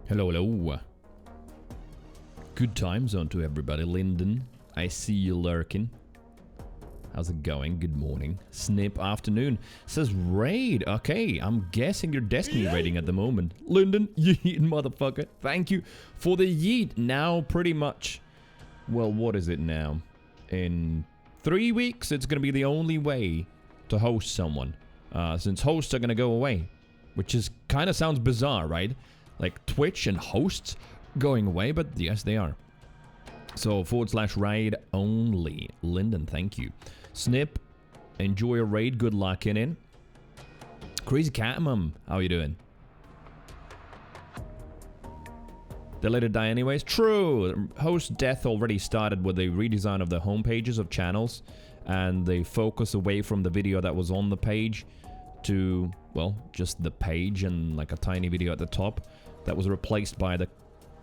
Hello, hello. Good time zone to everybody. Lyndon, I see you lurking. How's it going? Good morning. Snip afternoon. Says raid. Okay, I'm guessing you're Destiny raiding at the moment. Lyndon, yeet motherfucker. Thank you for the yeet. Now pretty much, well, what is it now? In 3 weeks, it's going to be the only way to host someone. Since hosts are going to go away. Which is kind of sounds bizarre, right? Like Twitch and hosts going away, but yes, they are. So /raid only. Lyndon, thank you. Snip, enjoy a raid. Good luck in it. Crazy Catmum, how you doing? They let it die anyways. True. Host death already started with a redesign of the home pages of channels, and they focus away from the video that was on the page to, well, just the page and like a tiny video at the top that was replaced by the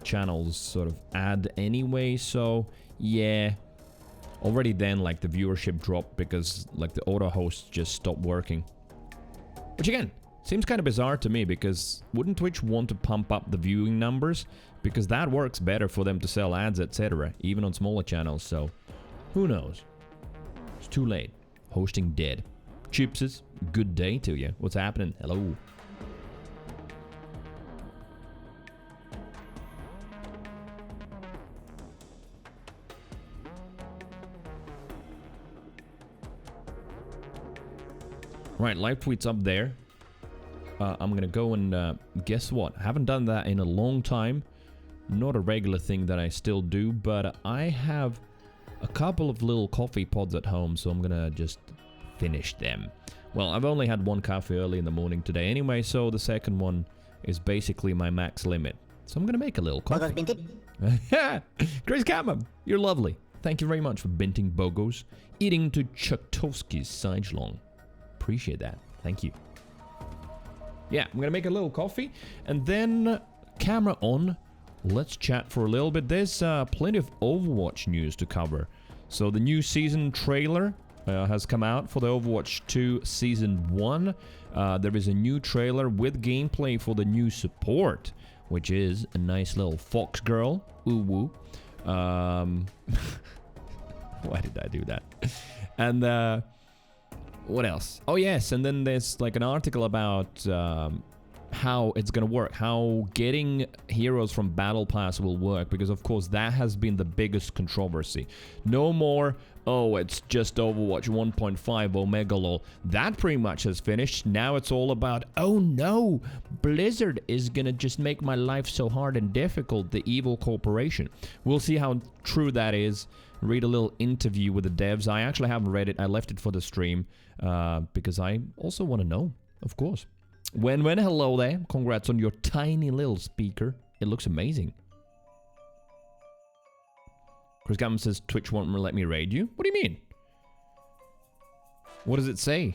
channel's sort of ad anyway. So yeah, already then like the viewership dropped because like the auto host just stopped working, which again seems kind of bizarre to me, because wouldn't Twitch want to pump up the viewing numbers, because that works better for them to sell ads, etc., even on smaller channels. So who knows? It's too late. Hosting dead. Chipses, good day to you. What's happening? Hello. Right, live tweets up there. I'm gonna go and guess what? I haven't done that in a long time. Not a regular thing that I still do, but I have a couple of little coffee pods at home, so I'm gonna just finish them. Well, I've only had one coffee early in the morning today anyway, so the second one is basically my max limit. So I'm gonna make a little coffee. Grace Catman, you're lovely. Thank you very much for binting bogos. Eating to Chuktovsky's Sidelong. Appreciate that. Thank you. Yeah, I'm gonna make a little coffee, and then camera on. Let's chat for a little bit. There's plenty of Overwatch news to cover. So the new season trailer has come out for the Overwatch 2 Season 1. There is a new trailer with gameplay for the new support, which is a nice little fox girl. Ooh woo. Why did I do that? And what else? Oh yes, and then there's like an article about how it's gonna work, how getting heroes from Battle Pass will work, because of course that has been the biggest controversy. No more, oh, it's just Overwatch 1.5 Omega LOL. That pretty much has finished. Now it's all about, oh no, Blizzard is gonna just make my life so hard and difficult, the evil corporation. We'll see how true that is. Read a little interview with the devs. I actually haven't read it. I left it for the stream because I also want to know, of course. When, hello there. Congrats on your tiny little speaker. It looks amazing. Chris Gammon says Twitch won't let me raid you. What do you mean? What does it say?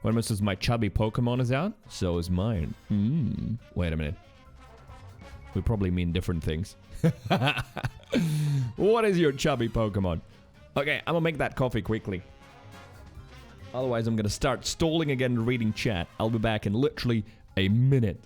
When says my chubby Pokemon is out, so is mine. Wait a minute. We probably mean different things. What is your chubby Pokemon? Okay, I'm gonna make that coffee quickly. Otherwise, I'm gonna start stalling again reading chat. I'll be back in literally a minute.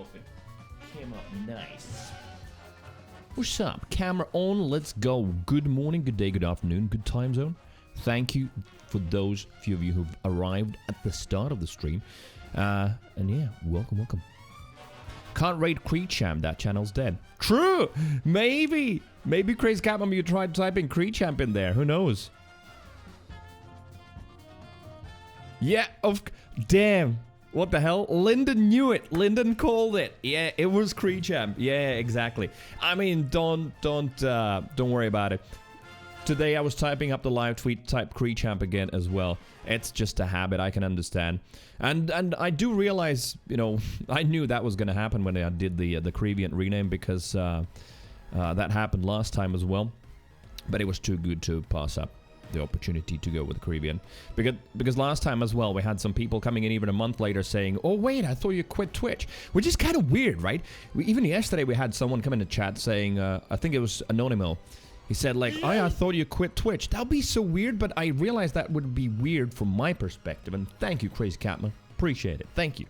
hope it came up nice. What's up? Camera on. Let's go. Good morning, good day, good afternoon, good time zone. Thank you for those few of you who've arrived at the start of the stream. And yeah, welcome. Can't rate Creechamp. That channel's dead. True. Maybe Crazy Catmom, you tried typing Creechamp in there. Who knows? Yeah. Damn. What the hell? Lyndon knew it. Lyndon called it. Yeah, it was Creechamp. Yeah, exactly. I mean, don't worry about it. Today I was typing up the live tweet, type Creechamp again as well. It's just a habit, I can understand. And I do realize, you know, I knew that was going to happen when I did the Creeviant rename, because that happened last time as well. But it was too good to pass up the opportunity to go with Creeviant. Because last time as well, we had some people coming in even a month later saying, oh wait, I thought you quit Twitch. Which is kind of weird, right? Even yesterday we had someone come in the chat saying, I think it was Anonymous. He said like, oh, I thought you quit Twitch. That would be so weird, but I realized that would be weird from my perspective. And thank you, Crazy Catman. Appreciate it. Thank you.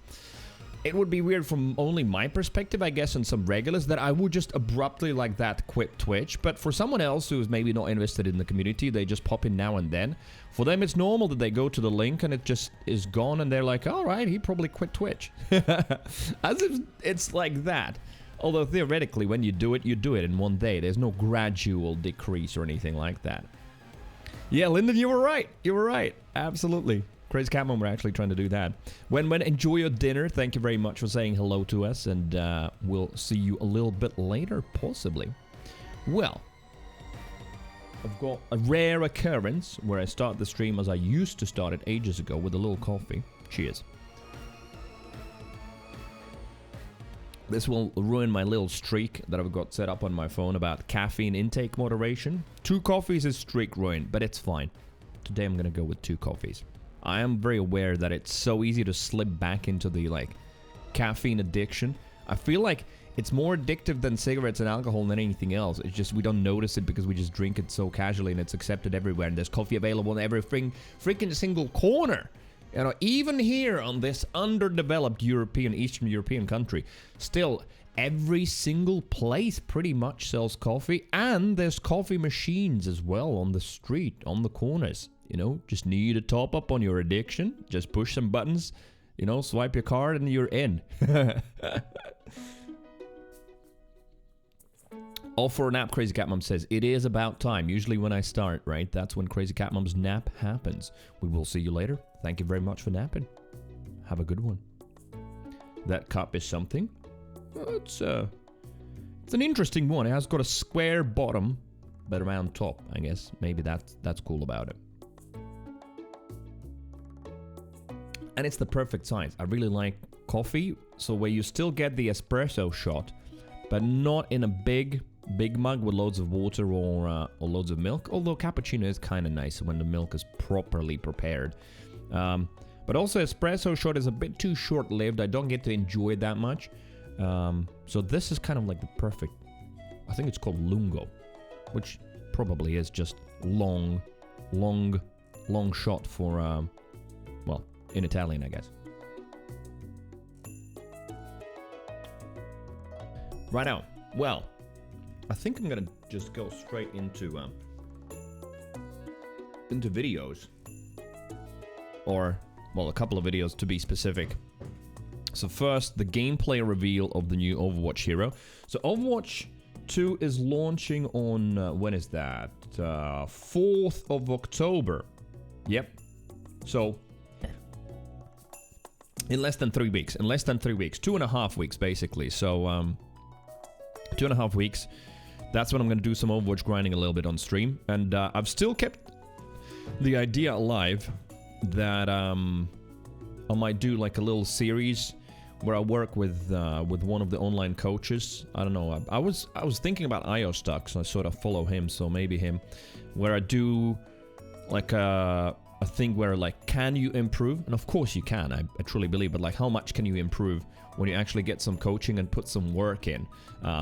It would be weird from only my perspective, I guess, and some regulars, that I would just abruptly like that quit Twitch. But for someone else who's maybe not invested in the community, they just pop in now and then. For them, it's normal that they go to the link and it just is gone, and they're like, all right, he probably quit Twitch. As if it's like that. Although theoretically, when you do it in one day. There's no gradual decrease or anything like that. Yeah, Lyndon, you were right. You were right. Absolutely. Crazy Catman, we're actually trying to do that. When enjoy your dinner. Thank you very much for saying hello to us, and we'll see you a little bit later, possibly. Well, I've got a rare occurrence where I start the stream as I used to start it ages ago, with a little coffee. Cheers. This will ruin my little streak that I've got set up on my phone about caffeine intake moderation. 2 coffees is streak ruined, but it's fine. Today I'm gonna go with 2 coffees. I am very aware that it's so easy to slip back into the, like, caffeine addiction. I feel like it's more addictive than cigarettes and alcohol than anything else. It's just we don't notice it because we just drink it so casually and it's accepted everywhere. And there's coffee available in every freaking single corner. You know, even here on this underdeveloped Eastern European country, still every single place pretty much sells coffee. And there's coffee machines as well on the street, on the corners. You know, just need a top up on your addiction. Just push some buttons, you know, swipe your card and you're in. All for a nap, Crazy Catmom says. It is about time. Usually when I start, right? That's when Crazy Catmom's nap happens. We will see you later. Thank you very much for napping. Have a good one. That cup is something. It's an interesting one. It has got a square bottom, but a round top, I guess. Maybe that's cool about it. And it's the perfect size. I really like coffee, so where you still get the espresso shot, but not in a big mug with loads of water or loads of milk. Although cappuccino is kind of nice when the milk is properly prepared. But also espresso shot is a bit too short-lived. I don't get to enjoy it that much. So this is kind of like the perfect. I think it's called lungo, which probably is just long shot for well, in Italian, I guess. Right now, well, I think I'm gonna just go straight into videos, or well, a couple of videos to be specific. So first, the gameplay reveal of the new Overwatch hero. So Overwatch 2 is launching on when is that? 4th of October. Yep. So in less than 3 weeks. 2.5 weeks basically. So 2.5 weeks. That's when I'm gonna do some Overwatch grinding a little bit on stream. And I've still kept the idea alive that I might do like a little series where I work with one of the online coaches. I don't know. I was thinking about IO Stuck, so I sort of follow him. So maybe him, where I do like a thing where like, can you improve? And of course you can. I truly believe, but like, how much can you improve when you actually get some coaching and put some work in,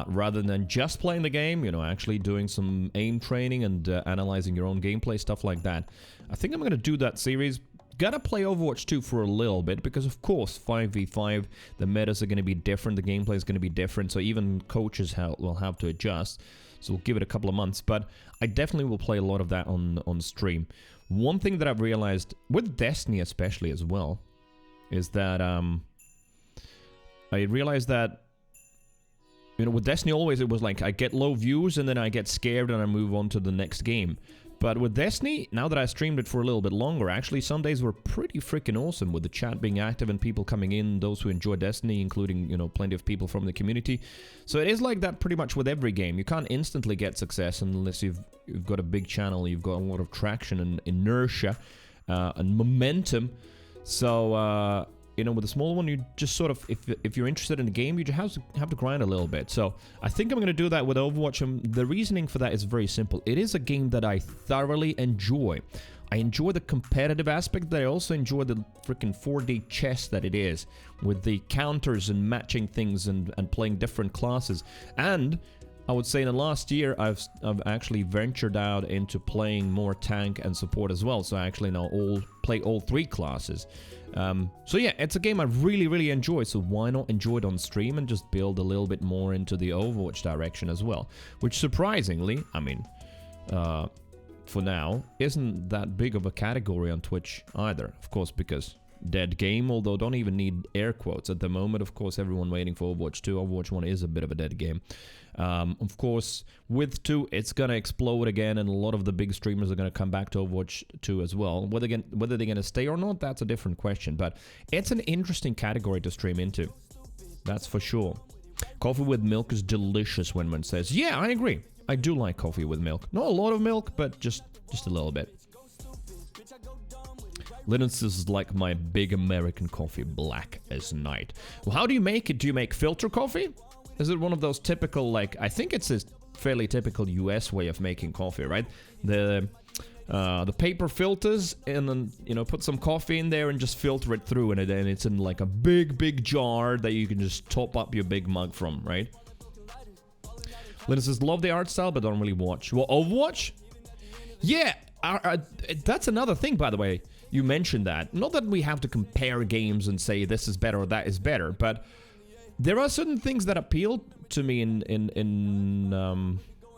rather than just playing the game? You know, actually doing some aim training and analyzing your own gameplay, stuff like that. I think I'm gonna do that series. gonna play Overwatch 2 for a little bit because, of course, 5v5, the metas are gonna be different, the gameplay is gonna be different, so even coaches will have to adjust. So we'll give it a couple of months, but I definitely will play a lot of that on stream. One thing that I've realized, with Destiny especially as well, is that I realized that, you know, with Destiny always it was like I get low views and then I get scared and I move on to the next game. But with Destiny, now that I streamed it for a little bit longer, actually some days were pretty freaking awesome with the chat being active and people coming in, those who enjoy Destiny, including, you know, plenty of people from the community. So it is like that pretty much with every game. You can't instantly get success unless you've got a big channel, you've got a lot of traction and inertia and momentum. So, you know, with a small one, you just sort of, if you're interested in the game, you just have to grind a little bit. So I think I'm going to do that with Overwatch, and the reasoning for that is very simple. It is a game that I thoroughly enjoy. I enjoy the competitive aspect, but I also enjoy the freaking 4D chess that it is, with the counters and matching things and playing different classes. And I would say in the last year, I've actually ventured out into playing more tank and support as well. So I actually now play all three classes. So yeah, it's a game I really enjoy, so why not enjoy it on stream and just build a little bit more into the Overwatch direction as well, which surprisingly, I mean, for now, isn't that big of a category on Twitch either, of course, because dead game, although don't even need air quotes at the moment. Of course, everyone waiting for Overwatch 2. Overwatch 1 is a bit of a dead game. Of course, with 2, it's gonna explode again, and a lot of the big streamers are gonna come back to Overwatch 2 as well. Whether they're gonna stay or not, that's a different question, but it's an interesting category to stream into. That's for sure. Coffee with milk is delicious, Winman says. Yeah, I agree. I do like coffee with milk. Not a lot of milk, but just a little bit. Linus is like my big American coffee, black as night. Well, how do you make it? Do you make filter coffee? Is it one of those typical, like, I think it's a fairly typical US way of making coffee, right? The paper filters, and then, you know, put some coffee in there and just filter it through, and it's in like a big jar that you can just top up your big mug from, right? Linus says, love the art style, but don't really watch. Well, Overwatch? Yeah, that's another thing, by the way. You mentioned that. Not that we have to compare games and say this is better or that is better, but there are certain things that appeal to me in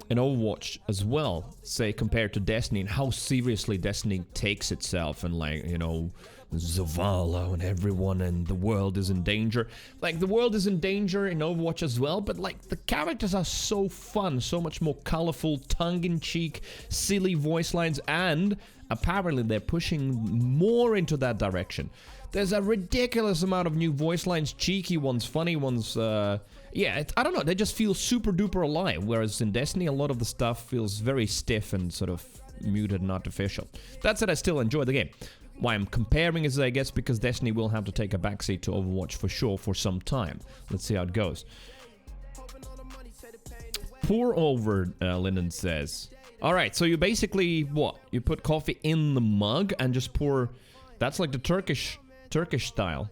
Overwatch as well, say compared to Destiny, and how seriously Destiny takes itself, and, like, you know, Zavala and everyone and the world is in danger. Like, the world is in danger in Overwatch as well, but, like, the characters are so fun, so much more colorful, tongue-in-cheek, silly voice lines, and apparently they're pushing more into that direction. There's a ridiculous amount of new voice lines, cheeky ones, funny ones. Yeah, I don't know, they just feel super duper alive, whereas in Destiny a lot of the stuff feels very stiff and sort of muted and artificial. That said, I still enjoy the game. Why I'm comparing is, I guess, because Destiny will have to take a backseat to Overwatch for sure for some time. Let's see how it goes. Pour over, Linden says. Alright, so you basically, what? You put coffee in the mug and just pour... That's like the Turkish style.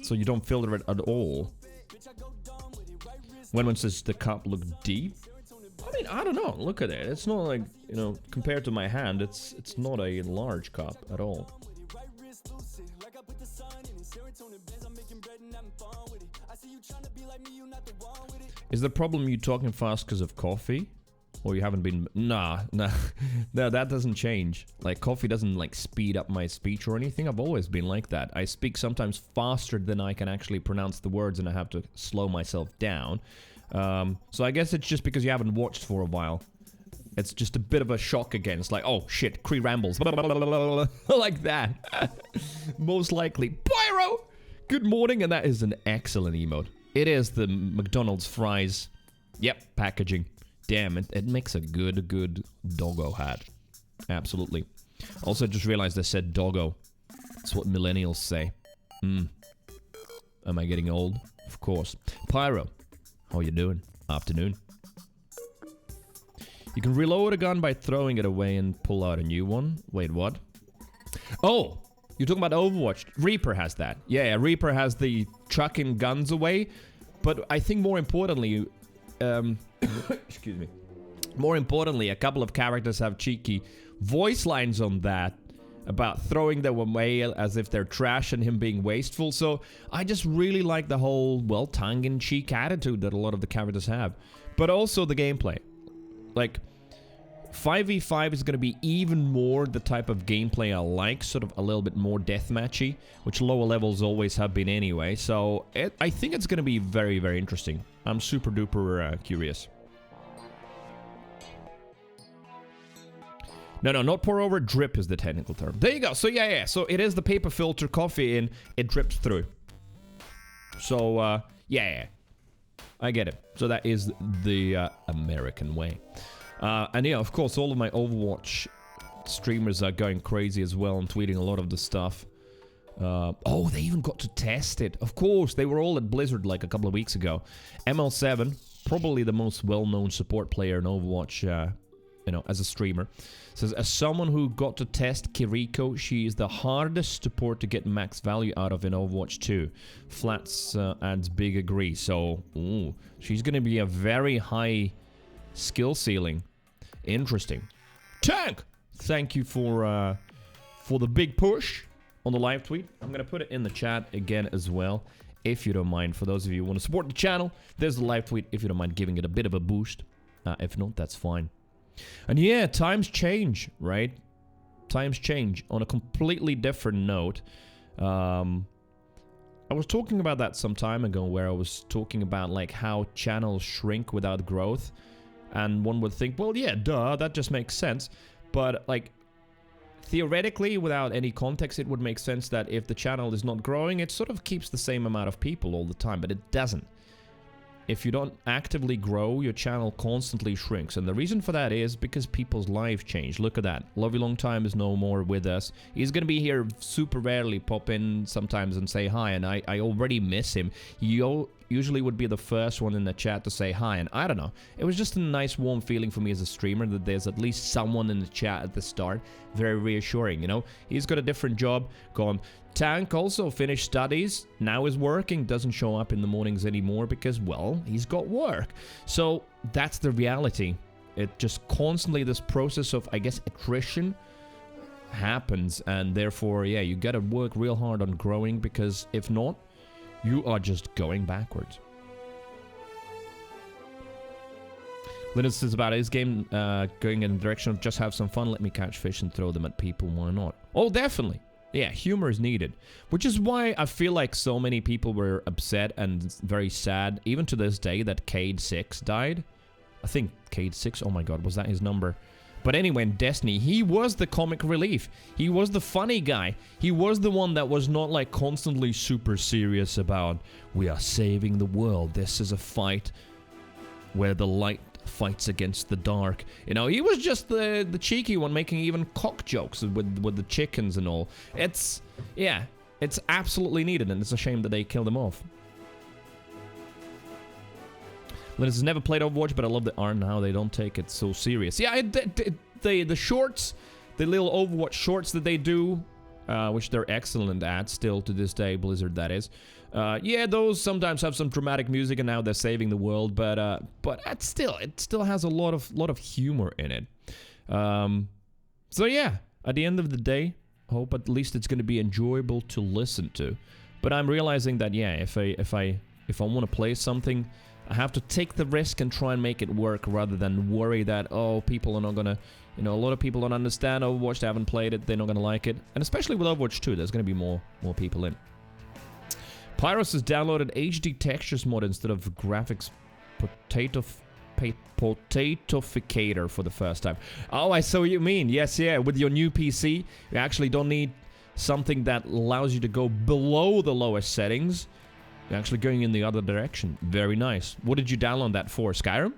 So you don't filter it at all. When one says the cup look deep? I mean, I don't know. Look at it. It's not like, you know, compared to my hand, it's not a large cup at all. Is the problem you talking fast because of coffee? Or you haven't been... Nah, that doesn't change. Like, coffee doesn't, like, speed up my speech or anything. I've always been like that. I speak sometimes faster than I can actually pronounce the words, and I have to slow myself down. So I guess it's just because you haven't watched for a while. It's just a bit of a shock again. It's like, oh, shit, Cree rambles. Like that. Most likely. Pyro! Good morning, and that is an excellent emote. It is the McDonald's fries. Yep, packaging. Damn, it makes a good doggo hat. Absolutely. Also, just realized I said doggo. That's what millennials say. Am I getting old? Of course. Pyro, how you doing? Afternoon. You can reload a gun by throwing it away and pull out a new one. Wait, what? Oh, you're talking about Overwatch. Reaper has that. Yeah, Reaper has the chucking guns away. But I think more importantly... excuse me. More importantly, a couple of characters have cheeky voice lines on that, about throwing them away as if they're trash and him being wasteful. So I just really like the whole, well, tongue-in-cheek attitude that a lot of the characters have. But also the gameplay. Like, 5v5 is going to be even more the type of gameplay I like, sort of a little bit more deathmatchy, which lower levels always have been anyway. So I think it's going to be very, very interesting. I'm super duper curious. No, not pour over, drip is the technical term. There you go. So yeah, so it is the paper filter coffee and it drips through. So yeah, I get it. So that is the American way. And yeah, of course, all of my Overwatch streamers are going crazy as well and tweeting a lot of the stuff. Oh, they even got to test it. Of course, they were all at Blizzard like a couple of weeks ago. ML7, probably the most well-known support player in Overwatch, you know, as a streamer, says, as someone who got to test Kiriko, she is the hardest support to get max value out of in Overwatch 2. Flats adds big agree. So, ooh, she's going to be a very high skill ceiling. Interesting. Tank! Thank you for the big push on the live tweet. I'm going to put it in the chat again as well, if you don't mind. For those of you who want to support the channel, there's the live tweet if you don't mind giving it a bit of a boost. If not, that's fine. And yeah, times change, right? Times change. On a completely different note, I was talking about that some time ago, where I was talking about like how channels shrink without growth. And one would think, well, yeah, duh, that just makes sense. But like, theoretically, without any context, it would make sense that if the channel is not growing, it sort of keeps the same amount of people all the time, but it doesn't. If you don't actively grow, your channel constantly shrinks. And the reason for that is because people's lives change. Look at that. Lovey Long Time is no more with us. He's going to be here super rarely, pop in sometimes and say hi. And I already miss him. He usually would be the first one in the chat to say hi. And I don't know. It was just a nice warm feeling for me as a streamer that there's at least someone in the chat at the start. Very reassuring, you know. He's got a different job going. Tank also finished studies, now is working, doesn't show up in the mornings anymore because, well, he's got work. So that's the reality. It just constantly, this process of, I guess, attrition happens, and therefore, yeah, you gotta work real hard on growing, because if not, you are just going backwards. Linus says about his game going in the direction of just have some fun, let me catch fish and throw them at people, why not? Oh, definitely. Yeah, humor is needed, which is why I feel like so many people were upset and very sad, even to this day, that Cade 6 died. I think Cade 6, oh my god, was that his number? But anyway, in Destiny, he was the comic relief. He was the funny guy. He was the one that was not like constantly super serious about, we are saving the world, this is a fight where the light fights against the dark. You know, he was just the cheeky one, making even cock jokes with the chickens and all. It's, yeah, it's absolutely needed, and it's a shame that they killed him off. Linus has never played Overwatch, but I love the art and how they don't take it so serious. Yeah, the shorts, the little Overwatch shorts that they do, which they're excellent at still to this day, Blizzard that is. Yeah, those sometimes have some dramatic music, and now they're saving the world, but it still has a lot of humor in it. So yeah, at the end of the day, I hope at least it's going to be enjoyable to listen to. But I'm realizing that yeah, if I want to play something, I have to take the risk and try and make it work, rather than worry that, oh, people are not gonna, you know, a lot of people don't understand Overwatch, they haven't played it, they're not gonna like it. And especially with Overwatch 2, there's gonna be more people in. Pyros has downloaded HD textures mod instead of graphics potatoficator for the first time. Oh, I see what you mean. Yes, yeah, with your new PC, you actually don't need something that allows you to go below the lowest settings. You're actually going in the other direction. Very nice. What did you download that for? Skyrim?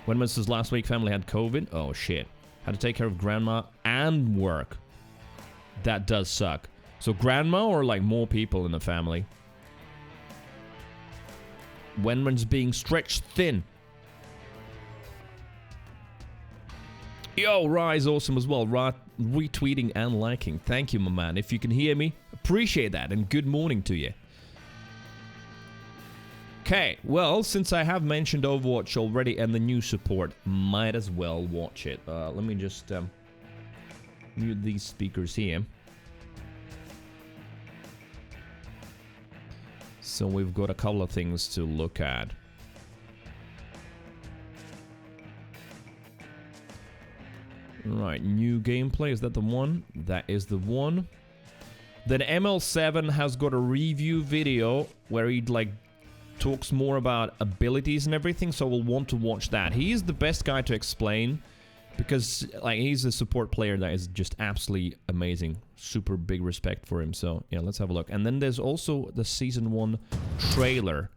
When was his last week? Family had COVID? Oh, shit. Had to take care of grandma and work. That does suck. So grandma or like more people in the family? Wenman's being stretched thin. Yo, Rise awesome as well. Retweeting and liking. Thank you, my man. If you can hear me, appreciate that, and good morning to you. Okay, well, since I have mentioned Overwatch already and the new support, might as well watch it. Let me just mute these speakers here. So we've got a couple of things to look at. Right, new gameplay, is that the one? That is the one. Then ML7 has got a review video where he like talks more about abilities and everything, so we'll want to watch that. He is the best guy to explain because like he's a support player that is just absolutely amazing. Super big respect for him. So yeah, let's have a look. And then there's also the season 1 trailer.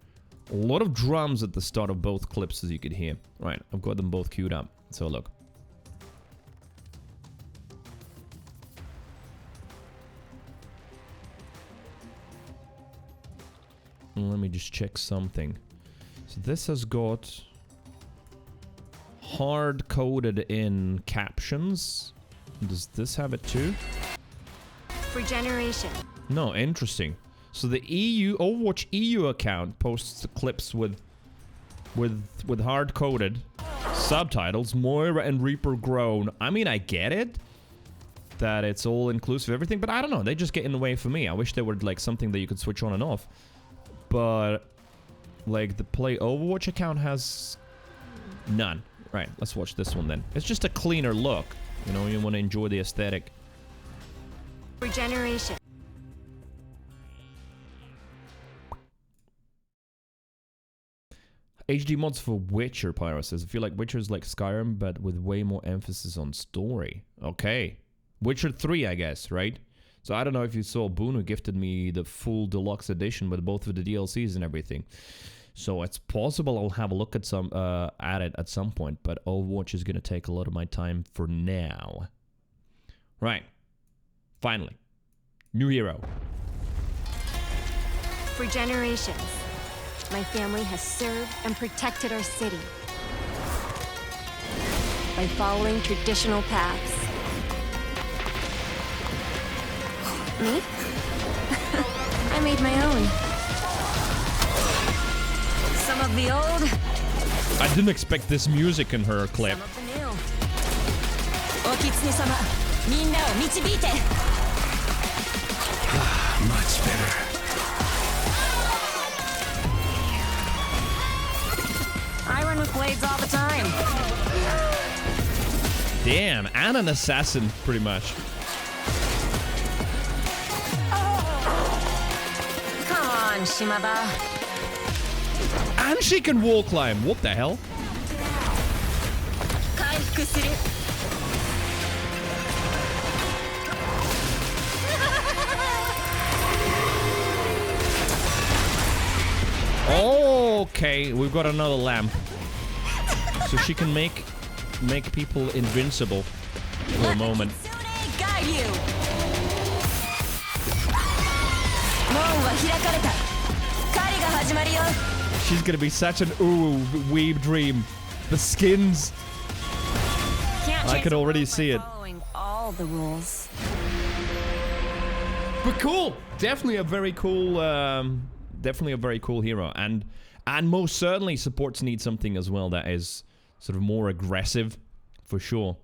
A lot of drums at the start of both clips, as you could hear. Right, I've got them both queued up. So look. Let me just check something. So this has got hard-coded in captions. Does this have it too? Regeneration. No, interesting. So the Overwatch EU account posts the clips with hard-coded subtitles. Moira and Reaper groan. I mean, I get it that it's all inclusive, everything, but I don't know. They just get in the way for me. I wish there were like something that you could switch on and off. But like the Play Overwatch account has none. Right, let's watch this one then. It's just a cleaner look. You know, you want to enjoy the aesthetic. Regeneration. HD mods for Witcher, Pyro says. I feel like Witcher's like Skyrim, but with way more emphasis on story. Okay. Witcher 3, I guess, right? So I don't know if you saw, Boone who gifted me the full deluxe edition with both of the DLCs and everything. So it's possible I'll have a look at it at some point, but Overwatch is going to take a lot of my time for now. Right. Finally. New hero. For generations, my family has served and protected our city by following traditional paths. Me? I made my own. Some of the old. I didn't expect this music in her clip. Some of the new. Okitsune-sama, minna o michibite. Much better. I run with blades all the time. Damn, and an assassin, pretty much. Come on, Shimada. And she can wall climb. What the hell? Kaifuku suru. Okay, we've got another lamp. So she can make people invincible for a moment. Guide you. She's gonna be such an weeb dream. The skins. I can already see it. Following all the rules. But cool. Definitely a very cool hero, and most certainly supports need something as well that is sort of more aggressive, for sure.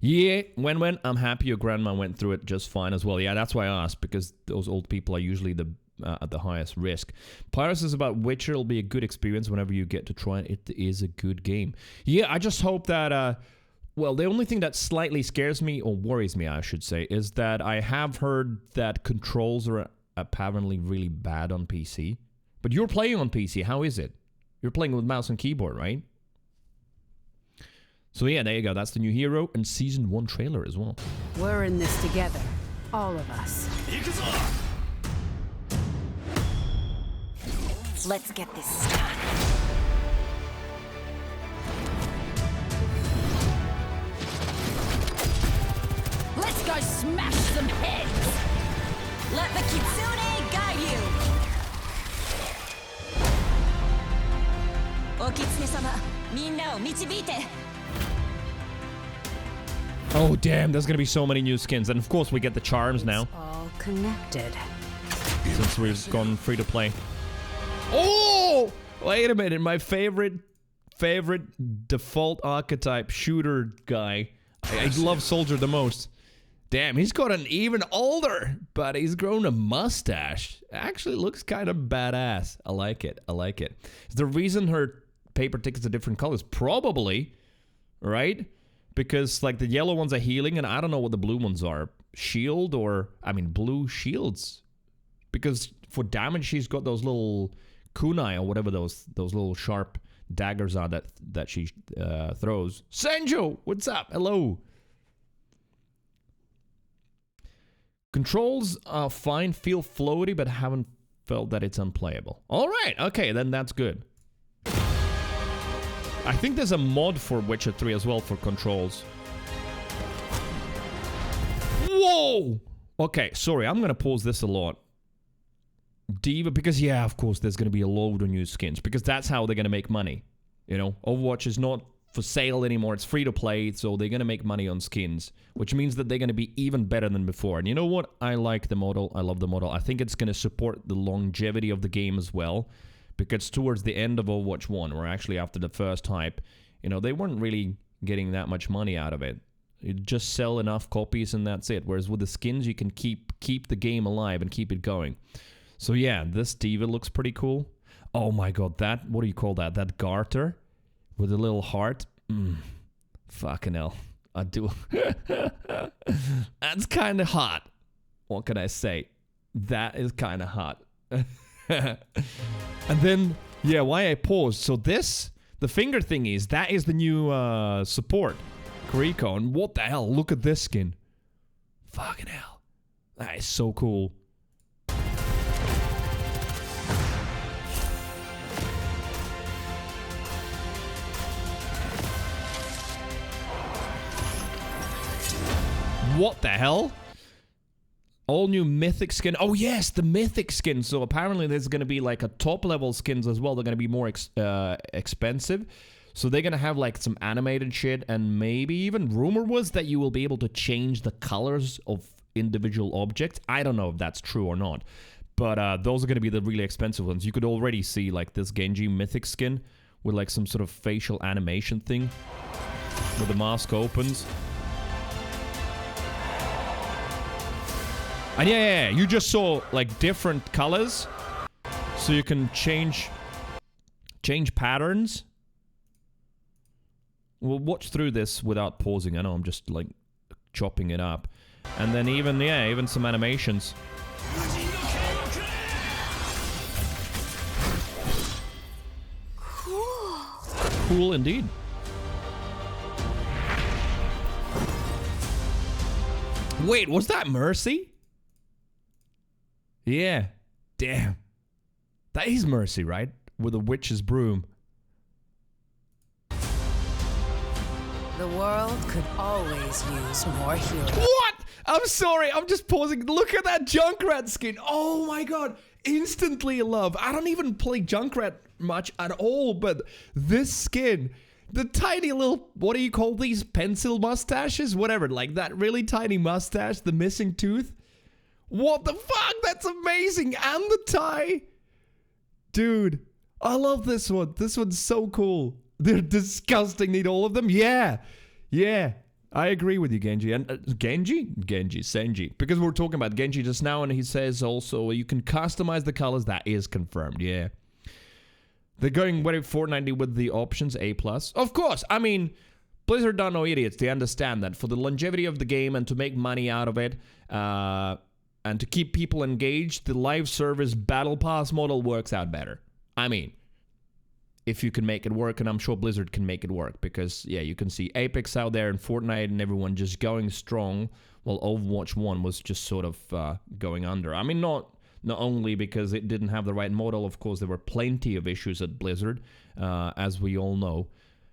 Yeah, when I'm happy your grandma went through it just fine as well. Yeah, that's why I asked, because those old people are usually at the highest risk. Pyro says about Witcher, it'll be a good experience whenever you get to try it. It is a good game. Yeah, I just hope that, well, the only thing that slightly scares me, or worries me, I should say, is that I have heard that controls are apparently really bad on PC. But you're playing on PC, how is it? You're playing with mouse and keyboard, right? So yeah, there you go. That's the new hero and Season 1 trailer as well. We're in this together. All of us. Let's get this started. Let's go smash some heads! Let the Kitsune guide you. Okitsune-sama, minna o michibite. Oh damn, there's gonna be so many new skins. And of course we get the charms now. All connected. since we've gone free to play. Oh! Wait a minute, my favorite default archetype shooter guy. I love Soldier the most. Damn, he's gotten even older, but he's grown a mustache. Actually looks kind of badass. I like it. I like it. Is the reason her paper tickets are different colors? Probably, right? Because like the yellow ones are healing, and I don't know what the blue ones are. Shield or, I mean, blue shields. Because for damage, she's got those little kunai or whatever those little sharp daggers are that she throws. Senjo, what's up? Hello. Controls are fine, feel floaty, but haven't felt that it's unplayable. All right, okay, then that's good. I think there's a mod for Witcher 3 as well for controls. Whoa! Okay, sorry, I'm gonna pause this a lot. Diva, because yeah, of course, there's gonna be a load of new skins, because that's how they're gonna make money. You know, Overwatch is not for sale anymore, it's free to play, so they're gonna make money on skins, which means that they're gonna be even better than before. And you know what? I like the model, I love the model. I think it's gonna support the longevity of the game as well, because towards the end of Overwatch 1, or actually after the first hype, you know, they weren't really getting that much money out of it. You just sell enough copies and that's it. Whereas with the skins, you can keep the game alive and keep it going. So yeah, this Diva looks pretty cool. Oh my god, that, what do you call that? That garter with a little heart. Fucking hell. I do. That's kind of hot. What can I say? That is kind of hot. And then, yeah, why I paused. So this, the finger thingies, that is the new support. Kuriko, and what the hell? Look at this skin. Fucking hell. That is so cool. What the hell? All new mythic skin. Oh yes, the mythic skin. So apparently there's going to be like a top level skins as well. They're going to be more expensive. So they're going to have like some animated shit, and maybe even rumor was that you will be able to change the colors of individual objects. I don't know if that's true or not. But those are going to be the really expensive ones. You could already see like this Genji mythic skin with like some sort of facial animation thing where the mask opens. And yeah, you just saw like different colors, so you can change patterns. We'll watch through this without pausing. I know I'm just like chopping it up, and then even some animations. Cool indeed. Wait, was that Mercy? Yeah. Damn. That is Mercy, right? With a witch's broom. The world could always use more heroes. What? I'm sorry. I'm just pausing. Look at that Junkrat skin. Oh my god. Instantly in love. I don't even play Junkrat much at all, but this skin, the tiny little, what do you call these? Pencil mustaches? Whatever. Like that really tiny mustache, the missing tooth. What the fuck? That's amazing. And the tie. Dude, I love this one. This one's so cool. They're disgusting. Need all of them? Yeah. Yeah. I agree with you, Genji. And Genji? Senji. Because we were talking about Genji just now, and he says also you can customize the colors. That is confirmed. Yeah. They're going very Fortnite with the options A+. Of course. I mean, Blizzard are no idiots. They understand that for the longevity of the game and to make money out of it, and to keep people engaged, the live service battle pass model works out better. I mean, if you can make it work, and I'm sure Blizzard can make it work, because, yeah, you can see Apex out there and Fortnite and everyone just going strong, while Overwatch 1 was just sort of going under. I mean, not only because it didn't have the right model, of course, there were plenty of issues at Blizzard, as we all know,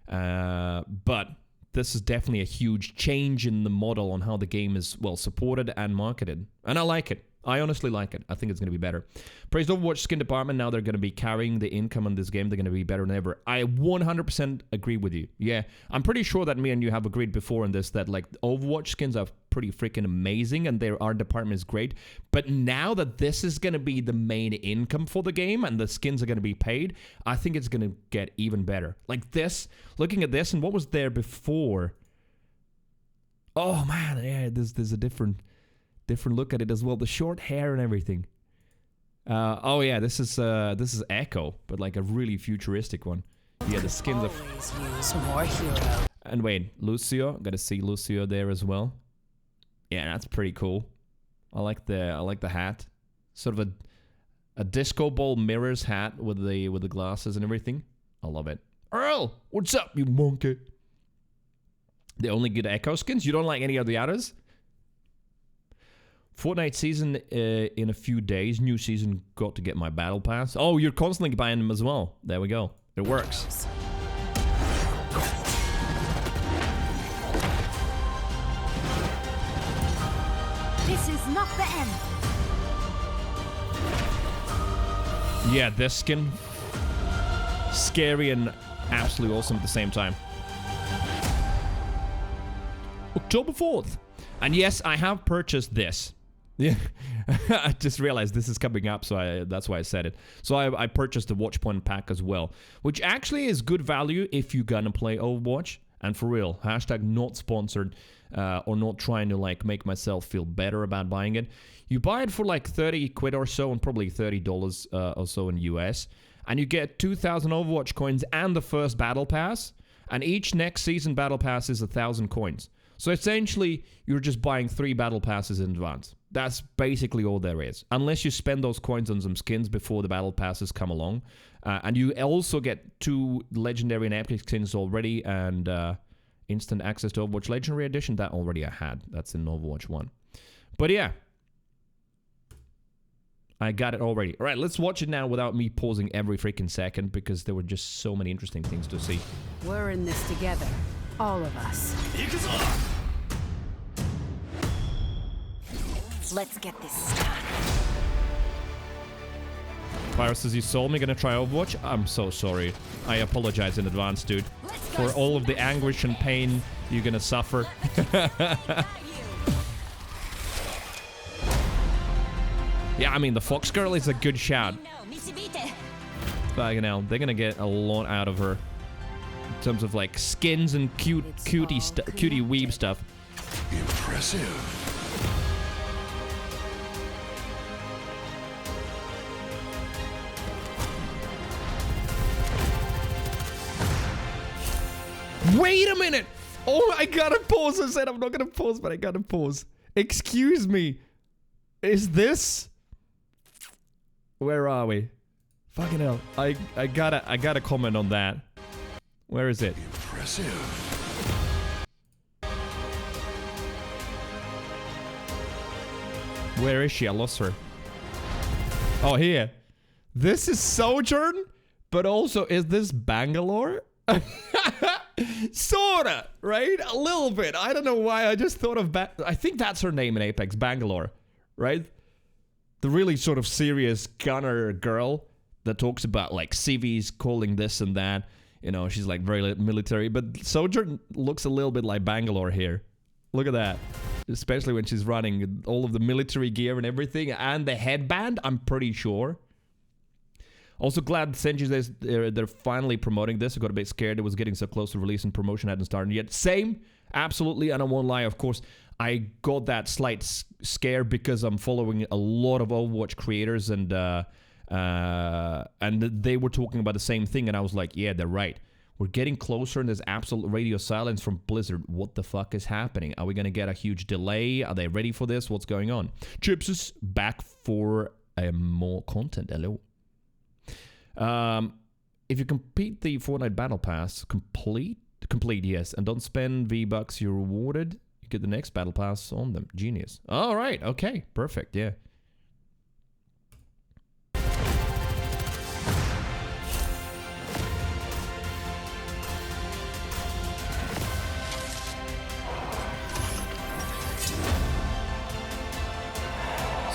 but this is definitely a huge change in the model on how the game is, well, supported and marketed. And I like it. I honestly like it. I think it's going to be better. Praise Overwatch skin department. Now they're going to be carrying the income on this game. They're going to be better than ever. I 100% agree with you. Yeah, I'm pretty sure that me and you have agreed before on this that like Overwatch skins are pretty freaking amazing and their art department is great. But now that this is going to be the main income for the game and the skins are going to be paid, I think it's going to get even better. Like this, looking at this and what was there before. Oh man, yeah, there's a different look at it as well. The short hair and everything. Oh yeah, this is Echo, but like a really futuristic one. Yeah, the skins are. Always use more hero. And wait, Lucio, gotta see Lucio there as well. Yeah, that's pretty cool. I like the hat, sort of a disco ball mirrors hat with the glasses and everything. I love it. Earl, what's up, you monkey? The only good Echo skins. You don't like any of the others? Fortnite season in a few days. New season, got to get my battle pass. Oh, you're constantly buying them as well. There we go. It works. This is not the end. Yeah, this skin. Scary and absolutely awesome at the same time. October 4th. And yes, I have purchased this. Yeah, I just realized this is coming up, so that's why I said it. So I purchased the Watchpoint pack as well, which actually is good value if you're gonna play Overwatch. And for real, hashtag not sponsored or not trying to like make myself feel better about buying it. You buy it for like 30 quid or so and probably $30 or so in US. And you get 2,000 Overwatch coins and the first battle pass. And each next season battle pass is 1,000 coins. So essentially, you're just buying 3 battle passes in advance. That's basically all there is. Unless you spend those coins on some skins before the battle passes come along. And you also get 2 legendary and epic skins already. And instant access to Overwatch Legendary Edition. That already I had. That's in Overwatch 1. But yeah. I got it already. All right, let's watch it now without me pausing every freaking second. Because there were just so many interesting things to see. We're in this together. All of us. Let's get this started. Viruses, you sold me, gonna try Overwatch? I'm so sorry. I apologize in advance, dude. For all of the anguish and pain you're gonna suffer. Yeah, I mean, the Fox Girl is a good shout. Fucking hell, they're gonna get a lot out of her. In terms of like skins and cutie weeb stuff. Impressive. Wait a minute! Oh, I gotta pause. I said I'm not gonna pause, but I gotta pause. Excuse me. Is this? Where are we? Fucking hell. I gotta comment on that. Where is it? Impressive. Where is she? I lost her. Oh, here. This is Sojourn, but also, is this Bangalore? Sorta, right? A little bit. I don't know why. I just thought of I think that's her name in Apex, Bangalore, right? The really sort of serious gunner girl that talks about like CVs calling this and that. You know, she's like very military, but Sojourn looks a little bit like Bangalore here. Look at that. Especially when she's running all of the military gear and everything and the headband, I'm pretty sure. Also glad Senji's they're finally promoting this. I got a bit scared it was getting so close to release and promotion hadn't started yet. Same, absolutely, and I won't lie, of course, I got that slight scare because I'm following a lot of Overwatch creators and they were talking about the same thing, and I was like, yeah, they're right. We're getting closer and there's absolute radio silence from Blizzard. What the fuck is happening? Are we going to get a huge delay? Are they ready for this? What's going on? Chips is back for more content. Hello. If you complete the Fortnite Battle Pass, complete, yes, and don't spend V-Bucks you're rewarded, you get the next Battle Pass on them. Genius. All right, okay, perfect, yeah.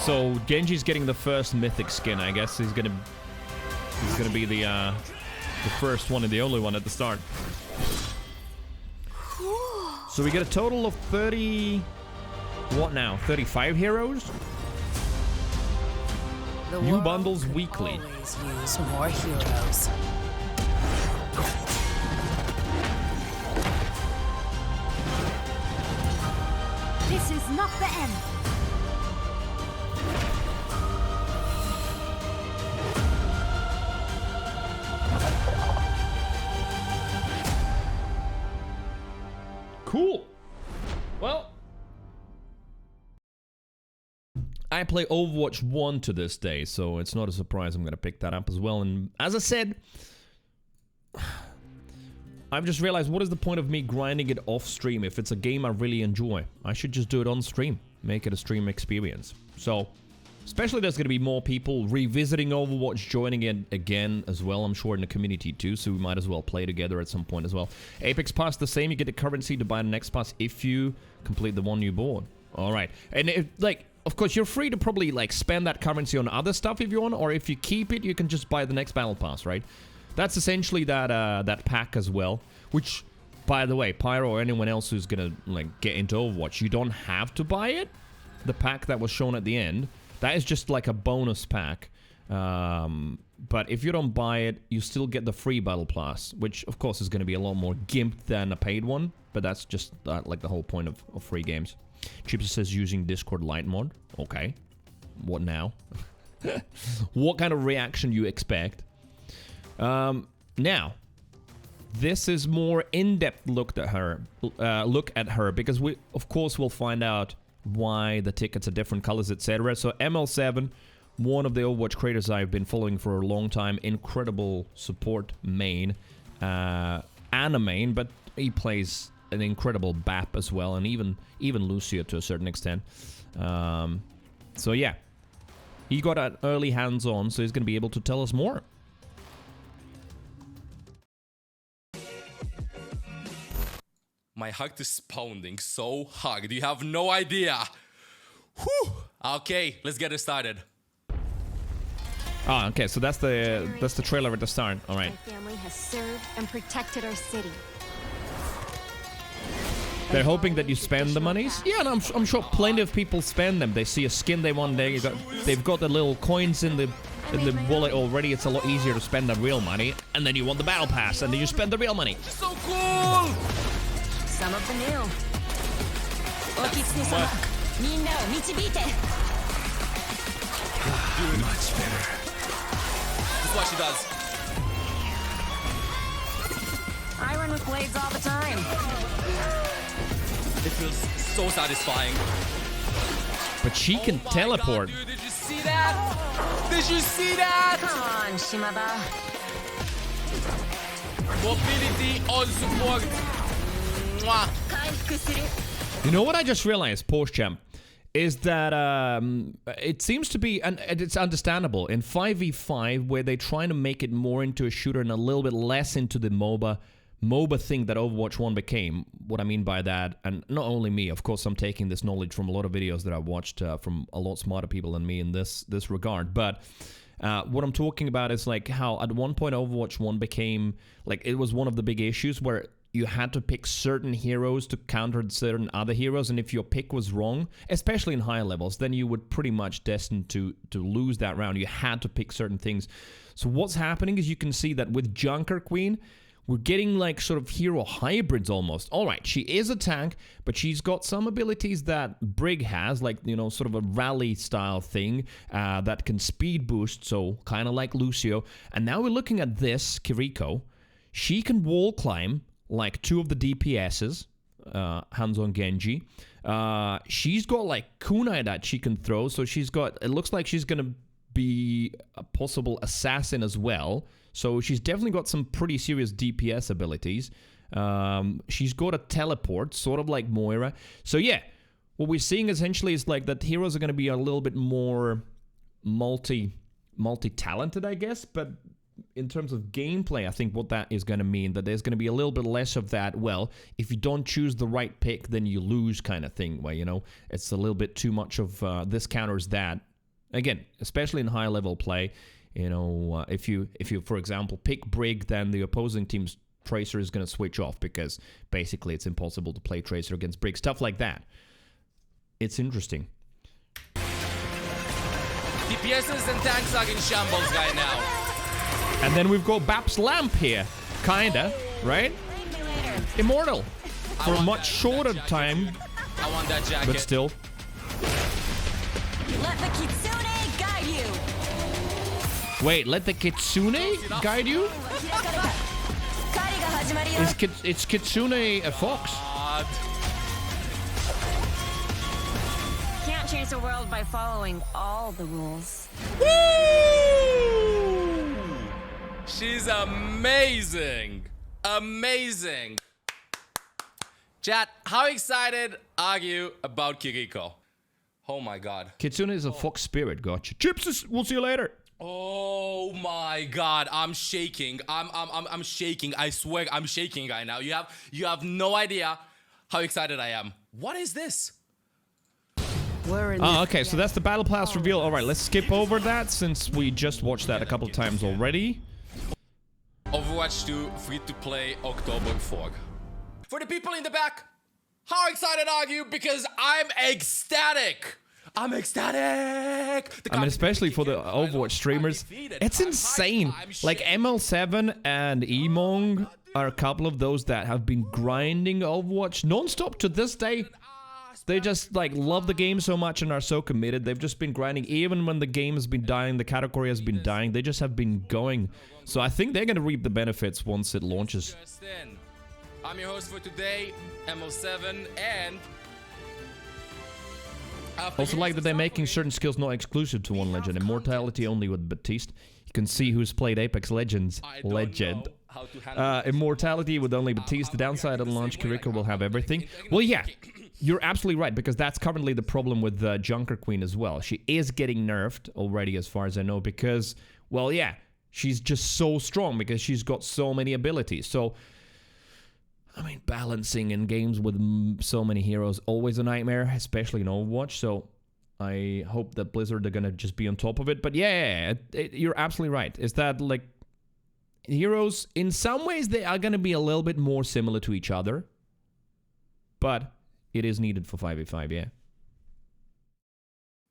So Genji's getting the first mythic skin, I guess. He's gonna be the first one and the only one at the start. So we get a total of 30... What now? 35 heroes? The New world bundles could weekly. Always use more heroes. This is not the end. Cool. Well, I play Overwatch 1 to this day, so it's not a surprise I'm going to pick that up as well. And as I said, I've just realized, what is the point of me grinding it off stream if it's a game I really enjoy? I should just do it on stream, make it a stream experience. So, especially there's going to be more people revisiting Overwatch, joining it again as well, I'm sure, in the community too, so we might as well play together at some point as well. Apex Pass the same, you get the currency to buy the next pass if you complete the one you bought. Alright, and if, like, of course, you're free to probably, like, spend that currency on other stuff if you want, or if you keep it, you can just buy the next battle pass, right? That's essentially that that pack as well, which, by the way, Pyro or anyone else who's gonna, like, get into Overwatch, you don't have to buy it. The pack that was shown at the end, that is just like a bonus pack. But if you don't buy it, you still get the free battle pass, which, of course, is gonna be a lot more gimped than a paid one, but that's just, like, the whole point of free games. Chips says using Discord Lite mod. Okay. What now? What kind of reaction you expect? Now, this is more in-depth look at her, because we, of course, will find out why the tickets are different colors, etc. So ML7, one of the Overwatch creators I've been following for a long time, incredible support main, and a main, but he plays an incredible BAP as well, and even Lucio to a certain extent. So yeah, he got an early hands-on, so he's going to be able to tell us more. My heart is pounding so hard, you have no idea. Whew. Okay, let's get it started. Oh, okay, so that's the trailer at the start. All right. My family has served and protected our city. They're hoping that you spend the monies. Yeah, and I'm sure plenty of people spend them. They see a skin they want, they've got the little coins in the wallet already. It's a lot easier to spend the real money, and then you want the battle pass, and then you spend the real money. So cool! Some of the new. Okitsune-sama, minna wo michibite. Much better. That's what she does. I run with blades all the time. It feels so satisfying. But she can my teleport. God, dude, did you see that? Did you see that? Come on, Shimada. Mobility on support. Mwah. You know what I just realized, Porsche, is that it seems to be, and it's understandable, in 5v5, where they're trying to make it more into a shooter and a little bit less into the MOBA thing that Overwatch 1 became. What I mean by that, and not only me, of course, I'm taking this knowledge from a lot of videos that I've watched from a lot smarter people than me in this regard, but what I'm talking about is like how at one point Overwatch 1 became, like, it was one of the big issues where you had to pick certain heroes to counter certain other heroes, and if your pick was wrong, especially in higher levels, then you would pretty much destined to lose that round. You had to pick certain things. So what's happening is you can see that with Junker Queen, we're getting like sort of hero hybrids almost. All right, she is a tank, but she's got some abilities that Brig has, like, you know, sort of a rally style thing that can speed boost, so kind of like Lucio. And now we're looking at this, Kiriko. She can wall climb like two of the DPSs, hands-on Genji. She's got like kunai that she can throw, so she's got, it looks like she's gonna be a possible assassin as well. So she's definitely got some pretty serious DPS abilities. She's got a teleport, sort of like Moira. So yeah, what we're seeing essentially is like that heroes are gonna be a little bit more multi-talented, I guess, but in terms of gameplay, I think what that is going to mean, that there's going to be a little bit less of that, well, if you don't choose the right pick, then you lose kind of thing, where, you know, it's a little bit too much of this counters that, Again, especially in high level play, you know, if you for example pick Brig, then the opposing team's Tracer is going to switch off because basically it's impossible to play Tracer against Brig. Stuff like that. It's interesting. DPSs and tanks are in shambles right now. And then we've got Bab's Lamp here. Kinda, right? Immortal. For a much shorter time. I want that jacket. But still. Let the Kitsune guide you. Wait, let the Kitsune guide you? Is Kitsune a fox? God. Can't change the world by following all the rules. Woo! She's amazing. Amazing. Chat, how excited are you about Kiriko? Oh my god. Kitsune is a fox spirit, gotcha. Chips, we'll see you later. Oh my god, I'm shaking. I'm shaking. I swear I'm shaking right now. You have no idea how excited I am. What is this? We're in Oh, okay, so that's the Battle Pass reveal. Alright, let's skip over that since we just watched that a couple of times already. Overwatch 2 free-to-play October 4. For the people in the back, how excited are you? Because I'm ecstatic. I'm ecstatic. I mean, especially for the Overwatch streamers, it's insane. Like ML7 and Emong are a couple of those that have been grinding Overwatch non-stop to this day. They just like love the game so much and are so committed. They've just been grinding even when the game has been dying, the category has been dying. They just have been going. So I think they're going to reap the benefits once it launches. I'm your host for today, ML7, and Also like that they're making certain skills not exclusive to one legend. Immortality only with Baptiste. You can see who's played Apex Legends. Legend. Immortality with only Baptiste. The downside of the launch, Kiriko will have everything. Well, yeah, you're absolutely right, because that's currently the problem with Junker Queen as well. She is getting nerfed already, as far as I know, because, well, yeah, she's just so strong because she's got so many abilities. So, I mean, balancing in games with so many heroes, always a nightmare, especially in Overwatch. So I hope that Blizzard are going to just be on top of it. But yeah, you're absolutely right. Is that, like, heroes, in some ways, they are going to be a little bit more similar to each other. But it is needed for 5v5, yeah.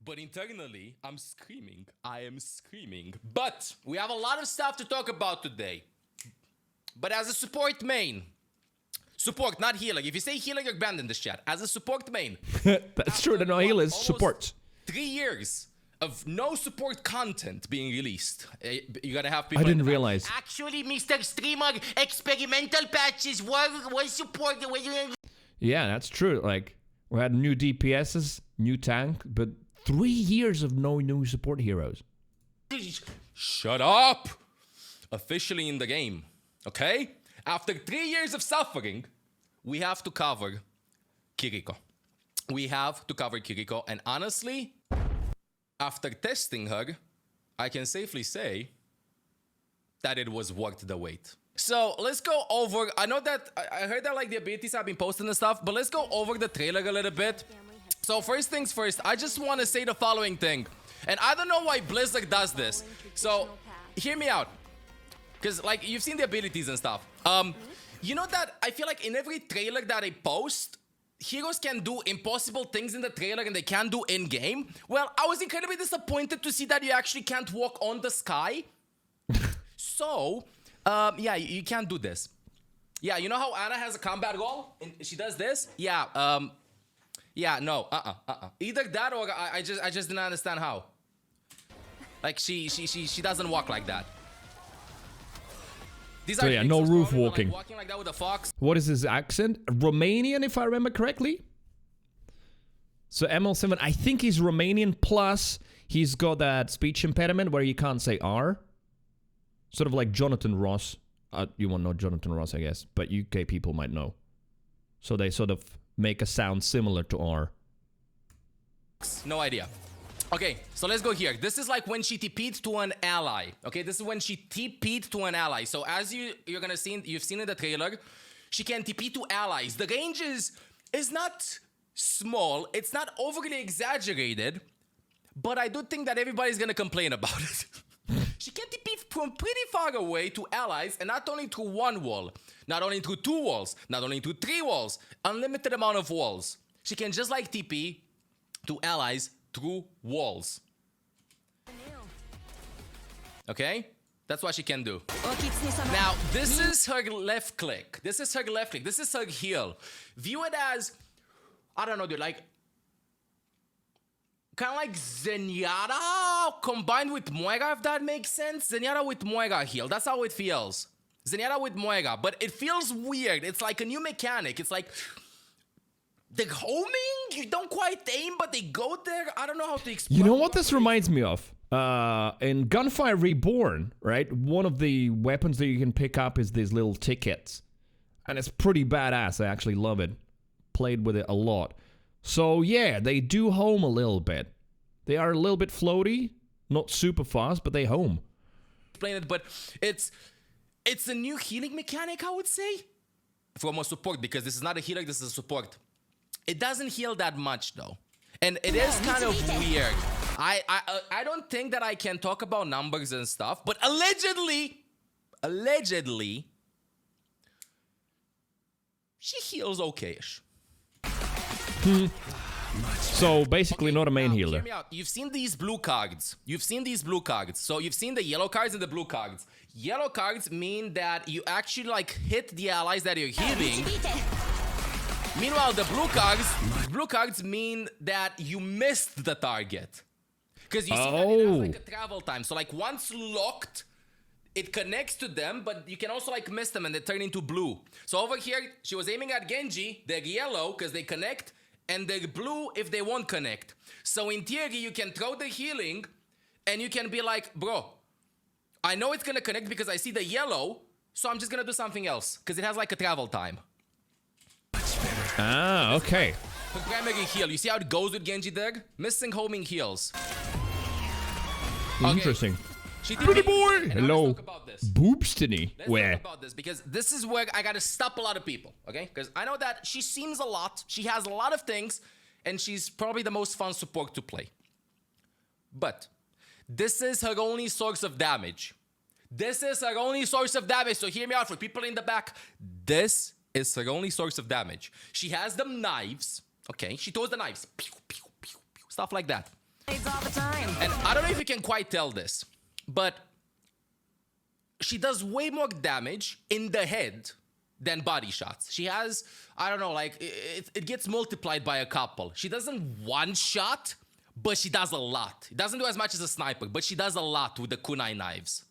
But internally, I'm screaming. I am screaming. But we have a lot of stuff to talk about today. But as a support main... Support, not healer. If you say healer, you're banned in this chat. As a support main. That's true, no healer is support. 3 years of no support content being released. You gotta have people... I didn't realize. Actually, Mr. Streamer, experimental patches were supported. Yeah, that's true. Like, we had new DPSs, new tank, but 3 years of no new support heroes. Shut up! Officially in the game, okay? After 3 years of suffering, we have to cover Kiriko. We have to cover Kiriko, and honestly, after testing her, I can safely say that it was worth the wait. So let's go over, I know that, I heard that like the abilities have been posted and stuff, but let's go over the trailer a little bit. So first things first, I just want to say the following thing. And I don't know why Blizzard does this. So, hear me out. Because, like, you've seen the abilities and stuff. You know that I feel like in every trailer that I post, heroes can do impossible things in the trailer and they can do in-game. Well, I was incredibly disappointed to see that you actually can't walk on the sky. So, yeah, you can't do this. Yeah, you know how Anna has a combat roll? And she does this? Yeah, yeah, no, Either that or I just didn't understand how. Like, she doesn't walk like that. These So are yeah, no roof like walking. walking like that with a fox. What is his accent? Romanian, if I remember correctly. So ML7, I think he's Romanian, plus he's got that speech impediment where you can't say R. Sort of like Jonathan Ross. You won't know Jonathan Ross, I guess, but UK people might know. So they sort of make a sound similar to R. No idea. Okay, so let's go here. This is like when she TP'd to an ally. Okay, this is when she TP'd to an ally. So as you're gonna see, you've seen in the trailer, she can TP to allies. The range is not small. It's not overly exaggerated, but I do think that everybody's gonna complain about it. She can TP from pretty far away to allies, and not only through one wall, not only through 2 walls, not only through 3 walls, unlimited amount of walls. She can just like TP to allies through walls. Okay? That's what she can do. Now, this is her left click. This is her left click. This is her heal. View it as, I don't know, dude, like, kind of like Zenyatta combined with Moira, if that makes sense. Zenyatta with Moira heal. That's how it feels. Zenyatta with Moira. But it feels weird. It's like a new mechanic. It's like they're homing. You don't quite aim, but they go there. I don't know how to explain. You know what this reminds me of? In Gunfire Reborn, right? One of the weapons that you can pick up is these little tickets. And it's pretty badass. I actually love it. Played with it a lot. So yeah, they do home a little bit. They are a little bit floaty, not super fast, but they home. Explain it, but it's a new healing mechanic, I would say, from a support, because this is not a healer, this is a support. It doesn't heal that much though, and it is kind of weird. I don't think that I can talk about numbers and stuff, but allegedly, she heals okay-ish. So basically not a main healer. Hear me out. You've seen these blue cards. So you've seen the yellow cards and the blue cards. Yellow cards mean that you actually like hit the allies that you're healing. Meanwhile, the blue cards mean that you missed the target. Because you see that it has like a travel time. So like once locked, it connects to them, but you can also like miss them and they turn into blue. So over here, she was aiming at Genji. They're yellow because they connect, and they're blue if they won't connect. So in theory, you can throw the healing, and you can be like, bro, I know it's gonna connect because I see the yellow, so I'm just gonna do something else, because it has like a travel time. Ah, okay. The primary heal, you see how it goes with Genji there? Missing homing heals. Interesting. Okay. She Pretty boy! And hello. let's talk about this. Boobstiny. Let's Where? talk about this, because this is where I gotta stop a lot of people, okay? Because I know that she seems a lot, she has a lot of things, and she's probably the most fun support to play. But this is her only source of damage. This is her only source of damage, so hear me out for people in the back. This is her only source of damage. She has them knives, okay? She throws the knives, pew, pew, pew, pew, stuff like that. All the time. And I don't know if you can quite tell this, but she does way more damage in the head than body shots. She has, I don't know, like, it gets multiplied by a couple. She doesn't one-shot, but she does a lot. It doesn't do as much as a sniper, but she does a lot with the kunai knives.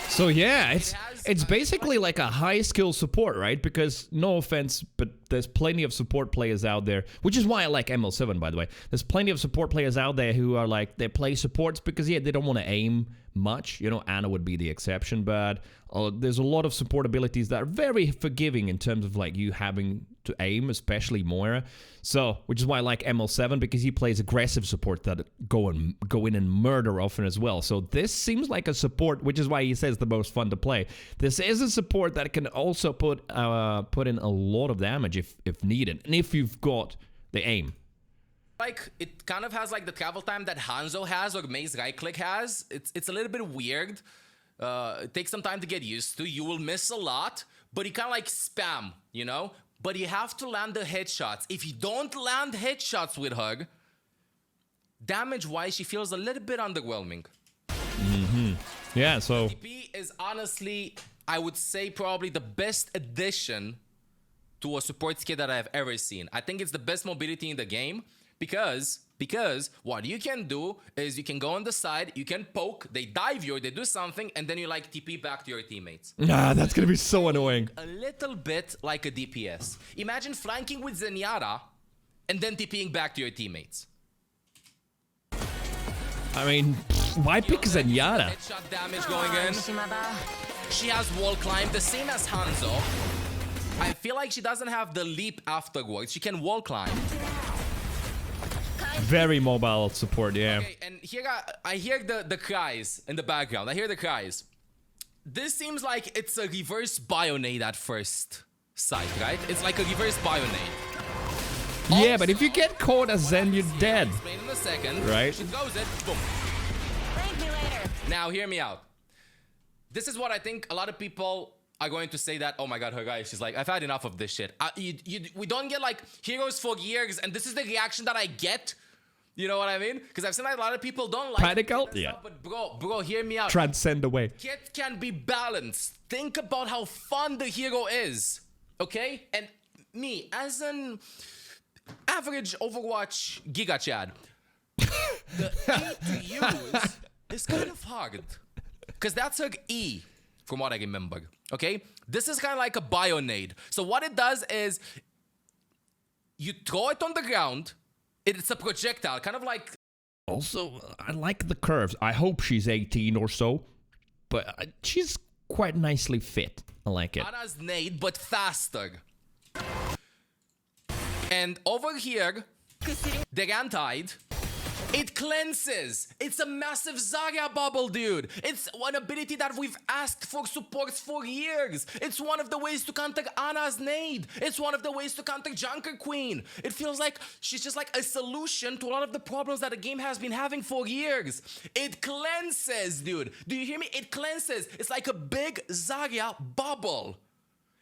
So yeah, it's basically like a high skill support, right? Because no offense, but there's plenty of support players out there, which is why I like ML7, by the way. There's plenty of support players out there who are like, they play supports because yeah, they don't want to aim much. You know, Ana would be the exception, but there's a lot of support abilities that are very forgiving in terms of like you having to aim, especially Moira. So, which is why I like ML7, because he plays aggressive support that go in and murder often as well. So this seems like a support, which is why he says the most fun to play. This is a support that can also put in a lot of damage if needed, and if you've got the aim. Like, it kind of has like the travel time that Hanzo has or Maze right click has. It's a little bit weird. It takes some time to get used to. You will miss a lot, but you kind of like spam, you know? But you have to land the headshots. If you don't land headshots with her, damage-wise, she feels a little bit underwhelming. Yeah, so TP is honestly, I would say, probably the best addition to a support skill that I've ever seen. I think it's the best mobility in the game because what you can do is you can go on the side, you can poke, they dive you, or they do something, and then you like TP back to your teammates. that's gonna be so annoying. A little bit like a DPS. Imagine flanking with Zenyatta and then TPing back to your teammates. I mean, why pick Zenyatta? Headshot damage going in. She has wall climb, the same as Hanzo. I feel like she doesn't have the leap afterwards. She can wall climb. Very mobile support, yeah. Okay, and here I hear the cries in the background. I hear the cries. This seems like it's a reverse Bionade at first sight, right? It's like a reverse Bionade. Yeah, but if you get caught as Zen, you're dead. Explain in a second. Right. She throws it. Boom. Thank me later. Now, hear me out. This is what I think a lot of people are going to say that, oh my god, her guy, she's like, I've had enough of this shit. We don't get like heroes for years, and this is the reaction that I get. You know what I mean? Because I've seen like, a lot of people don't like Practical? it, Yeah. But bro, hear me out. Transcend away. It can be balanced. Think about how fun the hero is, okay? And me, as an average Overwatch Giga Chad, the E to use is kind of hard. Because that's her E, from what I remember, okay? This is kind of like a Bionade. So what it does is, you throw it on the ground, it's a projectile, kind of like... Also, I like the curves. I hope she's 18 or so, but she's quite nicely fit. I like it. Ana's nade, but faster. And over here, the Antide, it cleanses. It's a massive Zarya bubble, dude. It's one ability that we've asked for supports for years. It's one of the ways to counter Ana's nade. It's one of the ways to counter Junker Queen. It feels like she's just like a solution to a lot of the problems that the game has been having for years. It cleanses, dude. Do you hear me? It cleanses. It's like a big Zarya bubble.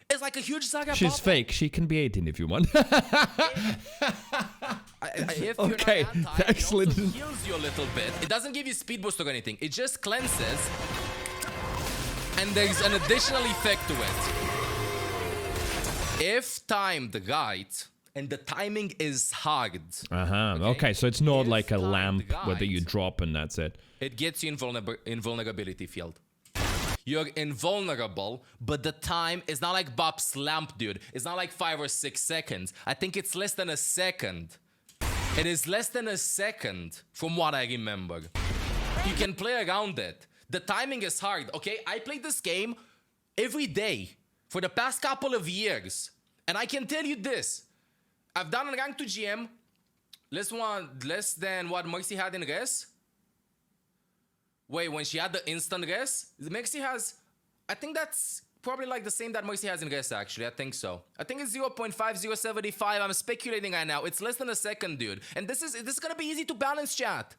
It's like a huge Zarya bubble. She's fake. She can be 18 if you want. If Okay, you're not anti, excellent. It also heals you a little bit. It doesn't give you speed boost or anything. It just cleanses. And there's an additional effect to it. If timed right, and the timing is hard, Okay, so it's not If like a timed lamp whether right, you drop and that's it. it gets you invulnerability field. You're invulnerable, but the time is not like Bob's lamp, dude. It's not like 5 or 6 seconds. I think it's less than a second. It is less than a second, from what I remember. You can play around it. The timing is hard, okay? I played this game every day for the past couple of years. And I can tell you this. I've done a rank to GM less than what Mercy had in res. Wait, when she had the instant res? Mercy has... I think that's probably like the same that Mercy has in res, actually. I think so. I think it's 0.5, 0.75. I'm speculating right now. It's less than a second, dude. And this is gonna be easy to balance, chat.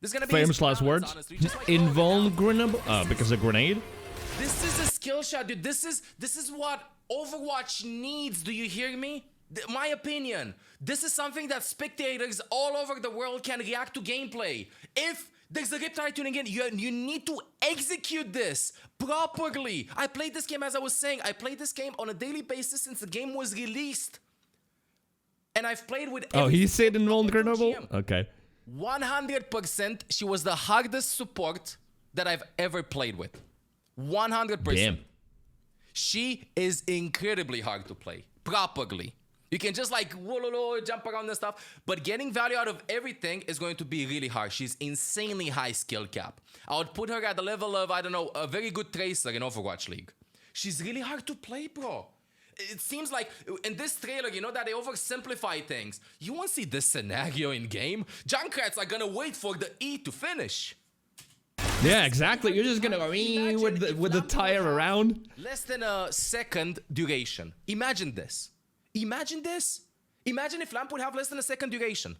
This is gonna be Famous easy to last balance, words. honestly. Just like Invulnerable? Because a grenade? this is a skill shot, dude. This is what Overwatch needs. Do you hear me? My opinion. This is something that spectators all over the world can react to gameplay. If there's a Riptide tuning in, you need to execute this properly. I played this game, as I was saying, I played this game on a daily basis since the game was released. And I've played with... Oh, he said GM. invulnerable? Okay. 100%, she was the hardest support that I've ever played with. 100%. Damn. She is incredibly hard to play properly. You can just like jump around and stuff, but getting value out of everything is going to be really hard. She's insanely high skill cap. I would put her at the level of, I don't know, a very good tracer in Overwatch League. She's really hard to play, bro. It seems like in this trailer, you know that they oversimplify things. You won't see this scenario in game. Junkrats are gonna wait for the E to finish. Yeah, exactly. You're just gonna go with the tire around. Less than a second duration. Imagine this. Imagine this. Imagine if Lamp would have less than a second duration.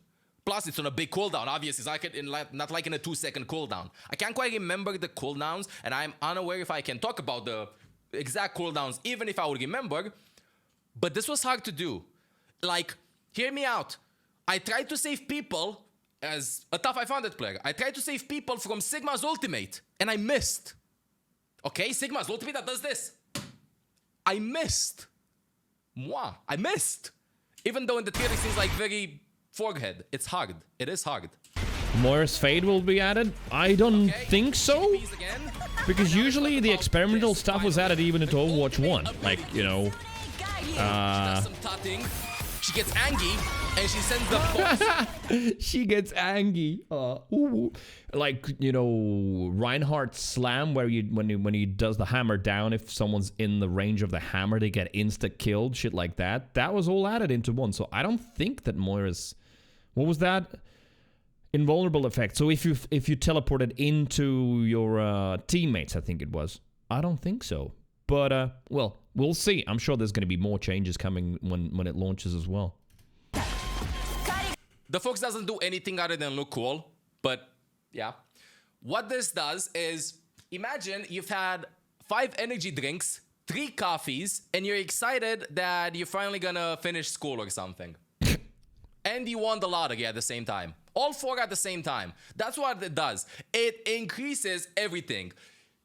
Plus, it's on a big cooldown. Obviously, it's not like in a 2-second cooldown. I can't quite remember the cooldowns, and I'm unaware if I can talk about the exact cooldowns, even if I would remember. But this was hard to do. Like, hear me out. I tried to save people as a tough 500 player. I tried to save people from Sigma's ultimate, and I missed. Okay, Sigma's ultimate that does this. I missed. I missed. Even though in the theory it seems like very forehead. It's hard. It is hard. Moira's Fade will be added? I don't think so. Again. Because usually the experimental stuff was added even into Overwatch 1. Like, you know... She does some tutting. She gets angry and she sends the boss. She gets angry. Like, you know, Reinhardt's slam where when he does the hammer down, if someone's in the range of the hammer, they get insta-killed, shit like that. That was all added into one. So I don't think that Moira's... What was that? Invulnerable effect. So if you teleported into your teammates, I think it was. I don't think so. But, well, we'll see. I'm sure there's going to be more changes coming when it launches as well. The Fox doesn't do anything other than look cool, but yeah. What this does is, imagine you've had 5 energy drinks, 3 coffees, and you're excited that you're finally gonna finish school or something. And you won the lottery at the same time. All 4 at the same time. That's what it does. It increases everything.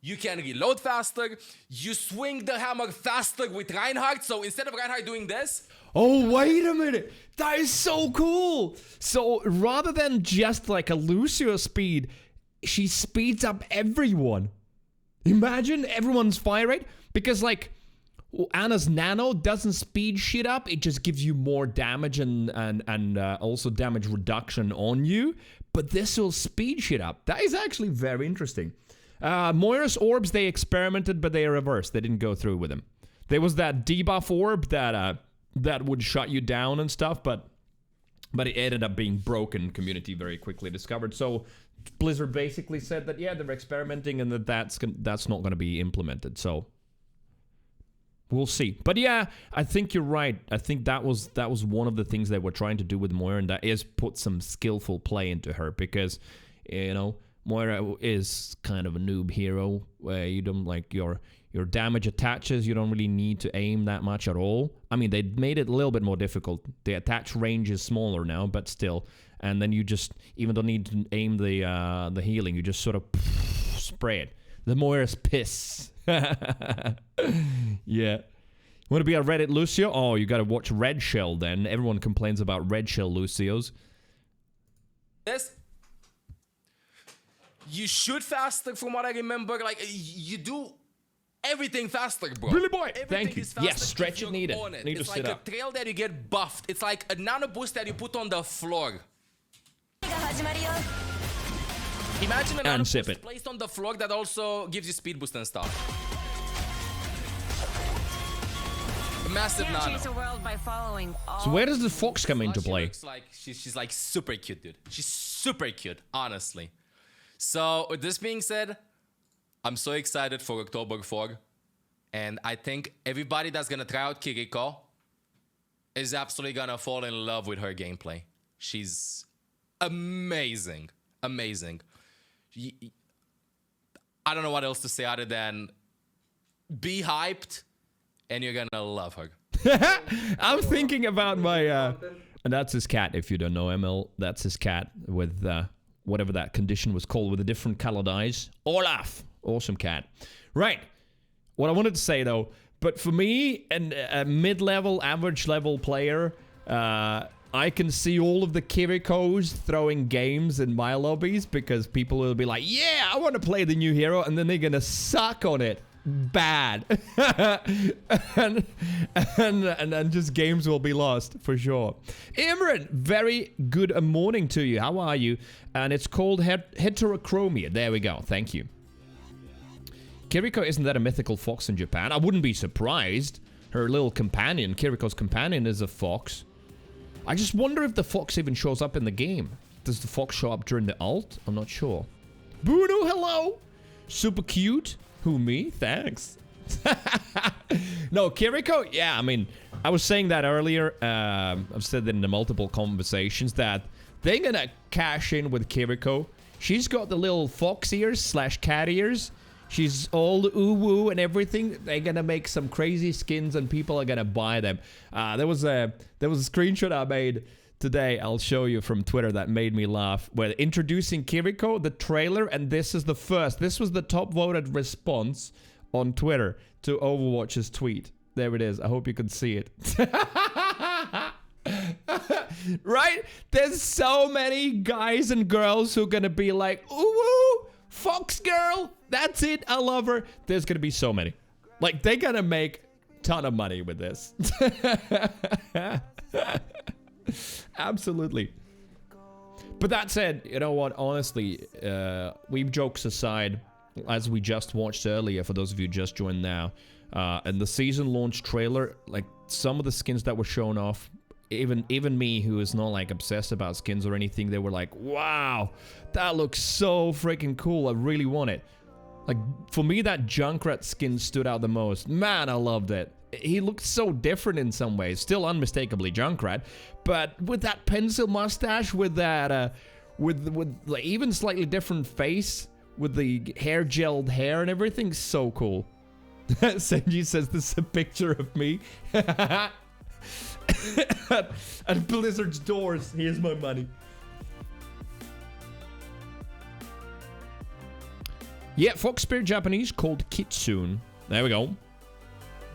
You can reload faster. You swing the hammer faster with Reinhardt. So instead of Reinhardt doing this... Oh, wait a minute. That is so cool. So rather than just like a Lucio speed, she speeds up everyone. Imagine everyone's fire rate. Because like Anna's nano doesn't speed shit up. It just gives you more damage and also damage reduction on you. But this will speed shit up. That is actually very interesting. Moira's orbs, they experimented, but they reversed. They didn't go through with them. There was that debuff orb that would shut you down and stuff, but it ended up being broken. Community very quickly discovered. So Blizzard basically said that, yeah, they're experimenting and that's not going to be implemented. So we'll see. But yeah, I think you're right. I think that was one of the things they were trying to do with Moira, and that is put some skillful play into her, because, you know, Moira is kind of a noob hero where you don't like your damage attaches. You don't really need to aim that much at all. I mean, they made it a little bit more difficult. The attach range is smaller now, but still. And then you just even don't need to aim the healing. You just sort of spray it. The Moira's piss. Yeah. Want to be a Reddit Lucio? Oh, you got to watch Red Shell then. Everyone complains about Red Shell Lucios. This. You shoot faster, from what I remember. Like, you do everything faster, bro. Really, boy? Everything Thank you. is faster Yes, stretch if it you're needed. on it. Need to it's sit like up. a trail that you get buffed. It's like a nano boost that you put on the floor. Imagine a nano boost placed on the floor that also gives you speed boost and stuff. A massive Can't nano. change the world by following all. So where does the fox come into She play? looks like she's like super cute, dude. She's super cute, honestly. So with this being said, I'm so excited for October 4, and I think everybody that's gonna try out Kiriko is absolutely gonna fall in love with her gameplay. She's amazing, amazing. I don't know what else to say other than be hyped, and you're gonna love her. I'm thinking about my and that's his cat. If you don't know ML, that's his cat with whatever that condition was called, with the different colored eyes. Olaf, awesome cat. Right. What I wanted to say though, but for me, a mid-level, average-level player, I can see all of the Kirikos throwing games in my lobbies, because people will be like, yeah, I want to play the new hero, and then they're gonna suck on it bad. and then just games will be lost for sure. Imran, very good morning to you. How are you? And it's called heterochromia. There we go. Thank you. Kiriko, isn't that a mythical fox in Japan? I wouldn't be surprised. Her little companion, Kiriko's companion, is a fox. I just wonder if the fox even shows up in the game. Does the fox show up during the ult? I'm not sure. Bruno, hello. Super cute. Who, me? Thanks. No, Kiriko? Yeah, I mean, I was saying that earlier. I've said that in the multiple conversations that they're gonna cash in with Kiriko. She's got the little fox ears / cat ears. She's all ooh-woo and everything. They're gonna make some crazy skins and people are gonna buy them. There was a screenshot I made today, I'll show you, from Twitter, that made me laugh. Where introducing Kiriko, the trailer, and this was the top voted response on Twitter to Overwatch's tweet. There it is. I hope you can see it. Right? There's so many guys and girls who are gonna be like, ooh, fox girl, that's it, I love her. There's gonna be so many. Like, they're gonna make a ton of money with this. Absolutely. But that said, you know what, honestly, weeb jokes aside, as we just watched earlier, for those of you who just joined now, and the season launch trailer, like, some of the skins that were shown off, even me, who is not like obsessed about skins or anything, they were like, wow, that looks so freaking cool, I really want it. Like, for me, that Junkrat skin stood out the most. Man, I loved it. he looked so different in some ways. Still unmistakably Junkrat, but with that pencil mustache, with that, with like even slightly different face, with the hair gelled hair and everything, so cool. Senji says this is a picture of me. At Blizzard's doors. Here's my money. Yeah, Fox Spirit Japanese called Kitsune. There we go.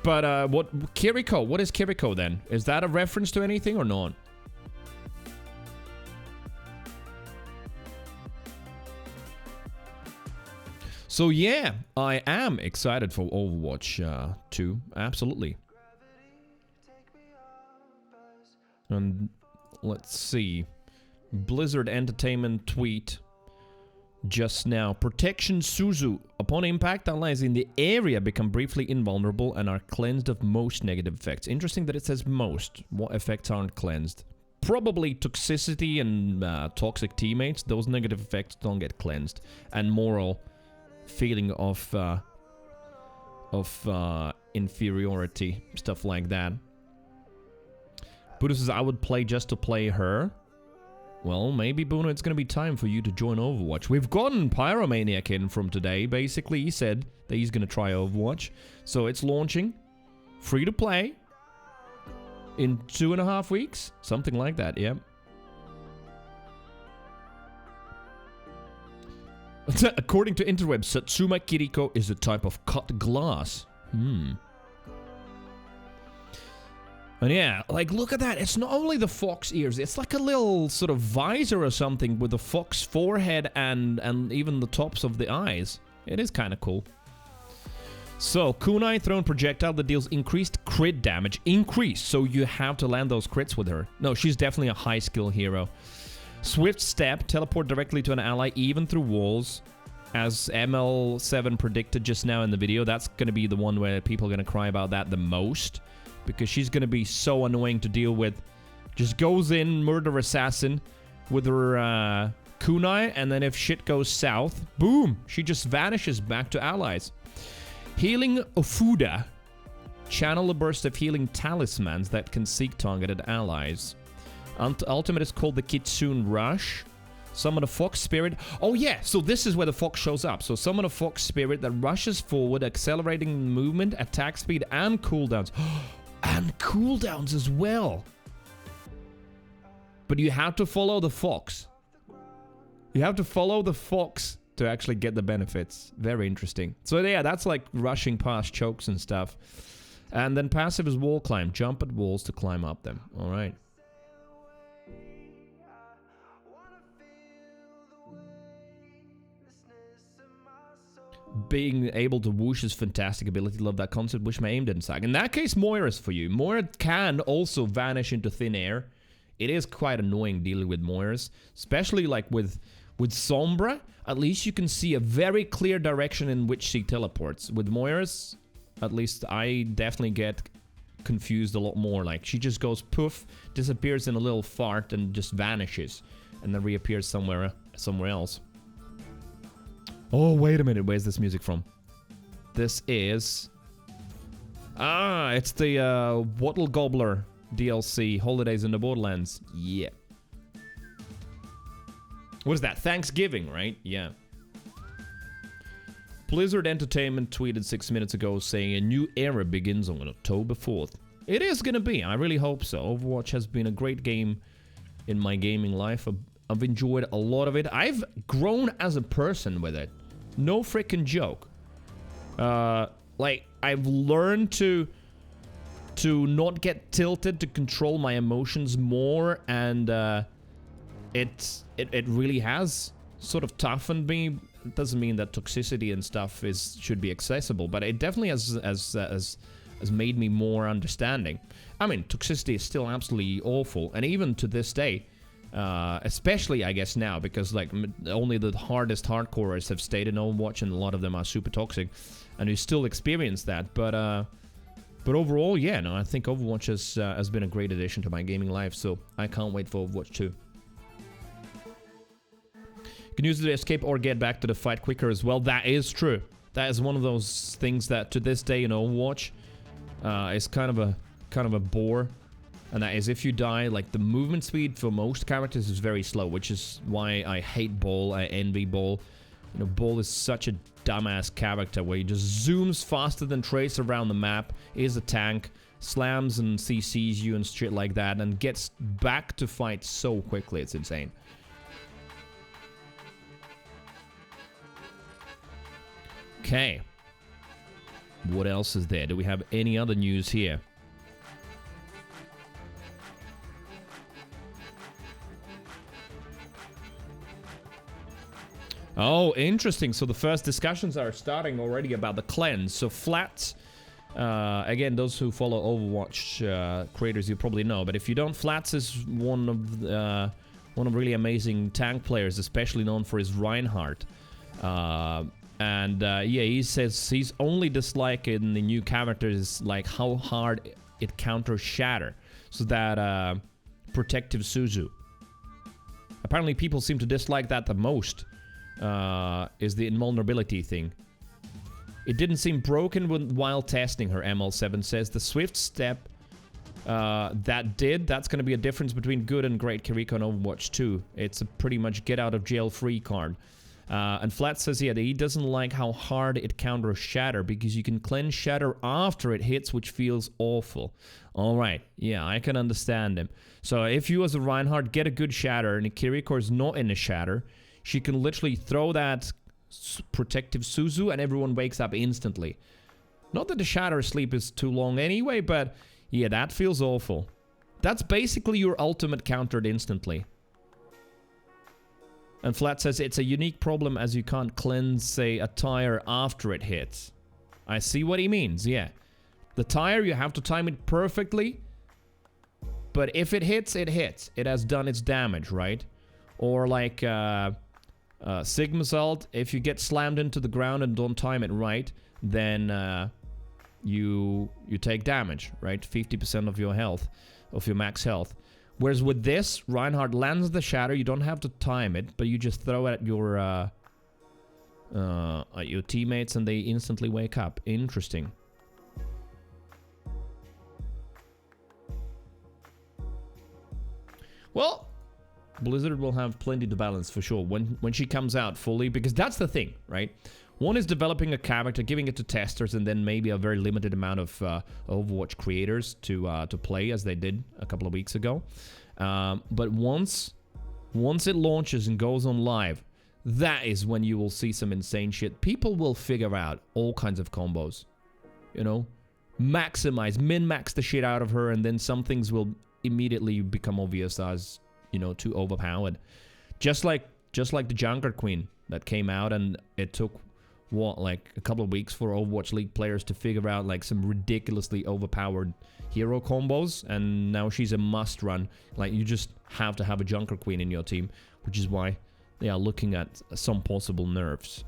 But what Kiriko? What is Kiriko then? Is that a reference to anything or not? So yeah, I am excited for Overwatch 2. Absolutely. And let's see. Blizzard Entertainment tweet just now. Protection Suzu. Upon impact, allies in the area become briefly invulnerable and are cleansed of most negative effects. Interesting that it says most. What effects aren't cleansed? Probably toxicity and toxic teammates. Those negative effects don't get cleansed. And moral feeling of inferiority. Stuff like that. Buddha says, I would play just to play her. Well, maybe, Bruno, it's going to be time for you to join Overwatch. We've gotten Pyromaniac in from today. Basically, he said that he's going to try Overwatch. So it's launching. Free to play. In 2.5 weeks. Something like that, yeah. According to interwebs, Satsuma Kiriko is a type of cut glass. And yeah, like, look at that. It's not only the fox ears. It's like a little sort of visor or something with the fox forehead and even the tops of the eyes. It is kind of cool. So, kunai thrown projectile that deals increased crit damage. Increased, so you have to land those crits with her. No, she's definitely a high skill hero. Swift step, teleport directly to an ally even through walls. As ML7 predicted just now in the video, that's going to be the one where people are going to cry about that the most. Because she's going to be so annoying to deal with. Just goes in, murder assassin, with her kunai, and then if shit goes south, boom, she just vanishes back to allies. Healing Ofuda. Channel a burst of healing talismans that can seek targeted allies. Ultimate is called the Kitsune Rush. Summon a fox spirit. Oh yeah, so this is where the fox shows up. So summon a fox spirit that rushes forward, accelerating movement, attack speed, and cooldowns. And cooldowns as well. But you have to follow the fox. You have to follow the fox to actually get the benefits. Very interesting. So yeah, that's like rushing past chokes and stuff. And then passive is wall climb. Jump at walls to climb up them. Alright. Being able to whoosh is fantastic ability. Love that concept. Wish my aim didn't sag. In that case, Moira's for you. Moira can also vanish into thin air. It is quite annoying dealing with Moira's. Especially like with Sombra. At least you can see a very clear direction in which she teleports. With Moira's, at least I definitely get confused a lot more. Like she just goes poof, disappears in a little fart and just vanishes. And then reappears somewhere else. Oh, wait a minute. Where's this music from? This is... Ah, it's the Wattle Gobbler DLC, Holidays in the Borderlands. Yeah. What is that? Thanksgiving, right? Yeah. Blizzard Entertainment tweeted 6 minutes ago saying a new era begins on October 4th. It is gonna be. I really hope so. Overwatch has been a great game in my gaming life. I've enjoyed a lot of it. I've grown as a person with it. No freaking joke. Like, I've learned to not get tilted, to control my emotions more, and it really has sort of toughened me. It doesn't mean that toxicity and stuff should be accessible, but it definitely has made me more understanding. I mean, toxicity is still absolutely awful, and even to this day, especially I guess now, because like only the hardest hardcorers have stayed in Overwatch, and a lot of them are super toxic, and you still experience that. But overall, yeah, no, I think Overwatch has been a great addition to my gaming life, so I can't wait for Overwatch 2. You can use it to escape or get back to the fight quicker as well. That is true. That is one of those things that to this day in Overwatch, is kind of a bore. And that is, if you die, like, the movement speed for most characters is very slow, which is why I hate Ball, I envy Ball. You know, Ball is such a dumbass character where he just zooms faster than Trace around the map, is a tank, slams and CCs you and shit like that, and gets back to fight so quickly, it's insane. Okay. What else is there? Do we have any other news here? Oh, interesting. So the first discussions are starting already about the cleanse. So Flats, again, those who follow Overwatch creators, you probably know. But if you don't, Flats is one of really amazing tank players, especially known for his Reinhardt. Yeah, he says his only dislike in the new character is like how hard it counters Shatter. So that protective Suzu. Apparently, people seem to dislike that the most. Is the invulnerability thing. It didn't seem broken while testing her, ML7 says. The swift step that's going to be a difference between good and great Kiriko and Overwatch 2. It's a pretty much get out of jail free card. And Flat says, yeah, that he doesn't like how hard it counters Shatter because you can cleanse Shatter after it hits, which feels awful. Alright, yeah, I can understand him. So if you as a Reinhardt get a good Shatter and Kiriko is not in a Shatter, she can literally throw that protective Suzu and everyone wakes up instantly. Not that the Shatter sleep is too long anyway, but yeah, that feels awful. That's basically your ultimate countered instantly. And Flat says it's a unique problem as you can't cleanse, say, a tire after it hits. I see what he means, yeah. The tire, you have to time it perfectly. But if it hits, it hits. It has done its damage, right? Or like Sigma Salt, if you get slammed into the ground and don't time it right, then you take damage, right? 50% of your health, of your max health. Whereas with this, Reinhardt lands the Shatter, you don't have to time it, but you just throw it at your teammates and they instantly wake up. Interesting. Well, Blizzard will have plenty to balance for sure when she comes out fully, because that's the thing, right? One is developing a character, giving it to testers, and then maybe a very limited amount of Overwatch creators to play, as they did a couple of weeks ago. But once it launches and goes on live, that is when you will see some insane shit. People will figure out all kinds of combos, you know, min-max the shit out of her, and then some things will immediately become obvious as, you know, too overpowered. Just like the Junker Queen that came out, and it took what, like a couple of weeks for Overwatch League players to figure out like some ridiculously overpowered hero combos, and now she's a must run. Like, you just have to have a Junker Queen in your team, which is why they are looking at some possible nerfs.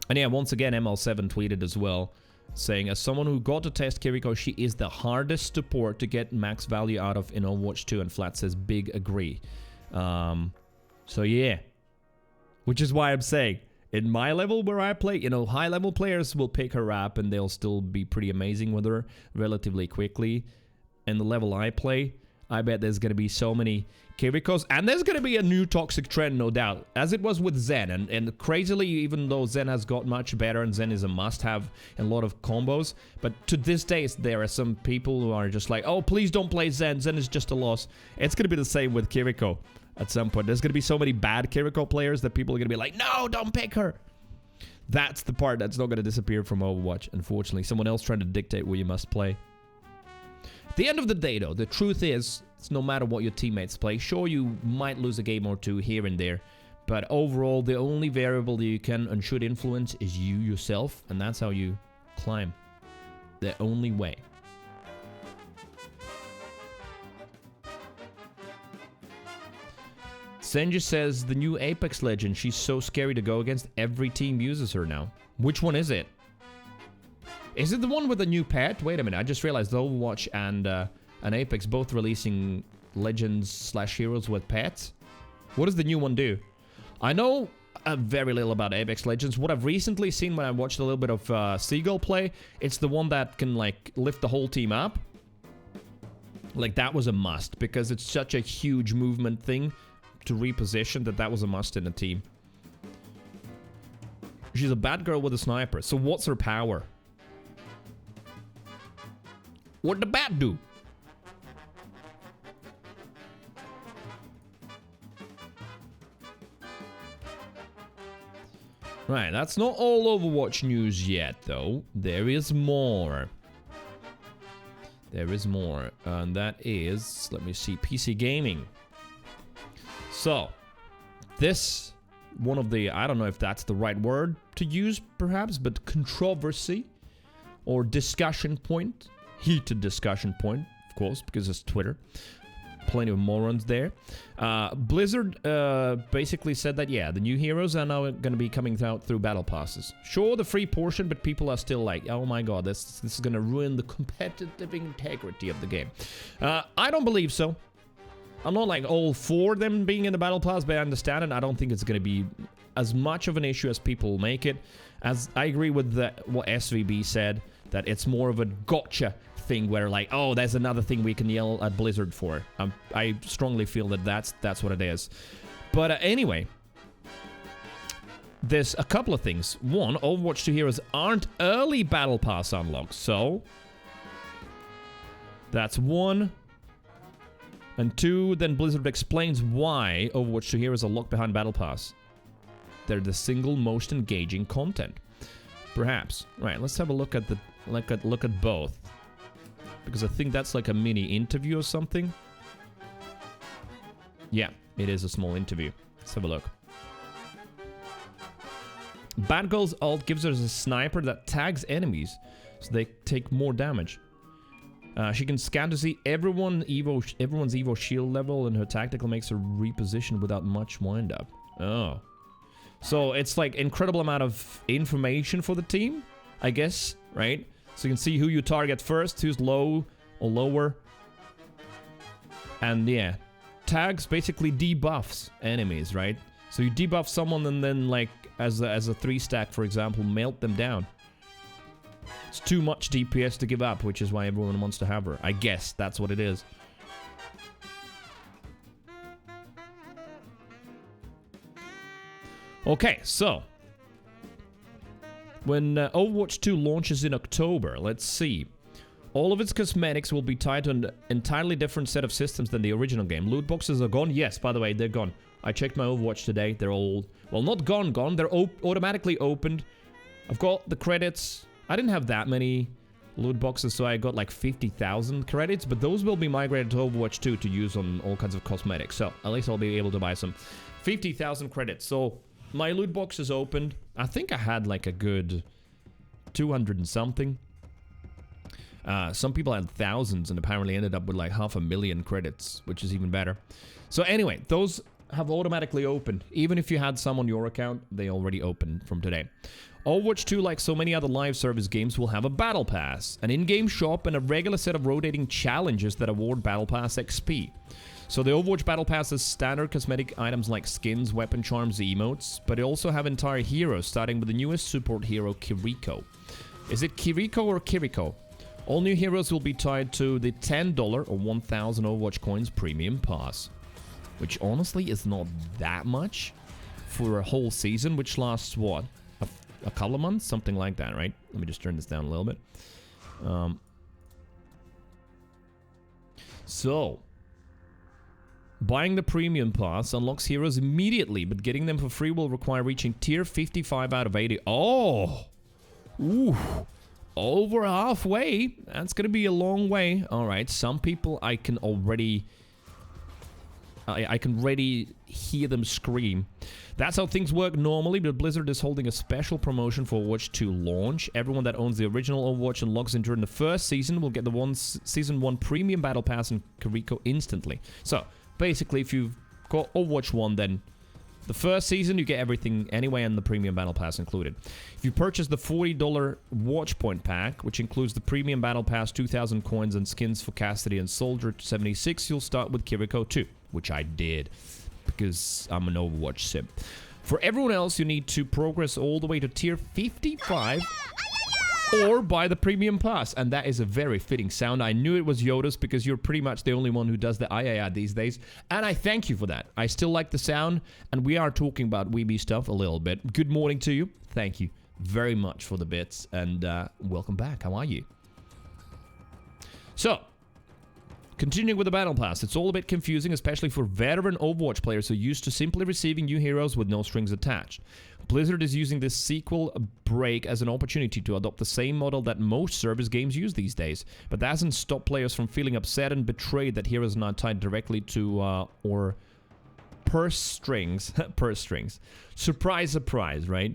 And yeah, once again, ML7 tweeted as well, saying, as someone who got to test Kiriko, she is the hardest support to get max value out of in Overwatch 2, and Flat says big agree. So yeah, which is why I'm saying, in my level where I play, you know, high level players will pick her up and they'll still be pretty amazing with her relatively quickly. And the level I play, I bet there's going to be so many Kirikos, and there's going to be a new toxic trend, no doubt, as it was with Zen. And crazily, even though Zen has got much better and Zen is a must-have in a lot of combos, but to this day, there are some people who are just like, oh, please don't play Zen. Zen is just a loss. It's going to be the same with Kiriko at some point. There's going to be so many bad Kiriko players that people are going to be like, no, don't pick her. That's the part that's not going to disappear from Overwatch, unfortunately. Someone else trying to dictate where you must play. At the end of the day, though, the truth is, it's no matter what your teammates play. Sure, you might lose a game or two here and there, but overall, the only variable that you can and should influence is you yourself, and that's how you climb. The only way. Senja says, the new Apex legend, she's so scary to go against. Every team uses her now. Which one is it? Is it the one with the new pet? Wait a minute, I just realized Overwatch and Apex both releasing legends/heroes with pets. What does the new one do? I know very little about Apex Legends. What I've recently seen when I watched a little bit of Seagull play, it's the one that can, like, lift the whole team up. Like, that was a must, because it's such a huge movement thing to reposition that was a must in a team. She's a bad girl with a sniper. So what's her power? What'd the bat do? Right, that's not all Overwatch news yet, though. There is more. There is more. And that is, let me see, PC gaming. So, this, one of the, I don't know if that's the right word to use, perhaps, but controversy or discussion point. Heated discussion point, of course, because it's Twitter. Plenty of morons there. Blizzard basically said that, yeah, the new heroes are now going to be coming out through battle passes. Sure, the free portion, but people are still like, oh my god, this is going to ruin the competitive integrity of the game. I don't believe so. I'm not like all for them being in the battle pass, but I understand it. I don't think it's going to be as much of an issue as people make it. As I agree with what SVB said, that it's more of a gotcha thing where, like, oh, there's another thing we can yell at Blizzard for. I strongly feel that that's what it is. But anyway, there's a couple of things. One, Overwatch 2 heroes aren't early battle pass unlocks, so that's one. And two, then Blizzard explains why Overwatch 2 heroes are locked behind battle pass. They're the single most engaging content. Perhaps. Right, let's have a look at the look at both. Because I think that's like a mini interview or something. Yeah, it is a small interview. Let's have a look. Bad Girl's ult gives her a sniper that tags enemies, so they take more damage. She can scan to see everyone's Evo shield level, and her tactical makes her reposition without much wind-up. Oh. So it's like incredible amount of information for the team, I guess, right? So you can see who you target first, who's low or lower. And yeah, tags basically debuffs enemies, right? So you debuff someone and then, like, as a 3-stack, for example, melt them down. It's too much DPS to give up, which is why everyone wants to have her. I guess that's what it is. Okay, so when Overwatch 2 launches in October, let's see. All of its cosmetics will be tied to an entirely different set of systems than the original game. Loot boxes are gone. Yes, by the way, they're gone. I checked my Overwatch today. They're all, well, not gone. They're automatically opened. I've got the credits. I didn't have that many loot boxes, so I got like 50,000 credits, but those will be migrated to Overwatch 2 to use on all kinds of cosmetics. So at least I'll be able to buy some 50,000 credits. So my loot box is opened. I think I had like a good 200 and something. Some people had thousands and apparently ended up with like 500,000 credits, which is even better. So anyway, those have automatically opened. Even if you had some on your account, they already opened from today. Overwatch 2, like so many other live service games, will have a battle pass, an in-game shop, and a regular set of rotating challenges that award battle pass XP. So the Overwatch battle pass has standard cosmetic items like skins, weapon charms, emotes, but it also have entire heroes, starting with the newest support hero, Kiriko. Is it Kiriko or Kiriko? All new heroes will be tied to the $10 or 1,000 Overwatch coins premium pass, which honestly is not that much for a whole season, which lasts, what, a couple of months? Something like that, right? Let me just turn this down a little bit. So, buying the premium pass unlocks heroes immediately, but getting them for free will require reaching tier 55 out of 80. Oh! Ooh! Over halfway. That's gonna be a long way. Alright, some people I can already hear them scream. That's how things work normally, but Blizzard is holding a special promotion for Overwatch 2 launch. Everyone that owns the original Overwatch and logs in during the first season will get the Season 1 Premium Battle Pass and Kiriko instantly. So, basically, if you've got Overwatch 1, then the first season, you get everything anyway, and the Premium Battle Pass included. If you purchase the $40 Watch Point Pack, which includes the Premium Battle Pass, 2,000 coins, and skins for Cassidy and Soldier 76, you'll start with Kiriko 2, which I did, because I'm an Overwatch simp. For everyone else, you need to progress all the way to tier 55 or buy the premium pass. And that is a very fitting sound. I knew it was Yoda's because you're pretty much the only one who does the ay these days. And I thank you for that. I still like the sound, and we are talking about weeby stuff a little bit. Good morning to you. Thank you very much for the bits, and welcome back. How are you? So, continuing with the battle pass, it's all a bit confusing, especially for veteran Overwatch players who are used to simply receiving new heroes with no strings attached. Blizzard is using this sequel break as an opportunity to adopt the same model that most service games use these days, but that hasn't stopped players from feeling upset and betrayed that heroes are not tied directly to or purse strings. Purse strings. Surprise, surprise, right?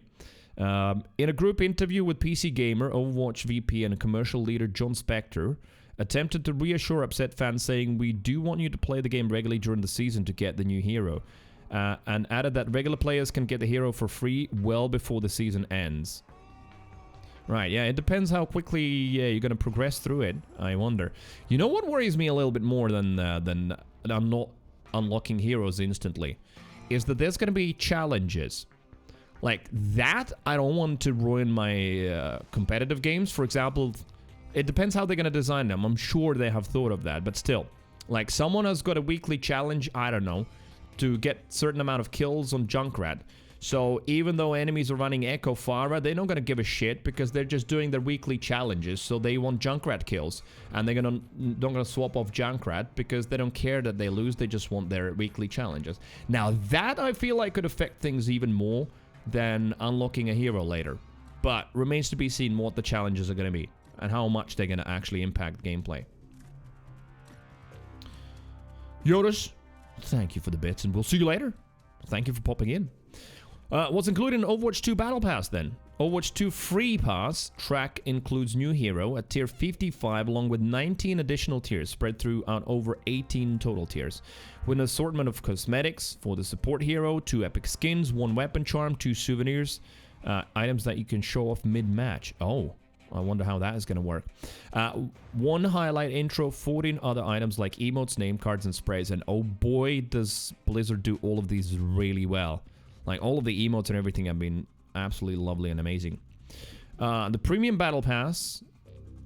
In a group interview with PC Gamer, Overwatch VP and commercial leader John Spector attempted to reassure upset fans, saying, "We do want you to play the game regularly during the season to get the new hero," and added that regular players can get the hero for free well before the season ends. Right, yeah, it depends how quickly you're going to progress through it, I wonder. You know what worries me a little bit more than I'm not unlocking heroes instantly? Is that there's going to be challenges. Like that, I don't want to ruin my competitive games. For example, it depends how they're going to design them. I'm sure they have thought of that, but still. Like someone has got a weekly challenge, I don't know, to get certain amount of kills on Junkrat. So even though enemies are running Echo Farah, they're not going to give a shit because they're just doing their weekly challenges. So they want Junkrat kills, and they're not gonna swap off Junkrat because they don't care that they lose. They just want their weekly challenges. Now that I feel like could affect things even more than unlocking a hero later. But remains to be seen what the challenges are going to be and how much they're going to actually impact gameplay. Yodas, thank you for the bits, and we'll see you later. Thank you for popping in. What's included in Overwatch 2 Battle Pass then? Overwatch 2 Free Pass track includes new hero at tier 55 along with 19 additional tiers spread throughout over 18 total tiers. With an assortment of cosmetics for the support hero, 2 epic skins, 1 weapon charm, 2 souvenirs, items that you can show off mid-match. Oh, I wonder how that is going to work. 1 highlight intro, 14 other items like emotes, name cards, and sprays. And oh boy, does Blizzard do all of these really well. Like all of the emotes and everything have been absolutely lovely and amazing. The Premium Battle Pass,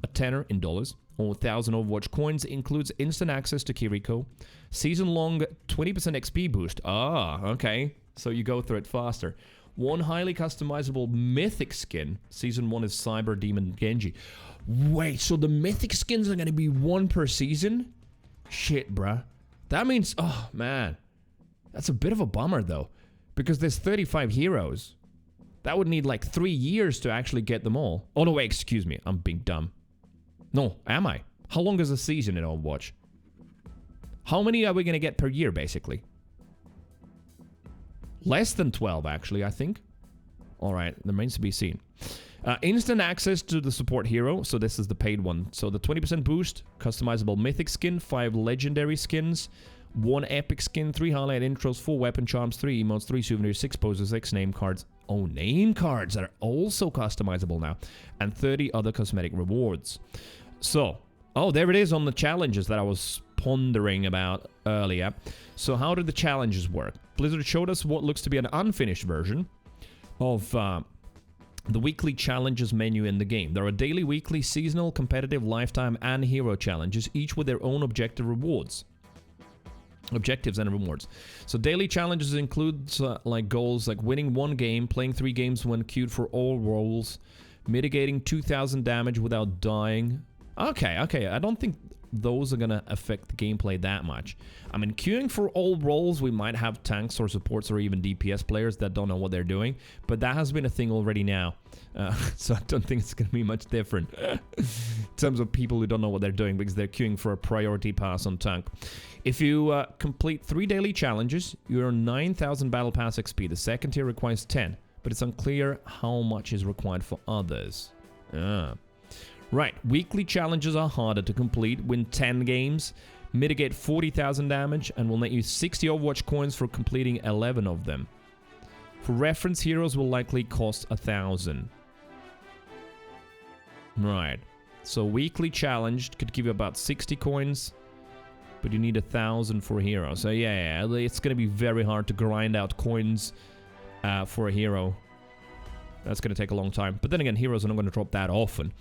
a tenner in dollars, or 1,000 Overwatch coins, includes instant access to Kiriko, season-long 20% XP boost. Ah, okay. So you go through it faster. 1 highly customizable mythic skin. Season 1 is Cyber Demon Genji. Wait, so the mythic skins are going to be 1 per season? Shit, bruh. That means, oh, man. That's a bit of a bummer, though. Because there's 35 heroes. That would need like 3 years to actually get them all. Oh, no, wait, excuse me. I'm being dumb. No, am I? How long is a season in Overwatch? How many are we going to get per year, basically? Less than 12, actually, I think. Alright, remains to be seen. Instant access to the support hero. So this is the paid one. So the 20% boost, customizable mythic skin, 5 legendary skins, 1 epic skin, 3 highlight intros, 4 weapon charms, 3 emotes, 3 souvenirs, 6 poses, 6 name cards. Oh, name cards are also customizable now. And 30 other cosmetic rewards. So, oh, there it is on the challenges that I was pondering about earlier. So how did the challenges work? Blizzard showed us what looks to be an unfinished version of the weekly challenges menu in the game. There are daily, weekly, seasonal, competitive, lifetime, and hero challenges, each with their own objectives and rewards. So daily challenges include like goals like winning 1 game, playing 3 games when queued for all roles, mitigating 2,000 damage without dying. Okay, I don't think those are gonna affect the gameplay that much. I mean, queuing for all roles, we might have tanks or supports or even DPS players that don't know what they're doing, but that has been a thing already now. So I don't think it's gonna be much different in terms of people who don't know what they're doing because they're queuing for a priority pass on tank. If you complete 3 daily challenges, you earn 9,000 Battle Pass XP. The second tier requires 10, but it's unclear how much is required for others. Right, weekly challenges are harder to complete. Win 10 games, mitigate 40,000 damage, and will net you 60 Overwatch coins for completing 11 of them. For reference, heroes will likely cost 1,000. Right, so weekly challenge could give you about 60 coins, but you need 1,000 for heroes. So yeah, it's gonna be very hard to grind out coins for a hero. That's going to take a long time. But then again, heroes are not going to drop that often.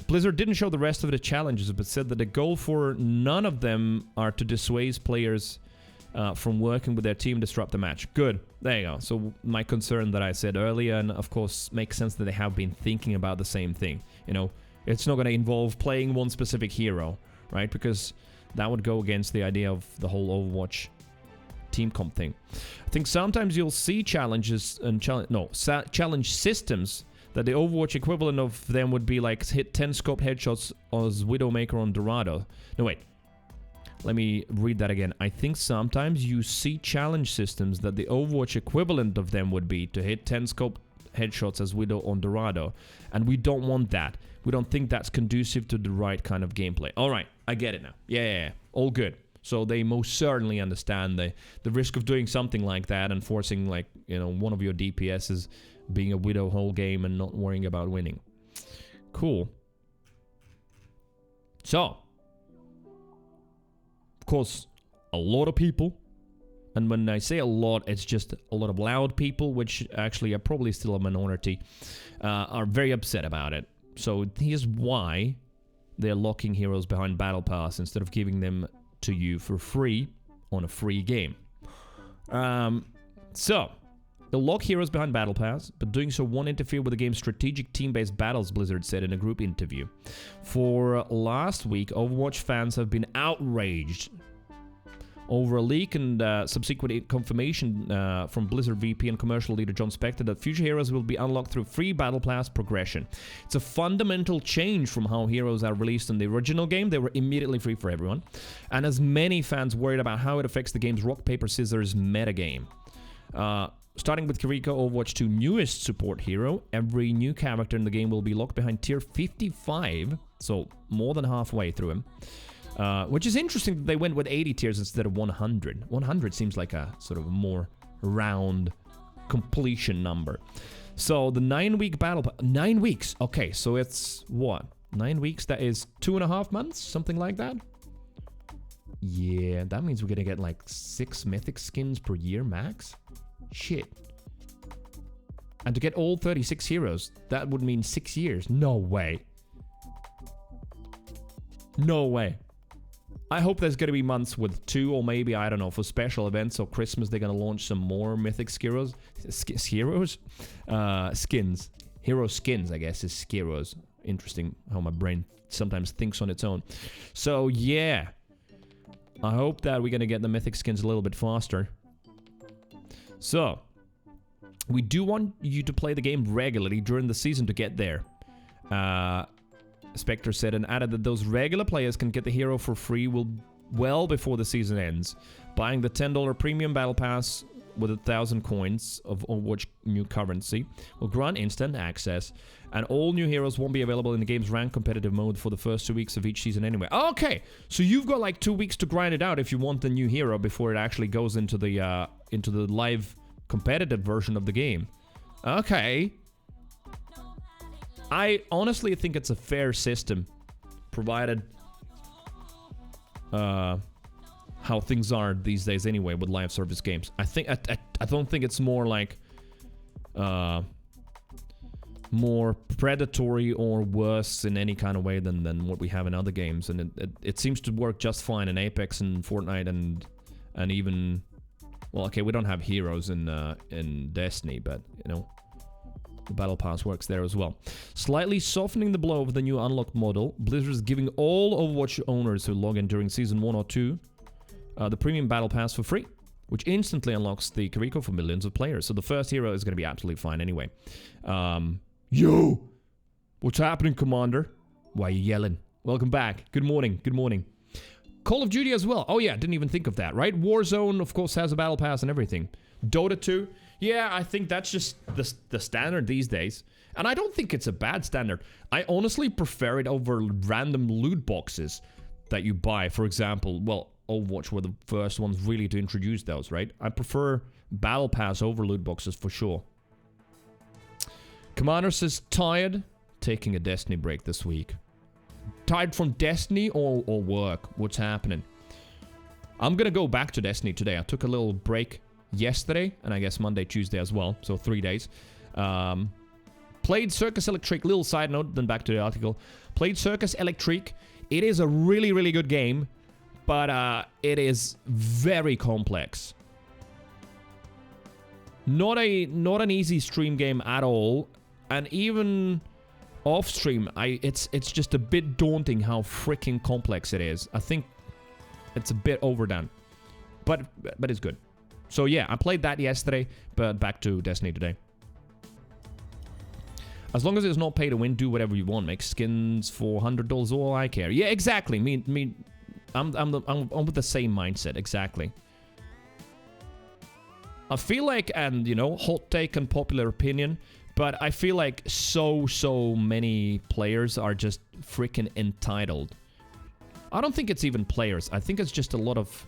Blizzard didn't show the rest of the challenges, but said that the goal for none of them are to dissuade players from working with their team to disrupt the match. Good. There you go. So my concern that I said earlier, and of course makes sense that they have been thinking about the same thing. You know, it's not going to involve playing one specific hero, right? Because that would go against the idea of the whole Overwatch team comp thing. I think sometimes you'll see challenges and challenge systems that the Overwatch equivalent of them would be like hit 10 scope headshots as Widowmaker on Dorado. No, wait. Let me read that again. I think sometimes you see challenge systems that the Overwatch equivalent of them would be to hit 10 scope headshots as Widow on Dorado. And we don't want that. We don't think that's conducive to the right kind of gameplay. Alright, I get it now. Yeah. All good. So they most certainly understand the risk of doing something like that and forcing, like, you know, one of your DPSs being a Widow whole game and not worrying about winning. Cool. So, of course, a lot of people, and when I say a lot, it's just a lot of loud people, which actually are probably still a minority, are very upset about it. So here's why they're locking heroes behind Battle Pass instead of giving them to you for free on a free game. So, they'll lock heroes behind Battle Pass, but doing so won't interfere with the game's strategic team-based battles, Blizzard said in a group interview. For last week, Overwatch fans have been outraged over a leak and subsequent confirmation from Blizzard VP and commercial leader John Spector that future heroes will be unlocked through free Battle Pass progression. It's a fundamental change from how heroes are released in the original game. They were immediately free for everyone. And as many fans worried about how it affects the game's rock, paper, scissors metagame. Starting with Kiriko, Overwatch 2 newest support hero, every new character in the game will be locked behind tier 55, so more than halfway through him. Which is interesting that they went with 80 tiers instead of 100. 100 seems like a sort of more round completion number. So the 9-week battle... 9 weeks! Okay, so it's what? 9 weeks? That is 2.5 months? Something like that? Yeah, that means we're gonna get like 6 mythic skins per year max? Shit. And to get all 36 heroes, that would mean 6 years. No way. No way. I hope there's going to be months with 2 or maybe, I don't know, for special events or Christmas, they're going to launch some more mythic heroes. Heroes? Skins. Hero skins, I guess, is heroes. Interesting how my brain sometimes thinks on its own. So, yeah. I hope that we're going to get the mythic skins a little bit faster. So, we do want you to play the game regularly during the season to get there. Spectre said, and added that those regular players can get the hero for free well before the season ends. Buying the $10 premium battle pass with 1,000 coins of Overwatch new currency will grant instant access, and all new heroes won't be available in the game's ranked competitive mode for the first 2 weeks of each season anyway. Okay, so you've got like 2 weeks to grind it out if you want the new hero before it actually goes into the live competitive version of the game. Okay. I honestly think it's a fair system, provided how things are these days anyway with live service games. I don't think it's more like more predatory or worse in any kind of way than what we have in other games, and it seems to work just fine in Apex and Fortnite and even, well, okay, we don't have heroes in Destiny, but you know. The Battle Pass works there as well. Slightly softening the blow of the new unlock model, Blizzard is giving all Overwatch owners who log in during Season 1 or 2 the Premium Battle Pass for free, which instantly unlocks the Kiriko for millions of players. So the first hero is going to be absolutely fine anyway. Yo! What's happening, Commander? Why are you yelling? Welcome back. Good morning. Good morning. Call of Duty as well. Oh yeah, didn't even think of that, right? Warzone, of course, has a Battle Pass and everything. Dota 2... yeah, I think that's just the standard these days. And I don't think it's a bad standard. I honestly prefer it over random loot boxes that you buy. For example, well, Overwatch were the first ones really to introduce those, right? I prefer Battle Pass over loot boxes for sure. Commander says, tired? Taking a Destiny break this week. Tired from Destiny or work? What's happening? I'm gonna go back to Destiny today. I took a little break yesterday, and I guess Monday, Tuesday as well, so 3 days. Played Circus Electric, little side note, then back to the article. Played Circus Electric. It is a really, really good game, but it is very complex. Not an easy stream game at all, and even off stream, it's just a bit daunting how freaking complex it is. I think it's a bit overdone, but it's good. So yeah, I played that yesterday, but back to Destiny today. As long as it's not pay to win, do whatever you want. Make skins for $100, all I care. Yeah, exactly. I'm with the same mindset, exactly. I feel like, and you know, hot take and popular opinion, but I feel like so many players are just freaking entitled. I don't think it's even players. I think it's just a lot of,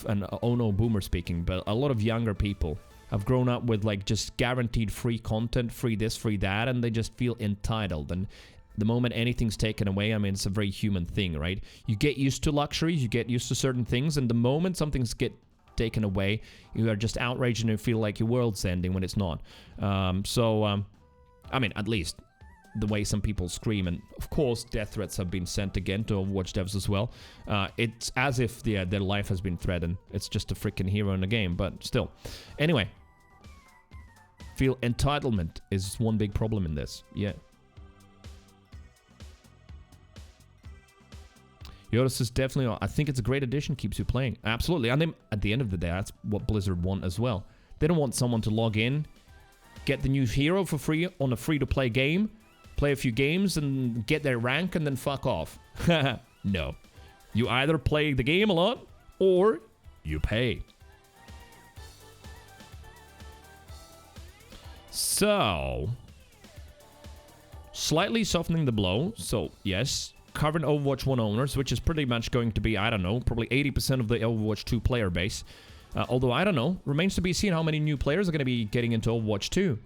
and oh no, boomer speaking, but a lot of younger people have grown up with like just guaranteed free content, free this, free that, and they just feel entitled. And the moment anything's taken away, I mean, it's a very human thing, right? You get used to luxuries, you get used to certain things, and the moment something's taken away, you are just outraged and you feel like your world's ending when it's not. I mean, at least the way some people scream, and of course death threats have been sent again to Overwatch devs as well. It's as if their life has been threatened. It's just a freaking hero in the game, but still. Anyway, feel entitlement is one big problem in this. Yeah. Yoda is definitely, I think it's a great addition, keeps you playing. Absolutely. And then at the end of the day, that's what Blizzard want as well. They don't want someone to log in, get the new hero for free on a free-to-play game, play a few games and get their rank and then fuck off. No. You either play the game a lot or you pay. So, slightly softening the blow. So, yes, current Overwatch 1 owners, which is pretty much going to be, I don't know, probably 80% of the Overwatch 2 player base. Although, I don't know, remains to be seen how many new players are going to be getting into Overwatch 2.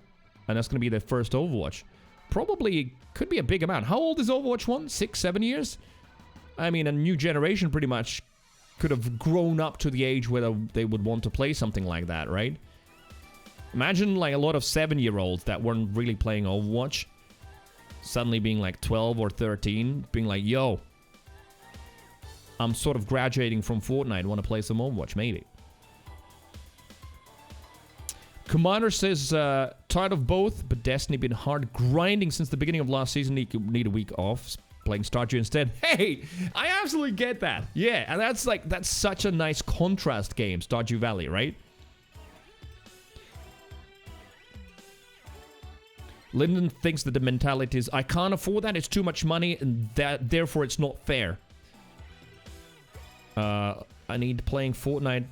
And that's going to be their first Overwatch. Probably could be a big amount. How old is Overwatch 1? 6, 7 years? I mean, a new generation pretty much could have grown up to the age where they would want to play something like that, right? Imagine like a lot of 7-year-olds that weren't really playing Overwatch suddenly being like 12 or 13, being like, yo, I'm sort of graduating from Fortnite, want to play some Overwatch, maybe. Commander says, tired of both, but Destiny been hard grinding since the beginning of last season. Need a week off, playing Stardew instead. Hey, I absolutely get that. Yeah, and that's such a nice contrast game, Stardew Valley, right? Lyndon thinks that the mentality is, I can't afford that, it's too much money, and therefore it's not fair. I need playing Fortnite.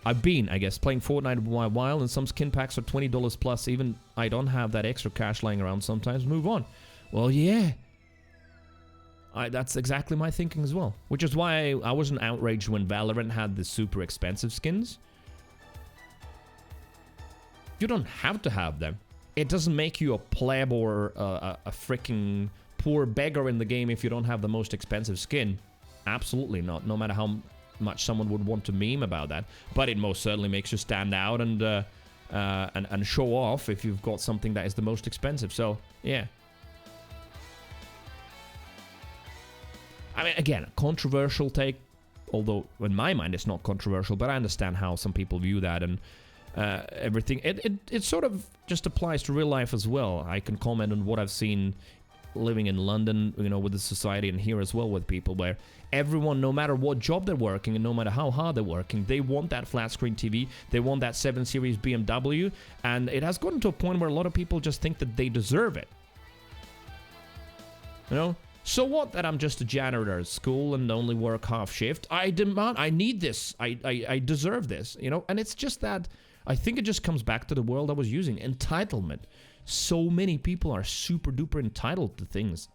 I've been, I guess, playing Fortnite a while, and some skin packs are $20 plus. Even I don't have that extra cash lying around sometimes. Move on. Well, yeah. That's exactly my thinking as well. Which is why I wasn't outraged when Valorant had the super expensive skins. You don't have to have them. It doesn't make you a pleb or a freaking poor beggar in the game if you don't have the most expensive skin. Absolutely not. No matter how much someone would want to meme about that, but it most certainly makes you stand out and show off if you've got something that is the most expensive. So yeah, I mean, again, controversial take, although in my mind it's not controversial, but I understand how some people view that and everything. It sort of just applies to real life as well. I can comment on what I've seen living in London, you know, with the society, and here as well with people where everyone, no matter what job they're working and no matter how hard they're working, they want that flat screen TV, they want that 7 Series BMW, and it has gotten to a point where a lot of people just think that they deserve it. You know? So what that I'm just a janitor at school and only work half shift? I need this. I deserve this, you know? And it's just that, I think it just comes back to the world I was using, entitlement. So many people are super duper entitled to things.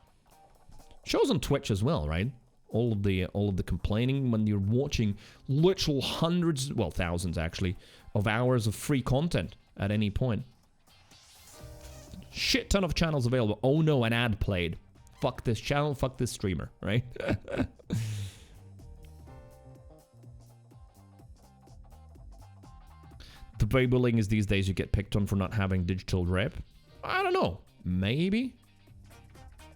Shows on Twitch as well, right? All of the complaining when you're watching literal hundreds, well, thousands actually, of hours of free content at any point. Shit ton of channels available. Oh no, an ad played. Fuck this channel, fuck this streamer, right? the way bullying is these days, you get picked on for not having digital rep. I don't know. Maybe.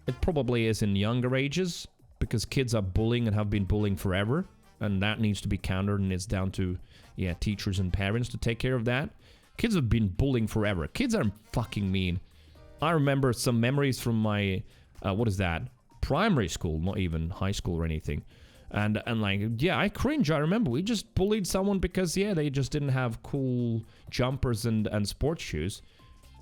It probably is in younger ages, because kids are bullying and have been bullying forever, and that needs to be countered, and it's down to, yeah, teachers and parents to take care of that. Kids have been bullying forever. Kids are fucking mean. I remember some memories from my, what is that? Primary school, not even high school or anything. And like, yeah, I cringe. I remember we just bullied someone because, yeah, they just didn't have cool jumpers and sports shoes.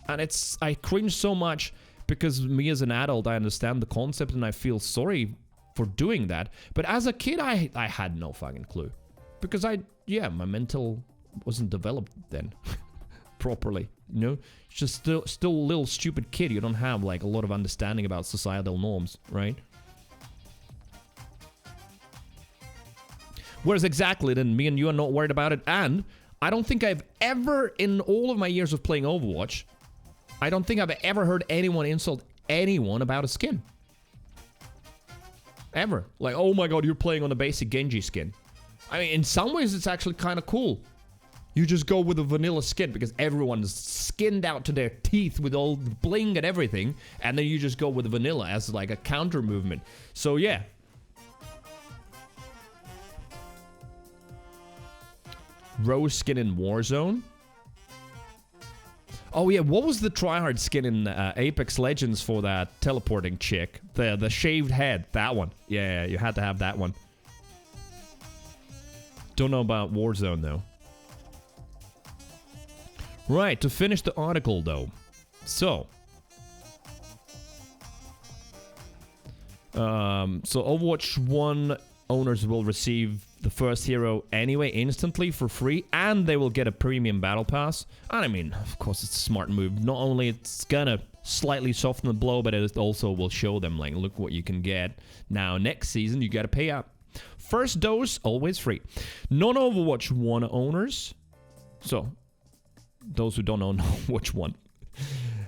And I cringe so much because me as an adult, I understand the concept and I feel sorry for doing that. But as a kid, I had no fucking clue. Because my mental wasn't developed then properly, you know? It's just still a little stupid kid. You don't have like a lot of understanding about societal norms, right? Whereas exactly then, me and you are not worried about it. And I don't think I've ever, in all of my years of playing Overwatch, I don't think I've ever heard anyone insult anyone about a skin. Ever. Like, oh my god, you're playing on a basic Genji skin. I mean, in some ways, it's actually kind of cool. You just go with a vanilla skin because everyone is skinned out to their teeth with all the bling and everything. And then you just go with vanilla as like a counter movement. So, yeah. Rose skin in Warzone. Oh yeah, what was the tryhard skin in Apex Legends for that teleporting chick? The shaved head, that one. Yeah, you had to have that one. Don't know about Warzone though. Right, to finish the article though. So Overwatch 1 owners will receive the first hero anyway instantly for free, and they will get a premium battle pass. And I mean, of course, it's a smart move. Not only it's gonna slightly soften the blow, but it also will show them, like, look what you can get. Now, next season, you gotta pay up. First dose, always free. Non-Overwatch 1 owners, so those who don't know which one,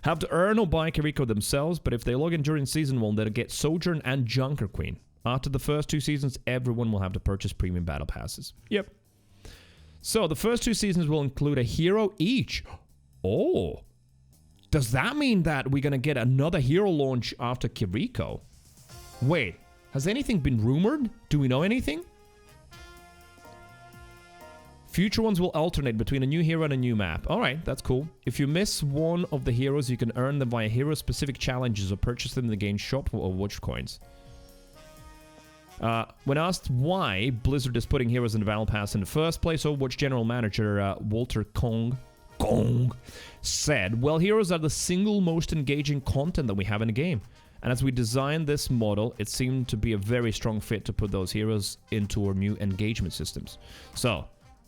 have to earn or buy Kiriko themselves, but if they log in during Season 1, they'll get Sojourn and Junker Queen. After the first 2 seasons, everyone will have to purchase premium battle passes. Yep. So, the first 2 seasons will include a hero each. Oh. Does that mean that we're gonna get another hero launch after Kiriko? Wait, has anything been rumored? Do we know anything? Future ones will alternate between a new hero and a new map. Alright, that's cool. If you miss one of the heroes, you can earn them via hero-specific challenges or purchase them in the game shop or Overwatch coins. When asked why Blizzard is putting heroes in the Battle Pass in the first place, Overwatch General Manager Walter Kong said, well, heroes are the single most engaging content that we have in the game. And as we designed this model, it seemed to be a very strong fit to put those heroes into our new engagement systems. So,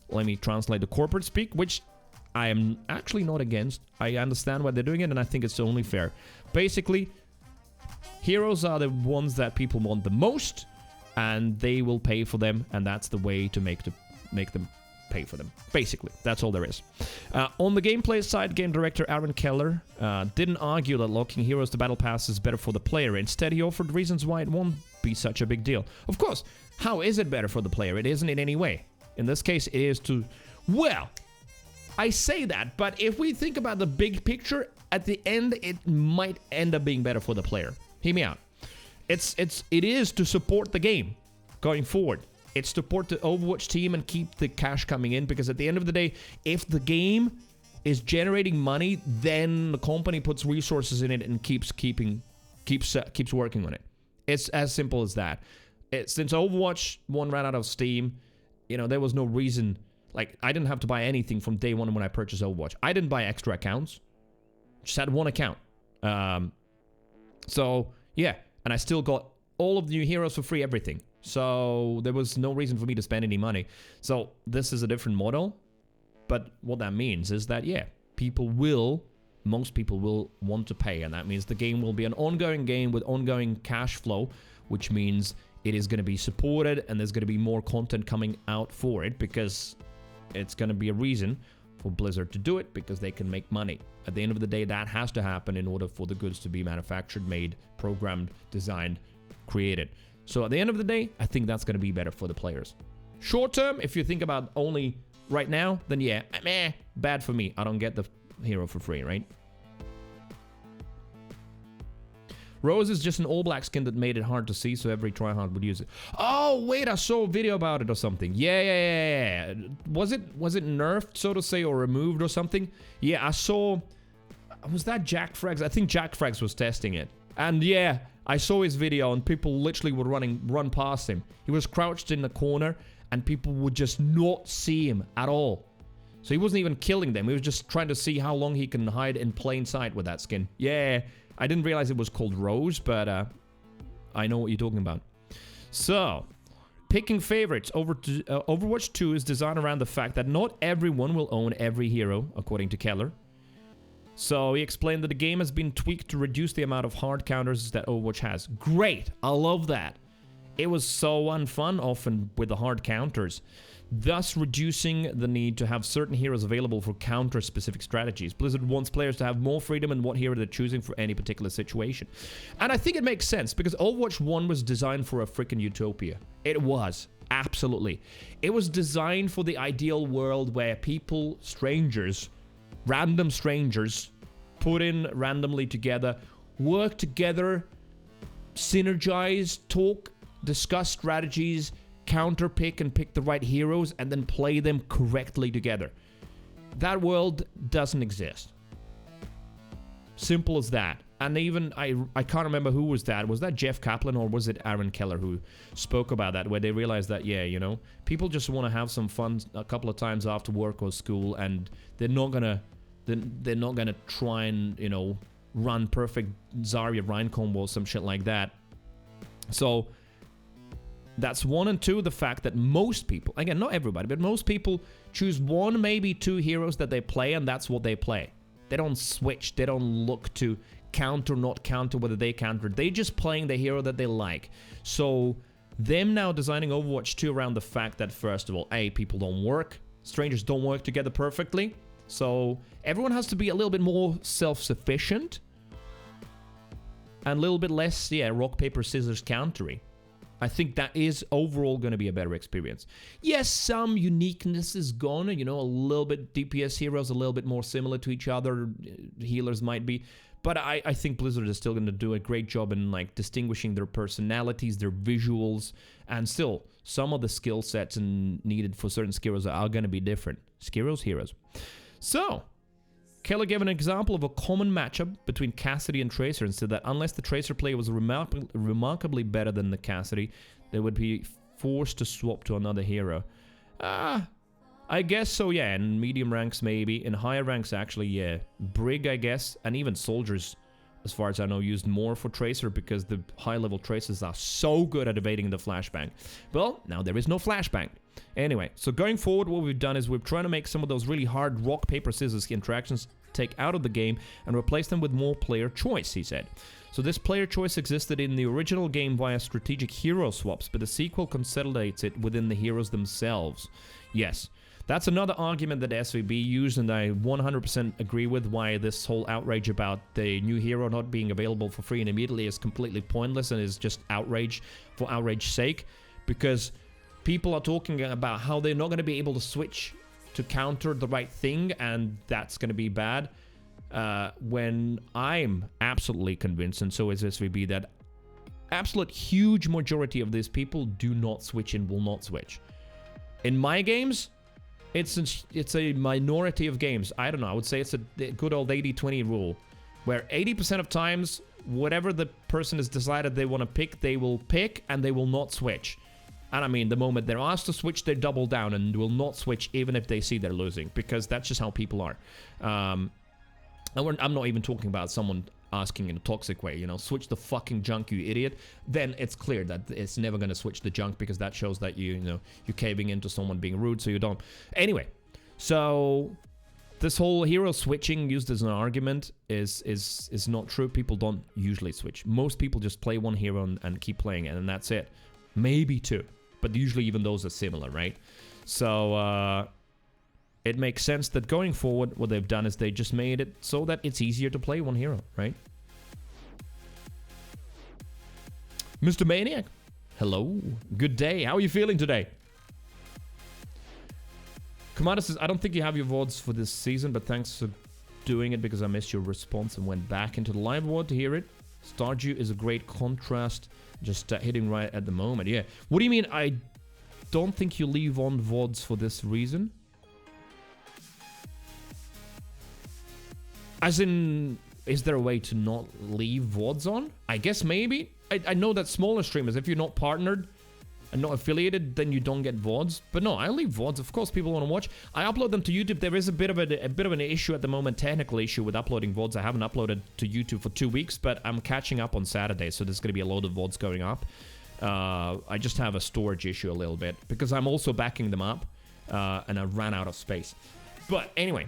let me translate the corporate speak, which I am actually not against. I understand why they're doing it, and I think it's only fair. Basically, heroes are the ones that people want the most, and they will pay for them, and that's the way to make them pay for them. Basically, that's all there is. On the gameplay side, game director Aaron Keller didn't argue that locking heroes to Battle Pass is better for the player. Instead, he offered reasons why it won't be such a big deal. Of course, how is it better for the player? It isn't in any way. In this case, it is to... Well, I say that, but if we think about the big picture, at the end, it might end up being better for the player. Hear me out. It is to support the game going forward. It's to support the Overwatch team and keep the cash coming in, because at the end of the day, if the game is generating money, then the company puts resources in it and keeps working on it. It's as simple as that. Since Overwatch 1 ran out of Steam, you know, there was no reason. Like, I didn't have to buy anything from day one when I purchased Overwatch. I didn't buy extra accounts. Just had one account. So, yeah. And I still got all of the new heroes for free, everything. So, there was no reason for me to spend any money. So, this is a different model. But what that means is that, yeah, most people will want to pay. And that means the game will be an ongoing game with ongoing cash flow, which means it is going to be supported and there's going to be more content coming out for it, because it's going to be a reason for Blizzard to do it, because they can make money. At the end of the day, that has to happen in order for the goods to be manufactured, made, programmed, designed, created. So at the end of the day, I think that's going to be better for the players. Short term, if you think about only right now, then yeah, meh, bad for me. I don't get the hero for free, right? Rose is just an all-black skin that made it hard to see, so every tryhard would use it. Oh, wait, I saw a video about it or something. Yeah. Was it nerfed, so to say, or removed or something? Yeah, I saw... Was that Jack Frags? I think Jack Frags was testing it. And yeah, I saw his video and people literally would run past him. He was crouched in the corner and people would just not see him at all. So he wasn't even killing them. He was just trying to see how long he can hide in plain sight with that skin. Yeah, I didn't realize it was called Rose, but I know what you're talking about. So, picking favorites. Overwatch 2 is designed around the fact that not everyone will own every hero, according to Keller. So he explained that the game has been tweaked to reduce the amount of hard counters that Overwatch has. Great! I love that. It was so unfun often with the hard counters, thus reducing the need to have certain heroes available for counter-specific strategies. Blizzard wants players to have more freedom in what hero they're choosing for any particular situation. And I think it makes sense, because Overwatch 1 was designed for a freaking utopia. It was. Absolutely. It was designed for the ideal world where people, strangers... random strangers put in randomly together, work together, synergize, talk, discuss strategies, counter pick and pick the right heroes, and then play them correctly together. That world doesn't exist. Simple as that. And even, I can't remember who was that. Was that Jeff Kaplan or was it Aaron Keller who spoke about that, where they realized that, yeah, you know, people just want to have some fun a couple of times after work or school, and they're not gonna try and, you know, run perfect Zarya Rhine combo or some shit like that. So that's one, and two, the fact that most people, again, not everybody, but most people choose one, maybe two heroes that they play, and that's what they play. They don't switch. They don't look to counter, not counter, whether they counter. They just playing the hero that they like. So them now designing Overwatch 2 around the fact that, first of all, people don't work. Strangers don't work together perfectly. So everyone has to be a little bit more self-sufficient and a little bit less, rock, paper, scissors countery. I think that is overall going to be a better experience. Yes, some uniqueness is gone, you know, a little bit DPS heroes, a little bit more similar to each other, healers might be, but I think Blizzard is still going to do a great job in, like, distinguishing their personalities, their visuals, and still, some of the skill sets needed for certain heroes are going to be different. Heroes. So, Keller gave an example of a common matchup between Cassidy and Tracer and said that unless the Tracer play was remarkably better than the Cassidy, they would be forced to swap to another hero. I guess so, yeah. In medium ranks, maybe. In higher ranks, actually, yeah. Brig, I guess, and even Soldiers, as far as I know, used more for Tracer because the high-level Tracers are so good at evading the flashbang. Well, now there is no flashbang. Anyway, so going forward, what we've done is we're trying to make some of those really hard rock, paper, scissors interactions take out of the game and replace them with more player choice, he said. So this player choice existed in the original game via strategic hero swaps, but the sequel consolidates it within the heroes themselves. Yes, that's another argument that SVB used, and I 100% agree with why this whole outrage about the new hero not being available for free and immediately is completely pointless and is just outrage for outrage's sake, because people are talking about how they're not going to be able to switch to counter the right thing, and that's going to be bad. When I'm absolutely convinced, and so is SVB, that absolute huge majority of these people do not switch and will not switch. In my games, it's a minority of games. I don't know. I would say it's a good old 80-20 rule, where 80% of times, whatever the person has decided they want to pick, they will pick and they will not switch. And I mean, the moment they're asked to switch, they double down and will not switch even if they see they're losing, because that's just how people are. I'm not even talking about someone asking in a toxic way, you know, switch the fucking junk, you idiot. Then it's clear that it's never going to switch the junk, because that shows that you're caving into someone being rude, so you don't. Anyway, so this whole hero switching used as an argument is not true. People don't usually switch. Most people just play one hero and keep playing it, and that's it. Maybe two, but usually even those are similar, right? So it makes sense that going forward, what they've done is they just made it so that it's easier to play one hero, right? Mr. Maniac, hello, good day. How are you feeling today? Commander says, I don't think you have your VODs for this season, but thanks for doing it because I missed your response and went back into the live VOD to hear it. Stardew is a great contrast, just hitting right at the moment. Yeah. What do you mean I don't think you leave on VODs for this reason? As in, is there a way to not leave VODs on? I guess maybe. I know that smaller streamers, if you're not partnered and not affiliated, then you don't get VODs. But no, I leave VODs. Of course, people want to watch. I upload them to YouTube. There is a bit of an issue at the moment, technical issue with uploading VODs. I haven't uploaded to YouTube for 2 weeks, but I'm catching up on Saturday, so there's going to be a load of VODs going up. I just have a storage issue a little bit because I'm also backing them up, and I ran out of space. But anyway,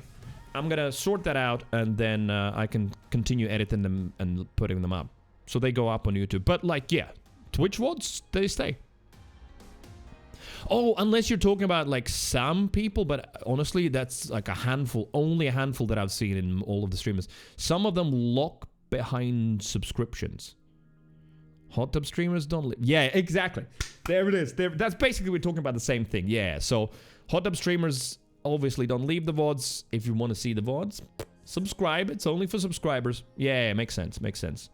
I'm going to sort that out, and then I can continue editing them and putting them up. So they go up on YouTube. But, like, yeah, Twitch VODs, they stay. Oh, unless you're talking about, like, some people, but honestly, that's, like, a handful, only a handful that I've seen in all of the streamers. Some of them lock behind subscriptions. Hot tub streamers don't live. Yeah, exactly. There it is. That's basically, we're talking about the same thing. Yeah, so hot tub streamers obviously don't leave the VODs. If you want to see the VODs, subscribe. It's only for subscribers. Yeah, makes sense. Makes sense.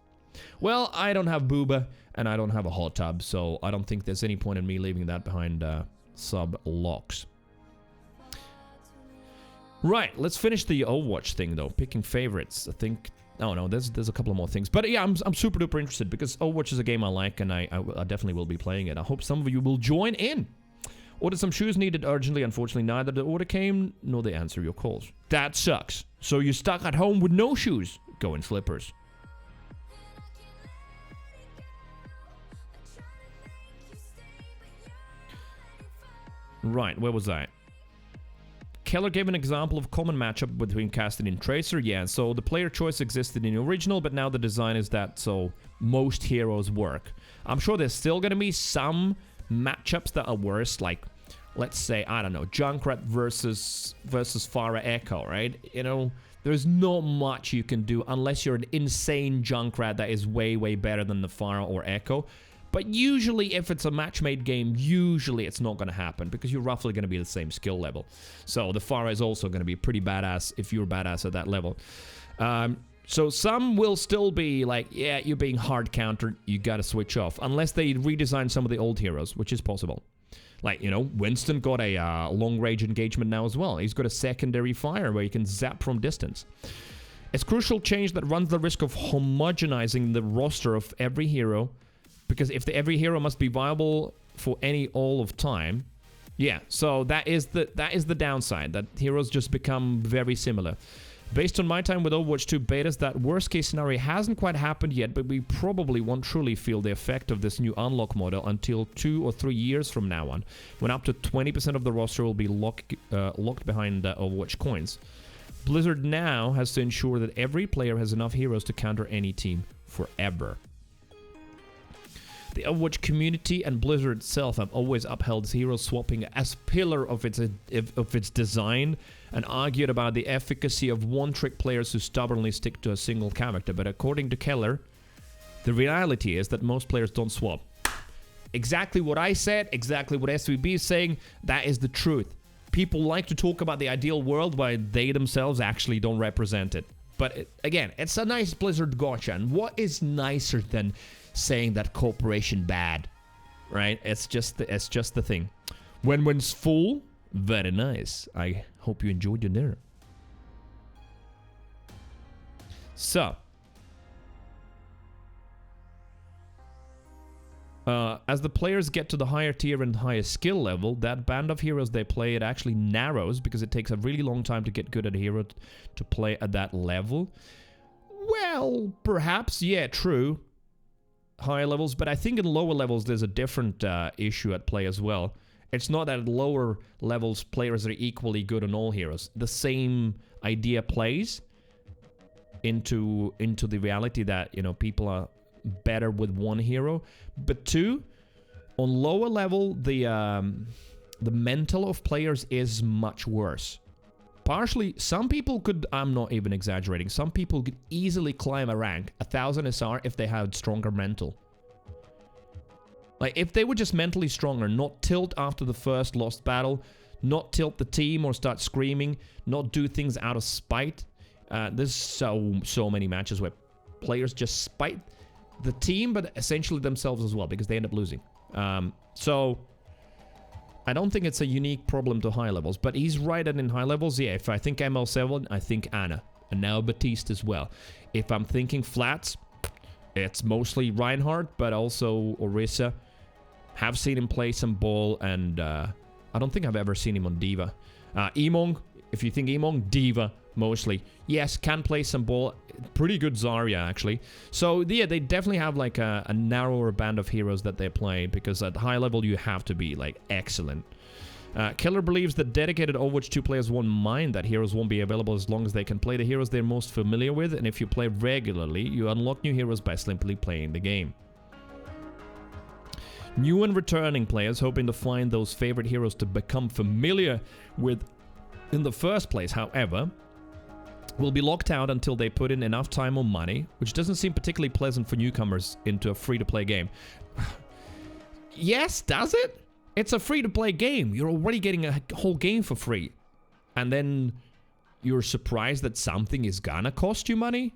Well, I don't have Booba, and I don't have a hot tub, so I don't think there's any point in me leaving that behind sub locks. Right, let's finish the Overwatch thing, though. Picking favorites, I think... Oh, no, there's a couple of more things. But yeah, I'm super duper interested, because Overwatch is a game I like, and I definitely will be playing it. I hope some of you will join in. Ordered some shoes needed urgently. Unfortunately, neither the order came, nor they answer your calls. That sucks. So you're stuck at home with no shoes. Go in slippers. Right, where was I? Keller gave an example of common matchup between Cassidy and Tracer. Yeah, so the player choice existed in the original, but now the design is that so most heroes work. I'm sure there's still going to be some matchups that are worse, like, let's say, I don't know, Junkrat versus Pharah Echo, right? You know, there's not much you can do unless you're an insane Junkrat that is way, way better than the Pharah or Echo. But usually, if it's a match-made game, usually it's not going to happen because you're roughly going to be the same skill level. So the Pharah is also going to be pretty badass if you're badass at that level. So some will still be like, yeah, you're being hard countered, you got to switch off. Unless they redesign some of the old heroes, which is possible. Like, you know, Winston got a long-range engagement now as well. He's got a secondary fire where he can zap from distance. It's a crucial change that runs the risk of homogenizing the roster of every hero. Because if every hero must be viable for all of time, yeah. So that is the downside. That heroes just become very similar. Based on my time with Overwatch 2 betas, that worst case scenario hasn't quite happened yet, but we probably won't truly feel the effect of this new unlock model until 2 or 3 years from now on, when up to 20% of the roster will be locked behind Overwatch coins. Blizzard now has to ensure that every player has enough heroes to counter any team forever. The Overwatch community and Blizzard itself have always upheld hero swapping as pillar of its design and argued about the efficacy of one-trick players who stubbornly stick to a single character. But according to Keller, the reality is that most players don't swap. Exactly what I said, exactly what SVB is saying, that is the truth. People like to talk about the ideal world while they themselves actually don't represent it. But again, it's a nice Blizzard gotcha, and what is nicer than saying that corporation bad, right? It's just the thing. When's full, very nice. I hope you enjoyed your dinner. So, as the players get to the higher tier and higher skill level, that band of heroes they play, it actually narrows because it takes a really long time to get good at a hero to play at that level. Well, perhaps, yeah, true. Higher levels, but I think in lower levels there's a different issue at play as well. It's not that at lower levels players are equally good on all heroes. The same idea plays into the reality that, you know, people are better with one hero, but two, on lower level the mental of players is much worse. Partially, some people could, I'm not even exaggerating, some people could easily climb a rank, 1000 SR, if they had stronger mental. Like, if they were just mentally stronger, not tilt after the first lost battle, not tilt the team or start screaming, not do things out of spite. There's so many matches where players just spite the team, but essentially themselves as well, because they end up losing. So I don't think it's a unique problem to high levels, but he's right that in high levels, yeah, if I think ML7, I think Ana, and now Batiste as well. If I'm thinking flats, it's mostly Reinhardt, but also Orisa. Have seen him play some ball, and I don't think I've ever seen him on Diva. Emong, if you think Emong, Diva, mostly. Yes, can play some ball. Pretty good Zarya, actually. So, yeah, they definitely have, like, a narrower band of heroes that they play, because at high level, you have to be, like, excellent. Killer believes that dedicated Overwatch 2 players won't mind that heroes won't be available as long as they can play the heroes they're most familiar with, and if you play regularly, you unlock new heroes by simply playing the game. New and returning players hoping to find those favorite heroes to become familiar with in the first place, however, will be locked out until they put in enough time or money, which doesn't seem particularly pleasant for newcomers into a free-to-play game. Yes, does it? It's a free-to-play game. You're already getting a whole game for free. And then you're surprised that something is gonna cost you money?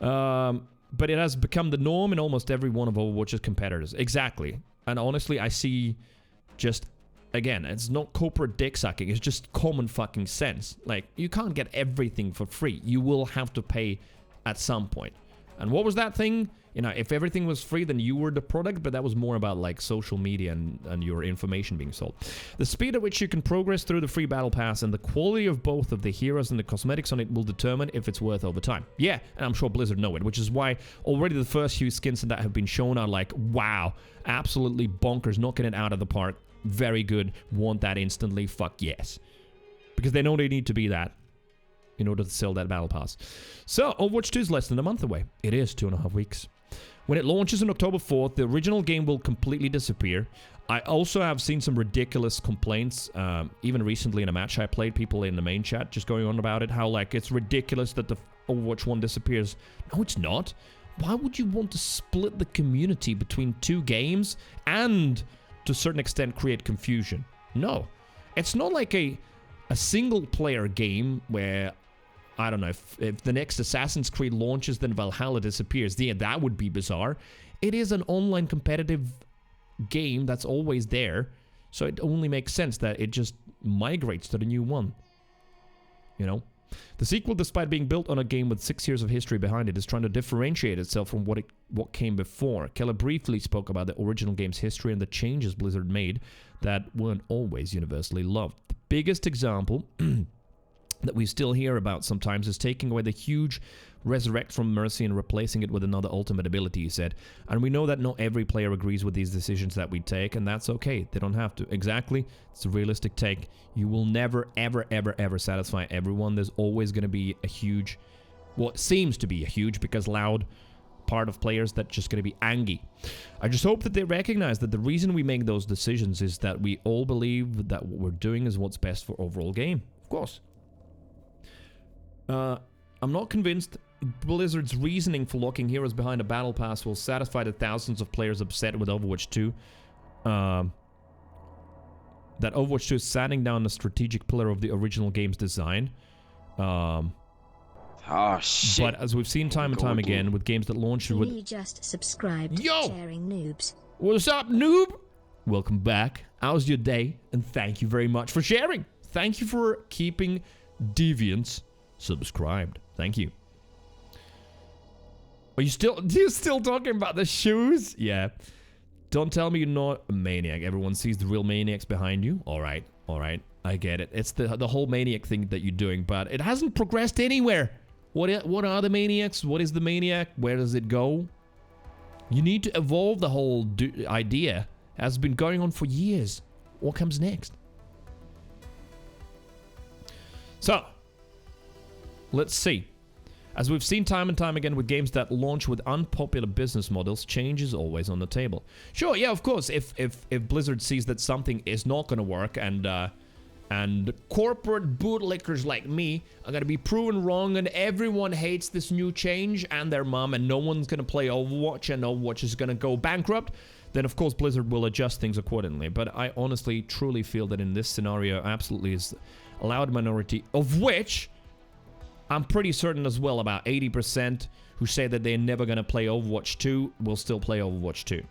But it has become the norm in almost every one of Overwatch's competitors. Exactly. And honestly, I see just... Again, it's not corporate dick sucking, it's just common fucking sense. Like, you can't get everything for free. You will have to pay at some point. And what was that thing? You know, if everything was free, then you were the product, but that was more about, like, social media and your information being sold. The speed at which you can progress through the free battle pass and the quality of both of the heroes and the cosmetics on it will determine if it's worth over time. Yeah, and I'm sure Blizzard know it, which is why already the first few skins that have been shown are like, wow, absolutely bonkers, knocking it out of the park. Very good. Want that instantly? Fuck yes. Because they know they need to be that in order to sell that battle pass. So, Overwatch 2 is less than a month away. It is 2.5 weeks. When it launches on October 4th, the original game will completely disappear. I also have seen some ridiculous complaints, even recently in a match I played, people in the main chat just going on about it, how, like, it's ridiculous that the Overwatch 1 disappears. No, it's not. Why would you want to split the community between two games and... to a certain extent create confusion? No. It's not like a single-player game where, I don't know, if the next Assassin's Creed launches, then Valhalla disappears. Yeah, that would be bizarre. It is an online competitive game that's always there, so it only makes sense that it just migrates to the new one. You know? The sequel, despite being built on a game with 6 years of history behind it, is trying to differentiate itself from what came before. Keller briefly spoke about the original game's history and the changes Blizzard made that weren't always universally loved. The biggest example that we still hear about sometimes is taking away the huge Resurrect from Mercy and replacing it with another ultimate ability, he said. And we know that not every player agrees with these decisions that we take, and that's okay. They don't have to. Exactly. It's a realistic take. You will never, ever, ever, ever satisfy everyone. There's always going to be a huge, what seems to be a huge, because loud, part of players that's just going to be angry. I just hope that they recognize that the reason we make those decisions is that we all believe that what we're doing is what's best for overall game. Of course. I'm not convinced Blizzard's reasoning for locking heroes behind a battle pass will satisfy the thousands of players upset with Overwatch 2. That Overwatch 2 is sanding down the strategic pillar of the original game's design. Oh, shit. But as we've seen time and time again with games that launch with... You just subscribed. Yo! Sharing noobs. What's up, noob? Welcome back. How's your day? And thank you very much for sharing. Thank you for keeping Deviants subscribed. Thank you. Are you still talking about the shoes? Yeah. Don't tell me you're not a maniac. Everyone sees the real maniacs behind you. All right. I get it. It's the whole maniac thing that you're doing, but it hasn't progressed anywhere. What are the maniacs? What is the maniac? Where does it go? You need to evolve the whole idea. It has been going on for years. What comes next? So, let's see. As we've seen time and time again with games that launch with unpopular business models, change is always on the table. Sure, yeah, of course, if Blizzard sees that something is not going to work and corporate bootlickers like me are going to be proven wrong and everyone hates this new change and their mom and no one's going to play Overwatch and Overwatch is going to go bankrupt, then of course Blizzard will adjust things accordingly. But I honestly, truly feel that in this scenario, absolutely is a loud minority, of which I'm pretty certain as well about 80% who say that they're never going to play Overwatch 2 will still play Overwatch 2.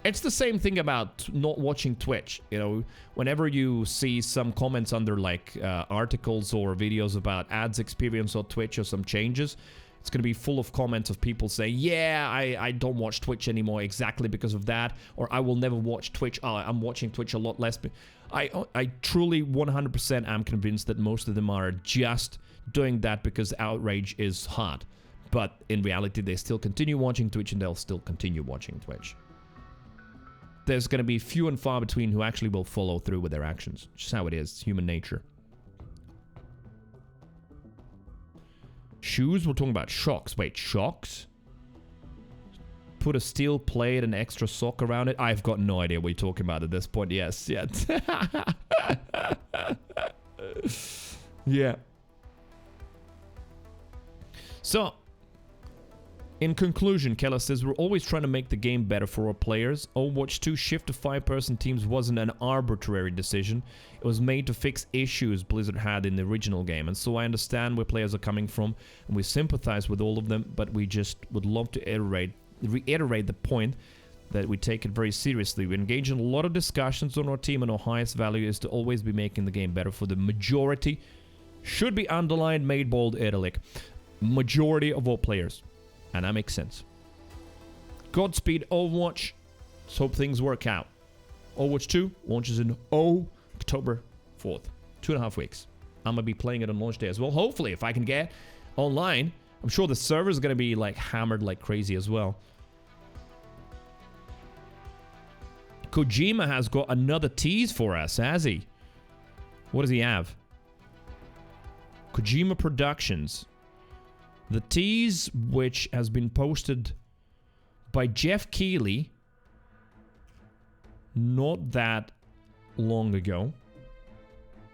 It's the same thing about not watching Twitch. You know, whenever you see some comments under like articles or videos about ads experience on Twitch or some changes, it's going to be full of comments of people saying, yeah, I don't watch Twitch anymore exactly because of that, or I will never watch Twitch. Oh, I'm watching Twitch a lot less. I truly 100% am convinced that most of them are just doing that because outrage is hard. But in reality, they still continue watching Twitch and they'll still continue watching Twitch. There's going to be few and far between who actually will follow through with their actions. Just how it is. It's human nature. Shoes? We're talking about shocks. Wait, shocks? Put a steel plate and extra sock around it? I've got no idea what you're talking about at this point. Yes, yeah. Yeah. So, in conclusion, Keller says, we're always trying to make the game better for our players. Overwatch 2 shift to 5-person teams wasn't an arbitrary decision. It was made to fix issues Blizzard had in the original game. And so I understand where players are coming from, and we sympathize with all of them, but we just would love to reiterate the point that we take it very seriously. We engage in a lot of discussions on our team, and our highest value is to always be making the game better for the majority. Should be underlined, made bold, italic. Majority of all players. And that makes sense. Godspeed, Overwatch. Let's hope things work out. Overwatch 2 launches in October 4th. 2.5 weeks. I'm going to be playing it on launch day as well. Hopefully, if I can get online. I'm sure the server's going to be like hammered like crazy as well. Kojima has got another tease for us, has he? What does he have? Kojima Productions. The tease, which has been posted by Jeff Keighley not that long ago,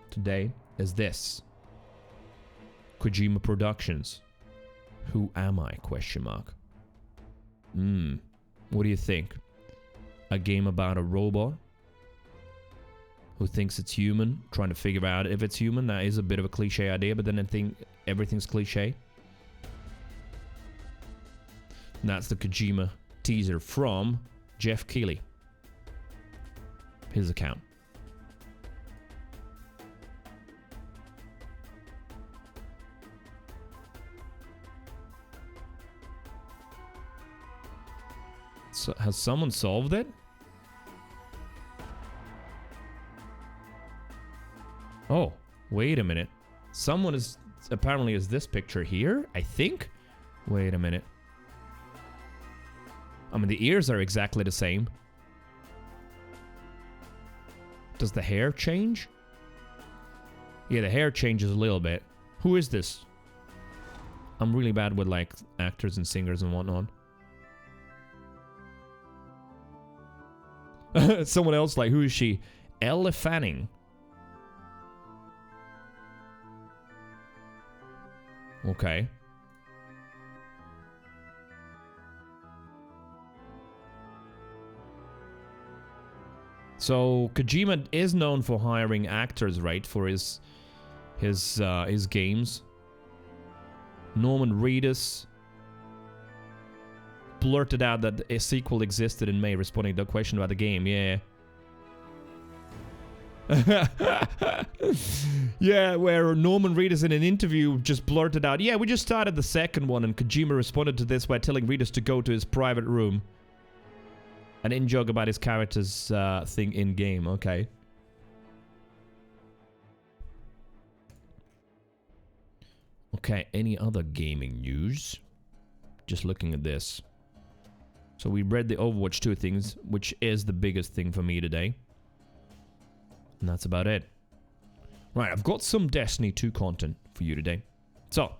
today, is this. Kojima Productions. Who am I? Question mark. What do you think? A game about a robot who thinks it's human, trying to figure out if it's human. That is a bit of a cliche idea, but then I think everything's cliche. And that's the Kojima teaser from Jeff Keighley. His account. So, has someone solved it? Oh, wait a minute. Someone is apparently is this picture here, I think? Wait a minute. I mean, the ears are exactly the same. Does the hair change? Yeah, the hair changes a little bit. Who is this? I'm really bad with, like, actors and singers and whatnot. Someone else, like, who is she? Elle Fanning. Okay. So Kojima is known for hiring actors, right, for his games. Norman Reedus blurted out that a sequel existed in May, responding to a question about the game. Yeah. Yeah, where Norman Reedus in an interview just blurted out, yeah, we just started the second one, and Kojima responded to this by telling Reedus to go to his private room. An in-joke about his character's thing in-game, okay. Okay, any other gaming news? Just looking at this. So we read the Overwatch 2 things, which is the biggest thing for me today. And that's about it. Right, I've got some Destiny 2 content for you today. So,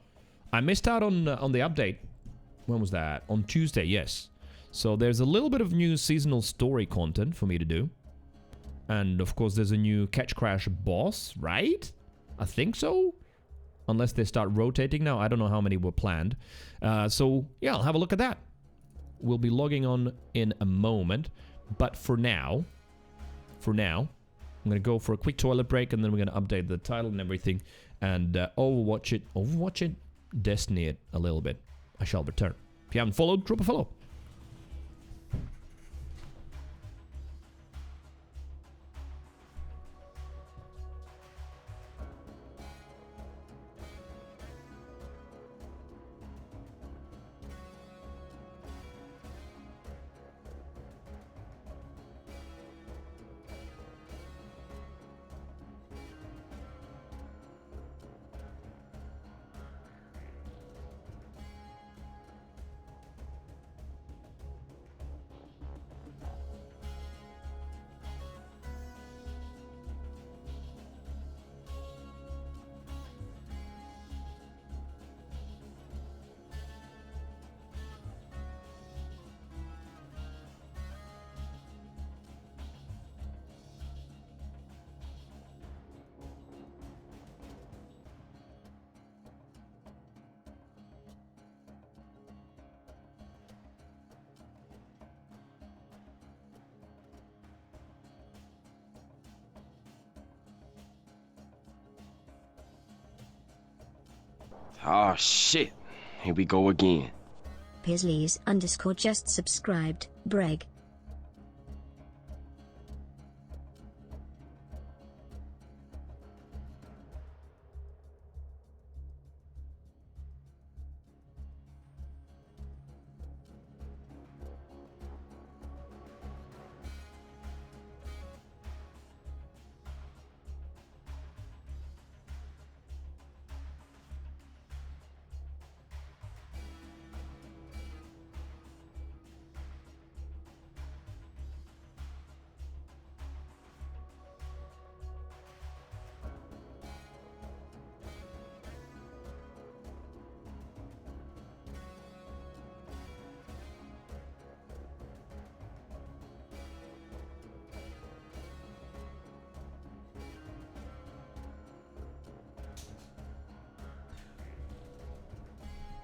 I missed out on the update. When was that? On Tuesday, yes. So there's a little bit of new seasonal story content for me to do. And of course there's a new Catch Crash boss, right? I think so. Unless they start rotating now. I don't know how many were planned. So yeah, I'll have a look at that. We'll be logging on in a moment. But for now, I'm going to go for a quick toilet break, and then we're going to update the title and everything, and overwatch it, Destiny it a little bit. I shall return. If you haven't followed, drop a follow. Oh shit. Here we go again. Pisleys _ just subscribed, Breg.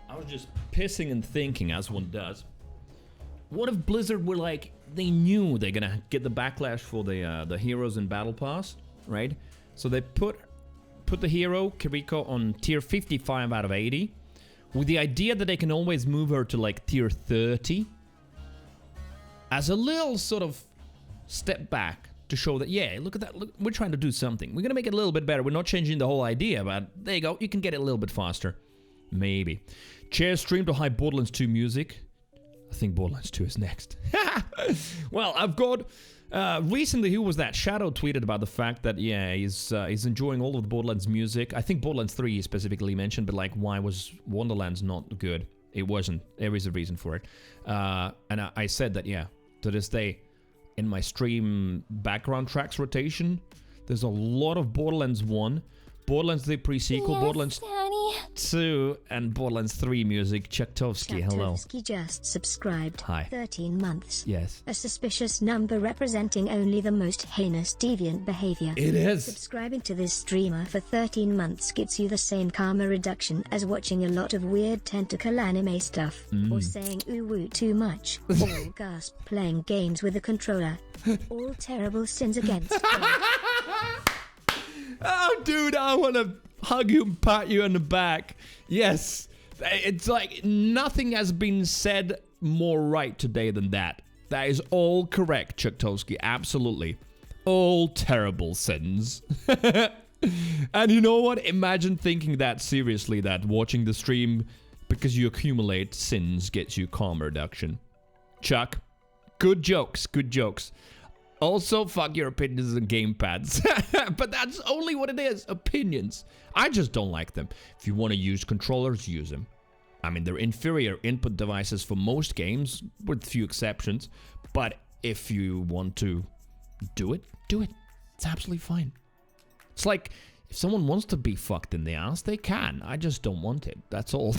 I was just pissing and thinking, as one does. What if Blizzard were like, they knew they're gonna get the backlash for the heroes in Battle Pass, right? So they put the hero, Kiriko, on tier 55 out of 80, with the idea that they can always move her to like tier 30, as a little sort of step back to show that, yeah, look at that, look, we're trying to do something. We're gonna make it a little bit better. We're not changing the whole idea, but there you go, you can get it a little bit faster. Maybe. Chair stream to high Borderlands 2 music. I think Borderlands 2 is next. Well, I've got... recently, who was that? Shadow tweeted about the fact that, yeah, he's enjoying all of the Borderlands music. I think Borderlands 3 is specifically mentioned, but like, why was Wonderlands not good? It wasn't. There is a reason for it. And I said that, yeah, to this day, in my stream background tracks rotation, there's a lot of Borderlands 1, Borderlands the pre-sequel, yes, Borderlands Daddy. 2, and Borderlands 3 music. Chaktovsky, hello. Chaktovsky just subscribed. Hi. 13 months. Yes. A suspicious number representing only the most heinous deviant behavior. It is. Subscribing to this streamer for 13 months gets you the same karma reduction as watching a lot of weird tentacle anime stuff. Or saying ooh woo too much. Or gasp playing games with a controller. All terrible sins against God. Oh, dude, I want to hug you and pat you on the back. Yes. It's like nothing has been said more right today than that. That is all correct, Chaktovsky. Absolutely. All terrible sins. And you know what? Imagine thinking that seriously, that watching the stream because you accumulate sins gets you karma reduction. Chuck, good jokes, good jokes. Also, fuck your opinions on gamepads. But that's only what it is, opinions. I just don't like them. If you want to use controllers, use them. I mean, they're inferior input devices for most games, with few exceptions. But if you want to do it, do it. It's absolutely fine. It's like, if someone wants to be fucked in the ass, they can. I just don't want it. That's all.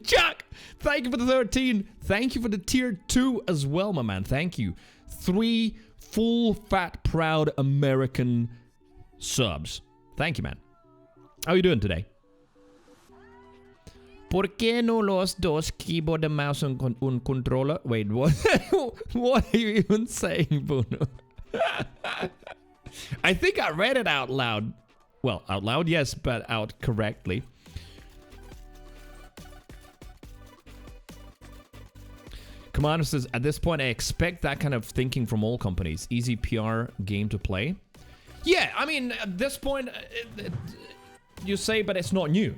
Chuck, thank you for the 13. Thank you for the tier 2 as well, my man. Thank you. 3 full, fat, proud American subs. Thank you, man. How are you doing today? ¿Por qué no los dos keyboard and mouse and un controller? Wait, what? What are you even saying, Bruno? I think I read it out loud. Well, out loud, yes, but out correctly. Commander says, at this point, I expect that kind of thinking from all companies. Easy PR game to play. Yeah, I mean, at this point, you say, but it's not new.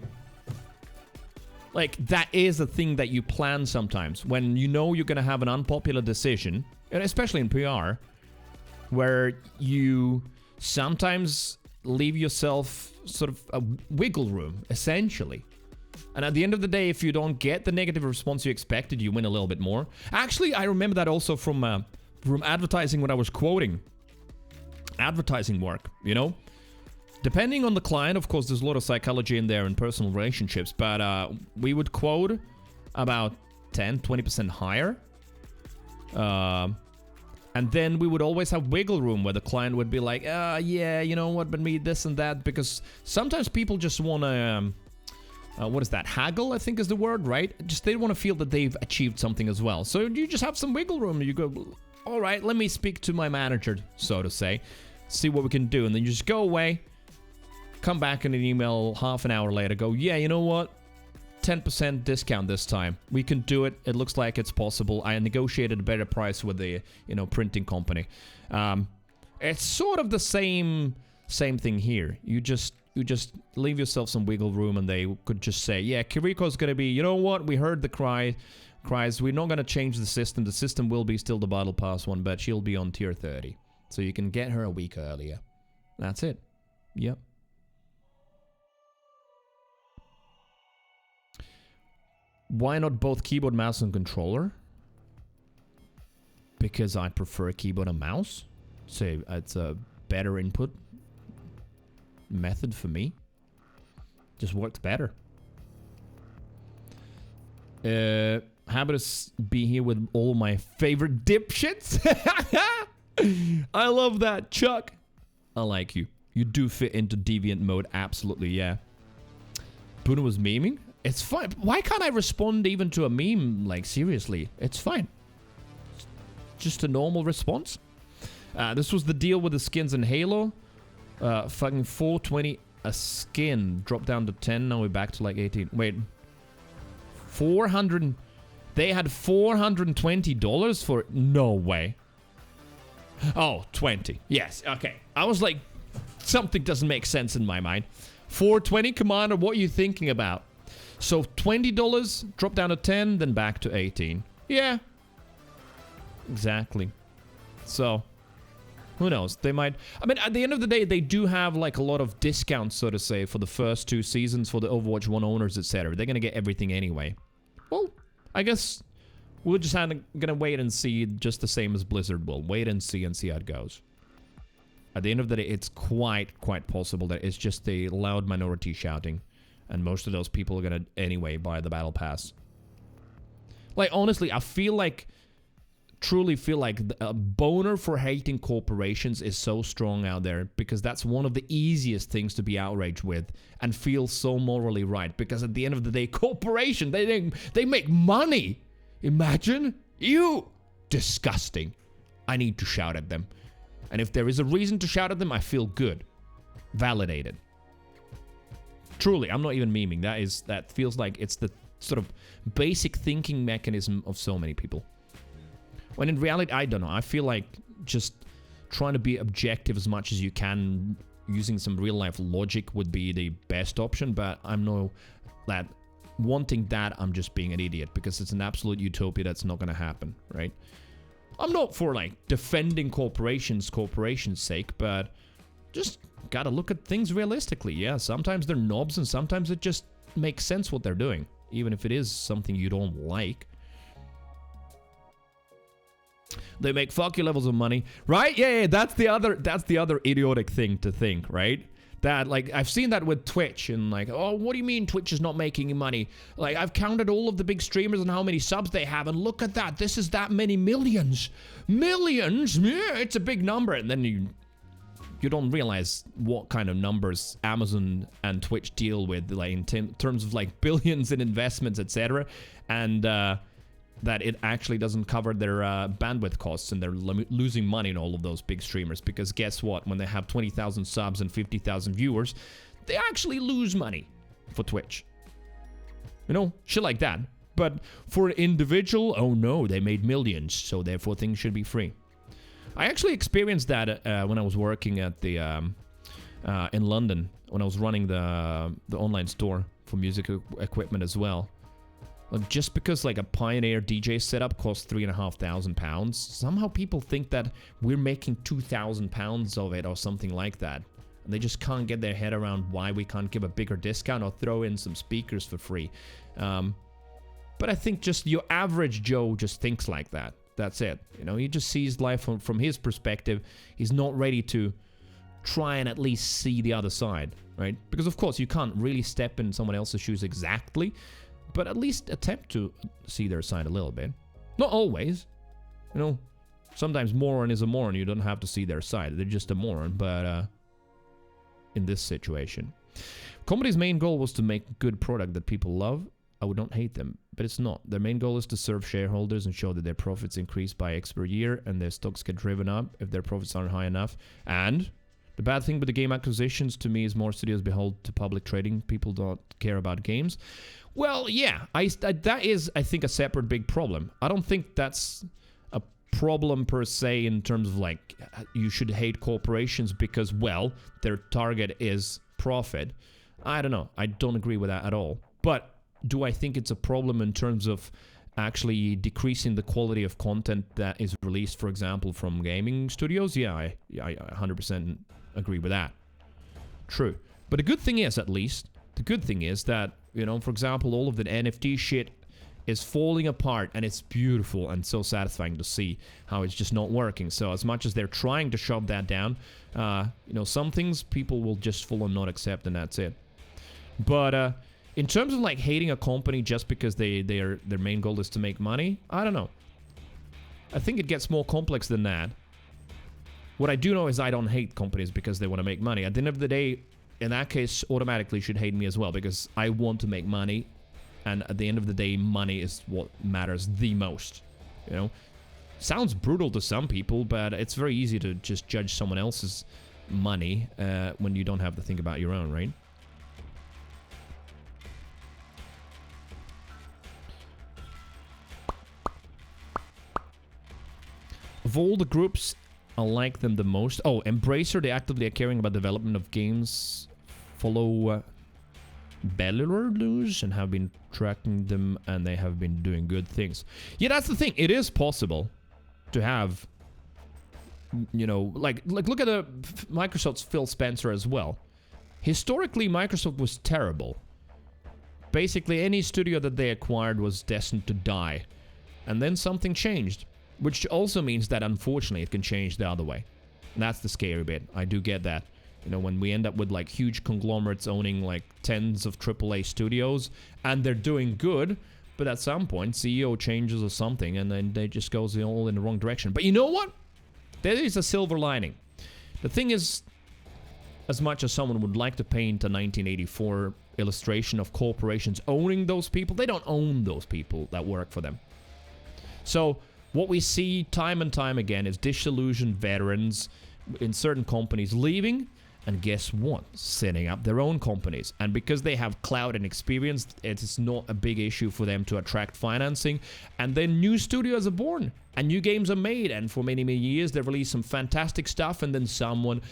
Like, that is a thing that you plan sometimes. When you know you're going to have an unpopular decision, and especially in PR, where you sometimes leave yourself sort of a wiggle room, essentially. And at the end of the day, if you don't get the negative response you expected, you win a little bit more. Actually, I remember that also from advertising when I was quoting. Advertising work, you know? Depending on the client, of course, there's a lot of psychology in there and personal relationships, but we would quote about 10-20% higher. And then we would always have wiggle room where the client would be like, yeah, you know what, but me this and that. Because sometimes people just want to, what is that? Haggle, I think is the word, right? Just they want to feel that they've achieved something as well. So you just have some wiggle room. You go, all right, let me speak to my manager, so to say. See what we can do. And then you just go away. Come back in an email half an hour later, go, yeah, you know what? 10% discount this time. We can do it. It looks like it's possible. I negotiated a better price with the, printing company. It's sort of the same thing here. You just leave yourself some wiggle room, and they could just say, yeah, Kiriko's gonna be, you know what? We heard the cries. We're not gonna change the system. The system will be still the Battle Pass one, but she'll be on tier 30. So you can get her a week earlier. That's it. Yep. Why not both keyboard, mouse, and controller? Because I prefer keyboard and mouse. So it's a better input method for me. Just works better. Happy to be here with all my favorite dipshits. I love that, Chuck. I like you. You do fit into deviant mode, absolutely, yeah. Bruno was memeing? It's fine. Why can't I respond even to a meme? Like, seriously, it's fine. Just a normal response. This was the deal with the skins in Halo. Fucking $420 a skin. Dropped down to 10. Now we're back to like 18. Wait. 400. They had $420 for it? No way. Oh, 20. Yes, okay. I was like, something doesn't make sense in my mind. 420, Commander, what are you thinking about? So $20, drop down to 10, then back to 18. Yeah. Exactly. So, who knows? They might... I mean, at the end of the day, they do have, like, a lot of discounts, so to say, for the first 2 seasons for the Overwatch 1 owners, etc. They're gonna get everything anyway. Well, I guess we're just gonna wait and see, just the same as Blizzard will. Wait and see how it goes. At the end of the day, it's quite possible that it's just a loud minority shouting. And most of those people are gonna, anyway, buy the Battle Pass. Like, honestly, I truly feel like a boner for hating corporations is so strong out there, because that's one of the easiest things to be outraged with and feel so morally right. Because at the end of the day, corporation, they make money. Imagine. You. Disgusting. I need to shout at them. And if there is a reason to shout at them, I feel good. Validated. Truly, I'm not even memeing. That feels like it's the sort of basic thinking mechanism of so many people. When in reality, I don't know. I feel like just trying to be objective as much as you can, using some real life logic would be the best option. But wanting that, I'm just being an idiot, because it's an absolute utopia that's not going to happen, right? I'm not for like defending corporations' sake, but just gotta look at things realistically. Yeah, sometimes they're knobs and sometimes it just makes sense what they're doing, even if it is something you don't like. They make fuck you levels of money, right? Yeah, that's the other idiotic thing to think, right? That, like, I've seen that with Twitch, and like, oh, what do you mean Twitch is not making money? Like, I've counted all of the big streamers and how many subs they have, and look at that. This is that many millions. Millions? Yeah, it's a big number. And then you you don't realize what kind of numbers Amazon and Twitch deal with, like in terms of like billions in investments, etc., and that it actually doesn't cover their bandwidth costs, and they're losing money in all of those big streamers. Because guess what? When they have 20,000 subs and 50,000 viewers, they actually lose money for Twitch. You know, shit like that. But for an individual, oh no, they made millions, so therefore things should be free. I actually experienced that when I was working at the in London, when I was running the online store for music equipment as well. Just because like a Pioneer DJ setup costs £3,500, somehow people think that we're making £2,000 of it or something like that. And they just can't get their head around why we can't give a bigger discount or throw in some speakers for free. But I think just your average Joe just thinks like that. That's it. You know, he just sees life from his perspective. He's not ready to try and at least see the other side, right? Because of course you can't really step in someone else's shoes exactly, but at least attempt to see their side a little bit. Not always. You know, sometimes moron is a moron. You don't have to see their side. They're just a moron. But in this situation, company's main goal was to make a good product that people love. I would not hate them, but it's not. Their main goal is to serve shareholders and show that their profits increase by X per year and their stocks get driven up if their profits aren't high enough. And the bad thing with the game acquisitions to me is more studios behold to public trading. People don't care about games. Well, yeah, that is, I think, a separate big problem. I don't think that's a problem per se in terms of like you should hate corporations because, well, their target is profit. I don't know. I don't agree with that at all. But do I think it's a problem in terms of actually decreasing the quality of content that is released, for example, from gaming studios? Yeah, I 100% agree with that. True. But the good thing is, at least, the good thing is that, you know, for example, all of the NFT shit is falling apart, and it's beautiful and so satisfying to see how it's just not working. So as much as they're trying to shove that down, you know, some things people will just full on not accept, and that's it. But in terms of like hating a company just because their main goal is to make money, I don't know. I think it gets more complex than that. What I do know is I don't hate companies because they want to make money. At the end of the day, in that case, automatically should hate me as well because I want to make money, and at the end of the day, money is what matters the most. You know, sounds brutal to some people, but it's very easy to just judge someone else's money when you don't have to think about your own, right? Of all the groups, I like them the most. Oh, Embracer, they actively are caring about development of games. Follow Bellular News and have been tracking them, and they have been doing good things. Yeah, that's the thing. It is possible to have, you know, like look at Microsoft's Phil Spencer as well. Historically, Microsoft was terrible. Basically, any studio that they acquired was destined to die. And then something changed. Which also means that, unfortunately, it can change the other way. And that's the scary bit. I do get that. You know, when we end up with, like, huge conglomerates owning, like, tens of AAA studios, and they're doing good, but at some point, CEO changes or something, and then they just goes all in the wrong direction. But you know what? There is a silver lining. The thing is, as much as someone would like to paint a 1984 illustration of corporations owning those people, they don't own those people that work for them. So what we see time and time again is disillusioned veterans in certain companies leaving, and guess what? Setting up their own companies. And because they have clout and experience, it's not a big issue for them to attract financing. And then new studios are born, and new games are made, and for many, many years they release some fantastic stuff, and then someone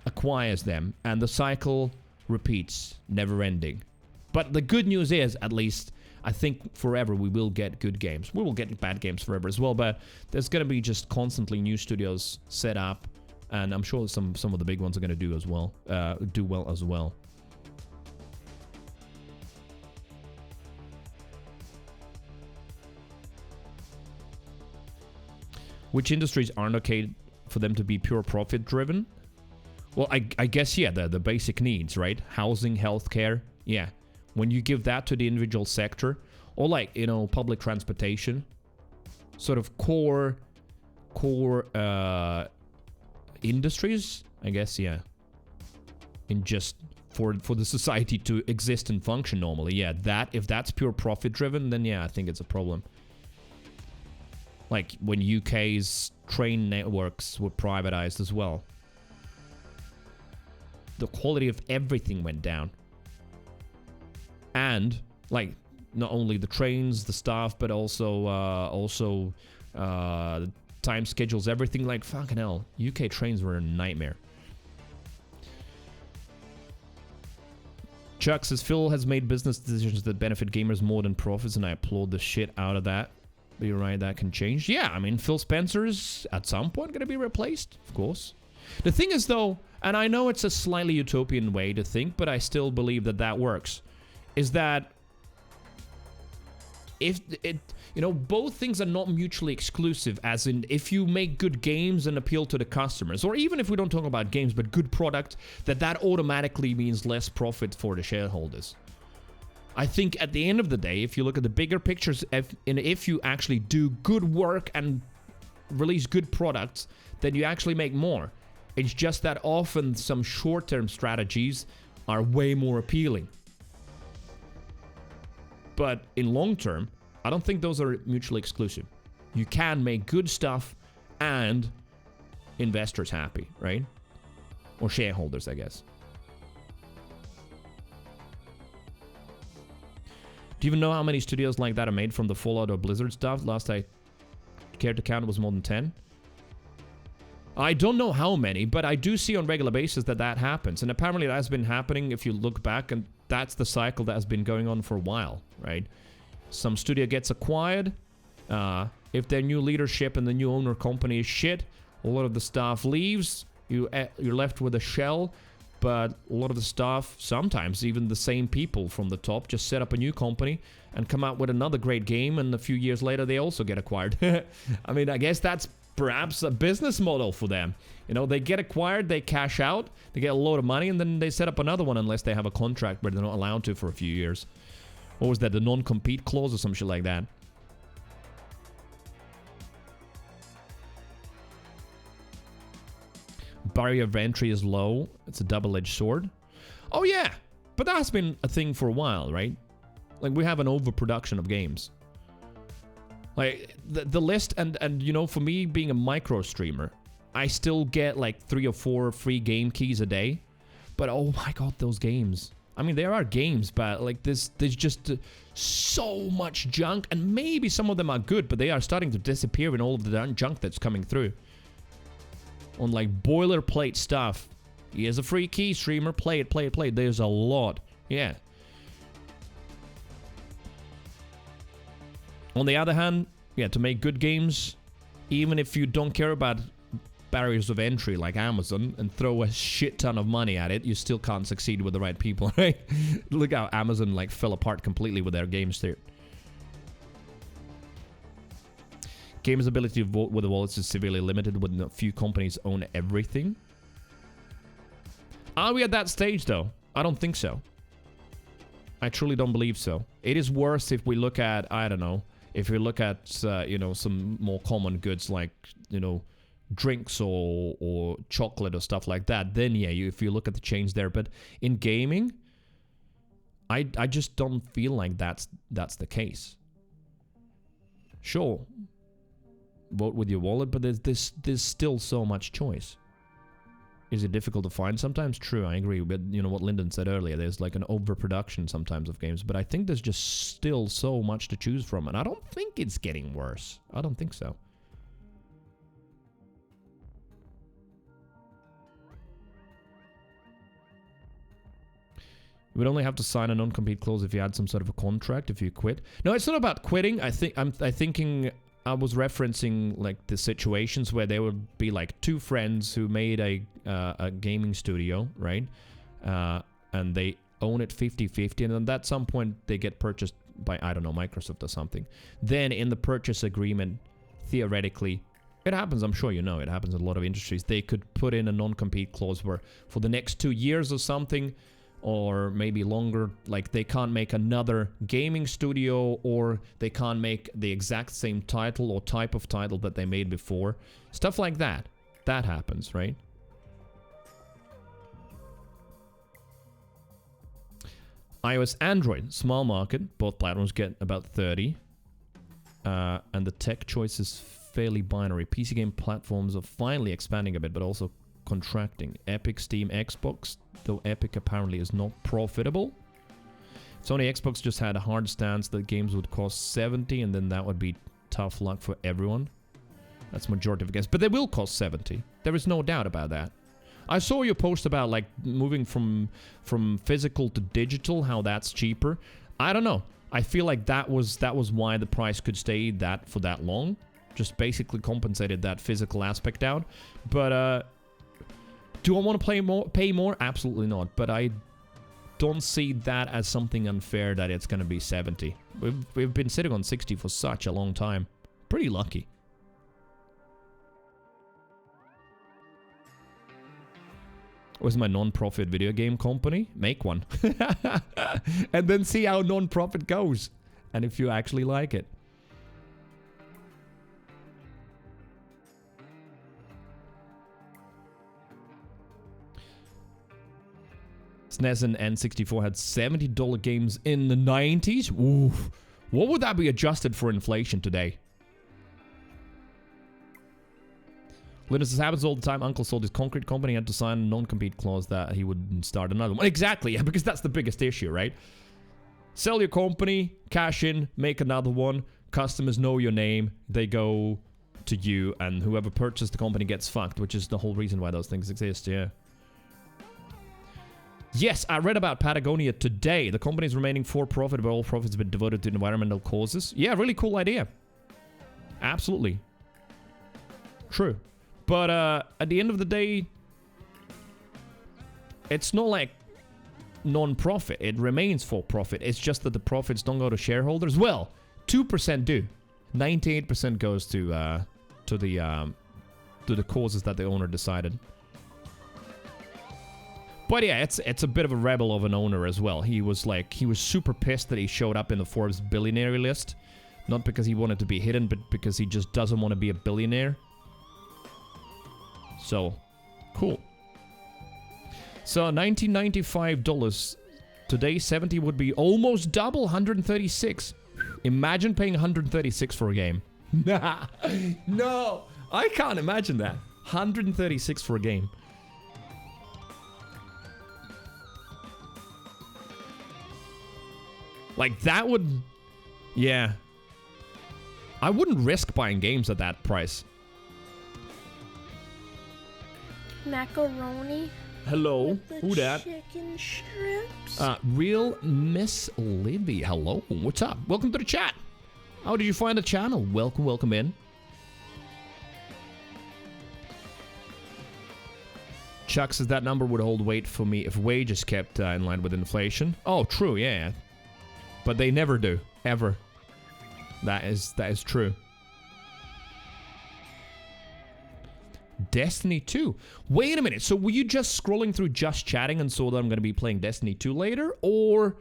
acquires them, and the cycle repeats, never ending. But the good news is, at least, I think forever we will get good games. We will get bad games forever as well, but there's going to be just constantly new studios set up, and I'm sure some of the big ones are going to do as well, do well as well. Which industries aren't okay for them to be pure profit driven? Well, I guess, yeah, the basic needs, right? Housing, healthcare, yeah. When you give that to the individual sector, or like, you know, public transportation, sort of core industries, I guess, yeah. In just for the society to exist and function normally, yeah. If that's pure profit driven, then yeah, I think it's a problem. Like when UK's train networks were privatized as well. The quality of everything went down. And, like, not only the trains, the staff, but also time schedules, everything. Like, fucking hell. UK trains were a nightmare. Chuck says, Phil has made business decisions that benefit gamers more than profits, and I applaud the shit out of that. But you're right, that can change. Yeah, I mean, Phil Spencer's at some point going to be replaced, of course. The thing is, though, and I know it's a slightly utopian way to think, but I still believe that that works, is that if it, you know, both things are not mutually exclusive, as in if you make good games and appeal to the customers, or even if we don't talk about games, but good product, that automatically means less profit for the shareholders. I think at the end of the day, if you look at the bigger pictures, if you actually do good work and release good products, then you actually make more. It's just that often some short-term strategies are way more appealing. But in long term, I don't think those are mutually exclusive. You can make good stuff and investors happy, right? Or shareholders, I guess. Do you even know how many studios like that are made from the Fallout or Blizzard stuff? Last I cared to count, it was more than 10. I don't know how many, but I do see on regular basis that happens. And apparently that has been happening if you look back, and that's the cycle that has been going on for a while, right? Some studio gets acquired. If their new leadership and the new owner company is shit, a lot of the staff leaves. You're left with a shell. But a lot of the staff, sometimes even the same people from the top, just set up a new company and come out with another great game, and a few years later they also get acquired. I mean, I guess that's perhaps a business model for them. You know, they get acquired, they cash out, they get a load of money, and then they set up another one unless they have a contract where they're not allowed to for a few years. What was that, the non-compete clause or some shit like that? Barrier of entry is low. It's a double-edged sword. Oh yeah, but that's been a thing for a while, right? Like, we have an overproduction of games. Like, the list, and you know, for me being a micro streamer, I still get like 3 or 4 free game keys a day. But oh my god, those games. I mean, there are games, but like there's just so much junk, and maybe some of them are good, but they are starting to disappear in all of the junk that's coming through. On like boilerplate stuff. Here's a free key, streamer, play it, play it, play it. There's a lot. Yeah. On the other hand, yeah, to make good games, even if you don't care about barriers of entry like Amazon and throw a shit ton of money at it, you still can't succeed with the right people, right? Look how Amazon like fell apart completely with their games there. Games' ability to vote with the wallets is severely limited when a few companies own everything. Are we at that stage, though? I don't think so. I truly don't believe so. It is worse if we look at, I don't know, if we look at, you know, some more common goods like, you know, drinks or chocolate or stuff like that. Then, yeah, if you look at the change there. But in gaming, I just don't feel like that's the case. Sure. Vote with your wallet, but there's still so much choice. Is it difficult to find sometimes? True, I agree. But you know what Lyndon said earlier, there's like an overproduction sometimes of games, but I think there's just still so much to choose from, and I don't think it's getting worse. I don't think so. You would only have to sign a non-compete clause if you had some sort of a contract, if you quit. No, it's not about quitting. I was referencing like the situations where there would be like 2 friends who made a gaming studio, right? And they own it 50-50, and then at some point they get purchased by, I don't know, Microsoft or something. Then in the purchase agreement, theoretically, it happens, I'm sure you know, it happens in a lot of industries, they could put in a non-compete clause where for the next 2 years or something, or maybe longer, like they can't make another gaming studio, or they can't make the exact same title or type of title that they made before. Stuff like that. That happens, right? iOS, Android, small market. Both platforms get about 30. And the tech choice is fairly binary. PC game platforms are finally expanding a bit, but also contracting. Epic, Steam, Xbox, though Epic apparently is not profitable. Sony Xbox just had a hard stance that games would cost 70, and then that would be tough luck for everyone. That's majority of the games, but they will cost 70. There is no doubt about that. I saw your post about like moving from physical to digital, how that's cheaper. I don't know. I feel like that was why the price could stay that for that long. Just basically compensated that physical aspect out. But do I want to pay more? Absolutely not. But I don't see that as something unfair that it's going to be 70. We've been sitting on 60 for such a long time. Pretty lucky. Where's my non-profit video game company? Make one. And then see how non-profit goes. And if you actually like it. SNES and N64 had $70 games in the 90s. Oof. What would that be adjusted for inflation today? Linus, this happens all the time. Uncle sold his concrete company, had to sign a non-compete clause that he would start another one. Exactly, yeah, because that's the biggest issue, right? Sell your company, cash in, make another one. Customers know your name. They go to you, and whoever purchased the company gets fucked, which is the whole reason why those things exist, yeah. Yes, I read about Patagonia today. The company is remaining for profit, but all profits have been devoted to environmental causes. Yeah, really cool idea. Absolutely. True. But at the end of the day, it's not like non-profit. It remains for profit. It's just that the profits don't go to shareholders. Well, 2% do. 98% goes to the causes that the owner decided. But yeah, it's a bit of a rebel of an owner as well. He was super pissed that he showed up in the Forbes billionaire list. Not because he wanted to be hidden, but because he just doesn't want to be a billionaire. So, cool. So, $1995. Today, 70 would be almost double, 136. Imagine paying 136 for a game. No, I can't imagine that. 136 for a game. Like, that would... Yeah. I wouldn't risk buying games at that price. Macaroni. Hello, who that? Chicken strips. Real Miss Livy. Hello, what's up? Welcome to the chat. How did you find the channel? Welcome in. Chuck says that number would hold weight for me if wages kept in line with inflation. Oh, true, yeah. But they never do, ever. That is true. Destiny 2. Wait a minute. So were you just scrolling through Just Chatting and saw that I'm going to be playing Destiny 2 later? Or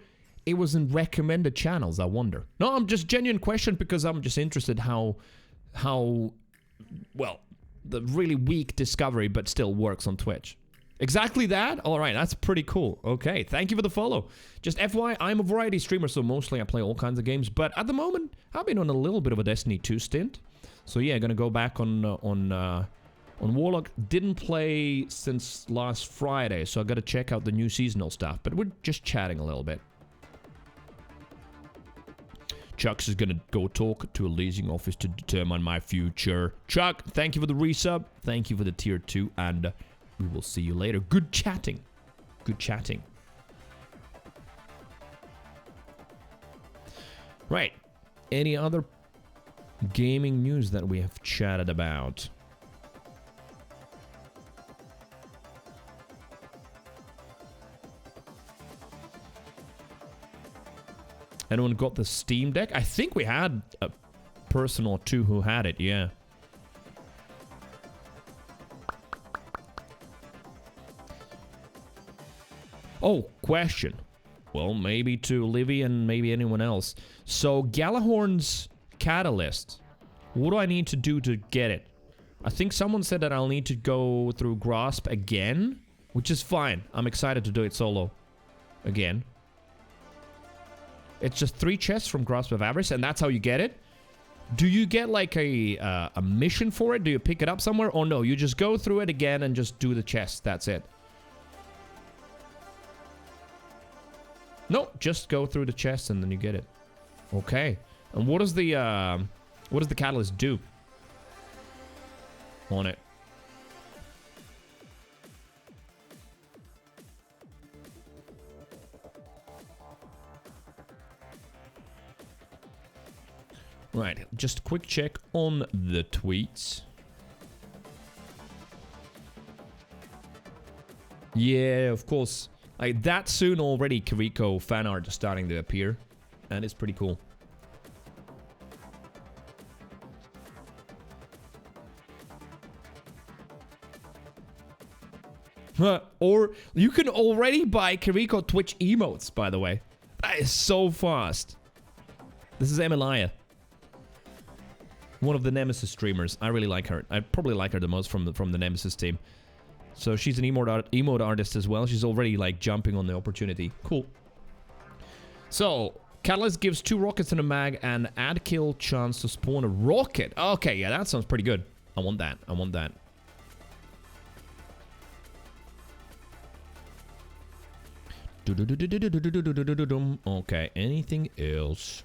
it was in recommended channels, I wonder. No, I'm just genuine question because I'm just interested how well, the really weak Discovery but still works on Twitch. Exactly that? All right, that's pretty cool. Okay, thank you for the follow. Just FYI, I'm a variety streamer, so mostly I play all kinds of games. But at the moment, I've been on a little bit of a Destiny 2 stint. So yeah, gonna go back on Warlock. Didn't play since last Friday, so I gotta check out the new seasonal stuff. But we're just chatting a little bit. Chuck's is gonna go talk to a leasing office to determine my future. Chuck, thank you for the resub. Thank you for the tier 2, and we will see you later. Good chatting. Good chatting. Right. Any other gaming news that we have chatted about? Anyone got the Steam Deck? I think we had a person or two who had it, yeah. Oh, question. Well, maybe to Livy and maybe anyone else. So, Galahorn's Catalyst. What do I need to do to get it? I think someone said that I'll need to go through Grasp again, which is fine. I'm excited to do it solo again. It's just 3 chests from Grasp of Avarice, and that's how you get it. Do you get like a mission for it? Do you pick it up somewhere? Or no, you just go through it again and just do the chest. That's it. No, just go through the chest and then you get it. Okay. And what does the catalyst do on it? Right, just a quick check on the tweets. Yeah, of course. Like that soon already, Kiriko fan art is starting to appear, and it's pretty cool. Or you can already buy Kiriko Twitch emotes, by the way. That is so fast. This is Emilia. One of the Nemesis streamers. I really like her. I probably like her the most from the Nemesis team. So she's an emote artist as well. She's already like jumping on the opportunity. Cool. So Catalyst gives 2 rockets in a mag and add kill chance to spawn a rocket. Okay, yeah, that sounds pretty good. I want that. I want that. Okay, anything else?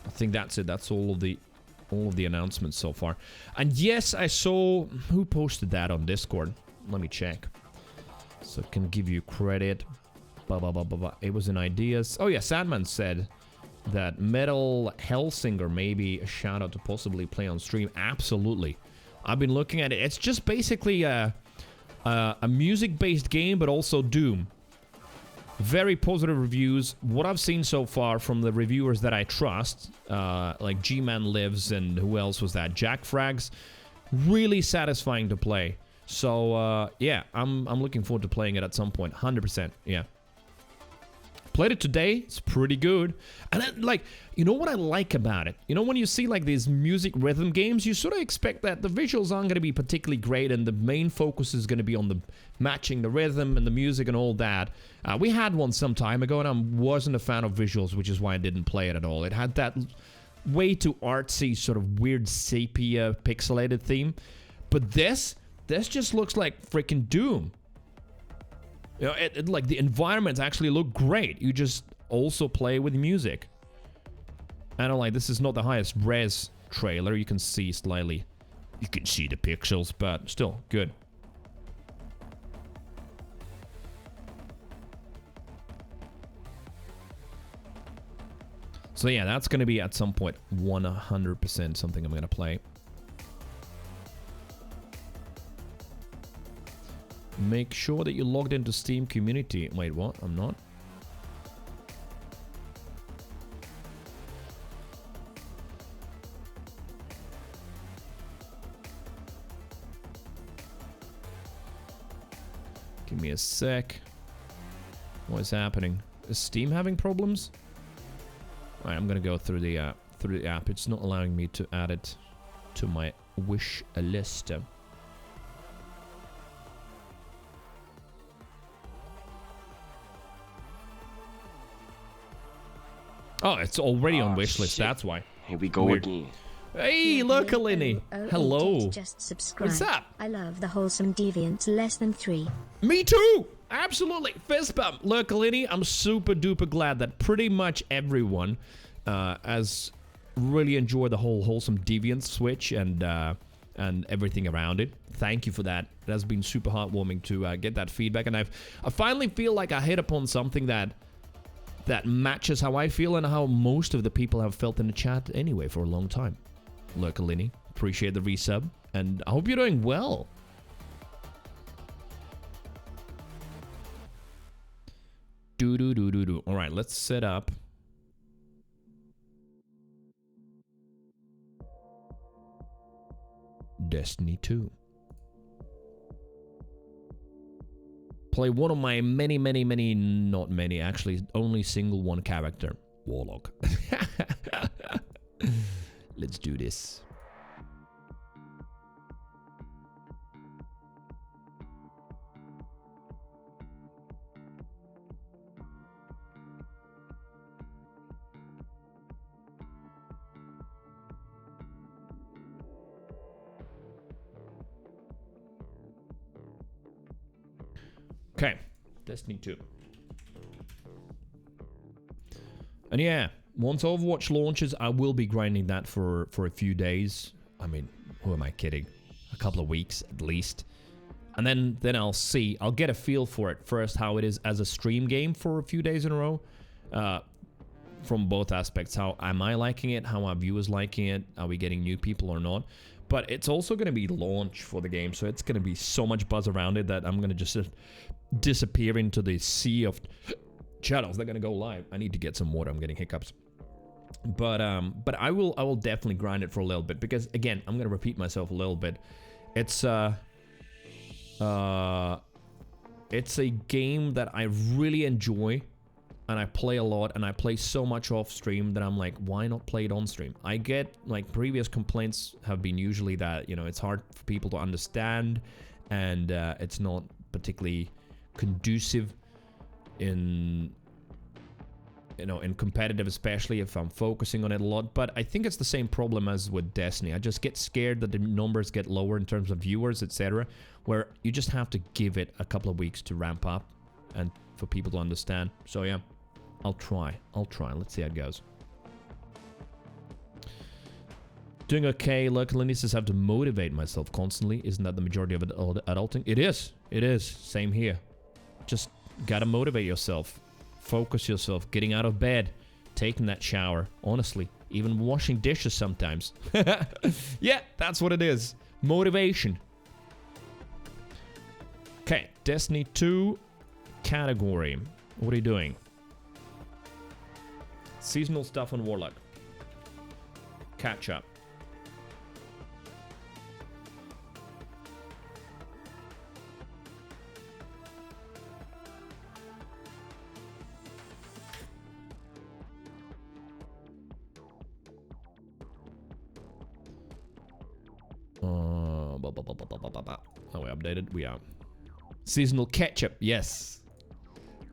I think that's it. That's all of the announcements so far. And yes, I saw who posted that on Discord. Let me check. So I can give you credit. It was in ideas. Oh yeah, Sandman said that Metal Hellsinger maybe a shout out to possibly play on stream. Absolutely. I've been looking at it. It's just basically a music-based game, but also Doom. Very positive reviews. What I've seen so far from the reviewers that I trust, like G-Man Lives and who else was that? Jack Frags. Really satisfying to play. So, yeah, I'm looking forward to playing it at some point. 100%, yeah. Played it today. It's pretty good. And then, like, you know what I like about it? You know, when you see like these music rhythm games, you sort of expect that the visuals aren't going to be particularly great and the main focus is going to be on the matching the rhythm and the music and all that. We had one some time ago and I wasn't a fan of visuals, which is why I didn't play it at all. It had that way too artsy, sort of weird sepia pixelated theme. But this just looks like freaking Doom. You know, like the environments actually look great. You just also play with music. I don't like, this is not the highest res trailer. You can see slightly. You can see the pixels, but still good. So yeah, that's going to be at some point 100% something I'm going to play. Make sure that you logged into Steam community. Wait, what? I'm not. Give me a sec. What is happening? Is Steam having problems? Alright, I'm gonna go through the app. It's not allowing me to add it to my wish list. Oh, it's already on wishlist. That's why. Here we go again. Hey, look, Alini. Hello. Just subscribe. What's up? I love the wholesome deviants less than 3. Me too. Absolutely. Fist bump. Look, Alini, I'm super duper glad that pretty much everyone has really enjoyed the whole wholesome deviant switch and everything around it. Thank you for that. It has been super heartwarming to get that feedback, and I finally feel like I hit upon something that matches how I feel and how most of the people have felt in the chat anyway for a long time. Look, Alini, appreciate the resub, and I hope you're doing well. Do. All right, let's set up. Destiny 2. Play one of my many, not many, actually, only single one character, Warlock. Let's do this. Okay, Destiny 2. And yeah, once Overwatch launches, I will be grinding that for a few days. I mean, who am I kidding? A couple of weeks at least. And then I'll see. I'll get a feel for it first, how it is as a stream game for a few days in a row. From both aspects. How am I liking it? How are viewers liking it? Are we getting new people or not? But it's also going to be launch for the game, so it's going to be so much buzz around it that I'm going to just disappear into the sea of channels. They're going to go live. I need to get some water. I'm getting hiccups. But I will definitely grind it for a little bit, because again, I'm going to repeat myself a little bit. It's a game that I really enjoy. And I play a lot, and I play so much off stream that I'm like, why not play it on stream? I get, like, previous complaints have been usually that, you know, it's hard for people to understand, and it's not particularly conducive in, you know, in competitive, especially if I'm focusing on it a lot. But I think it's the same problem as with Destiny. I just get scared that the numbers get lower in terms of viewers, etc., where you just have to give it a couple of weeks to ramp up and for people to understand. So yeah. I'll try. Let's see how it goes. Doing okay. Loneliness is have to motivate myself constantly. Isn't that the majority of adulting? It is. It is. Same here. Just gotta motivate yourself. Focus yourself. Getting out of bed. Taking that shower. Honestly. Even washing dishes sometimes. Yeah, that's what it is. Motivation. Okay. Destiny 2 category. What are you doing? Seasonal stuff on Warlock. Catch up. Oh, we updated? We are. Seasonal ketchup, yes.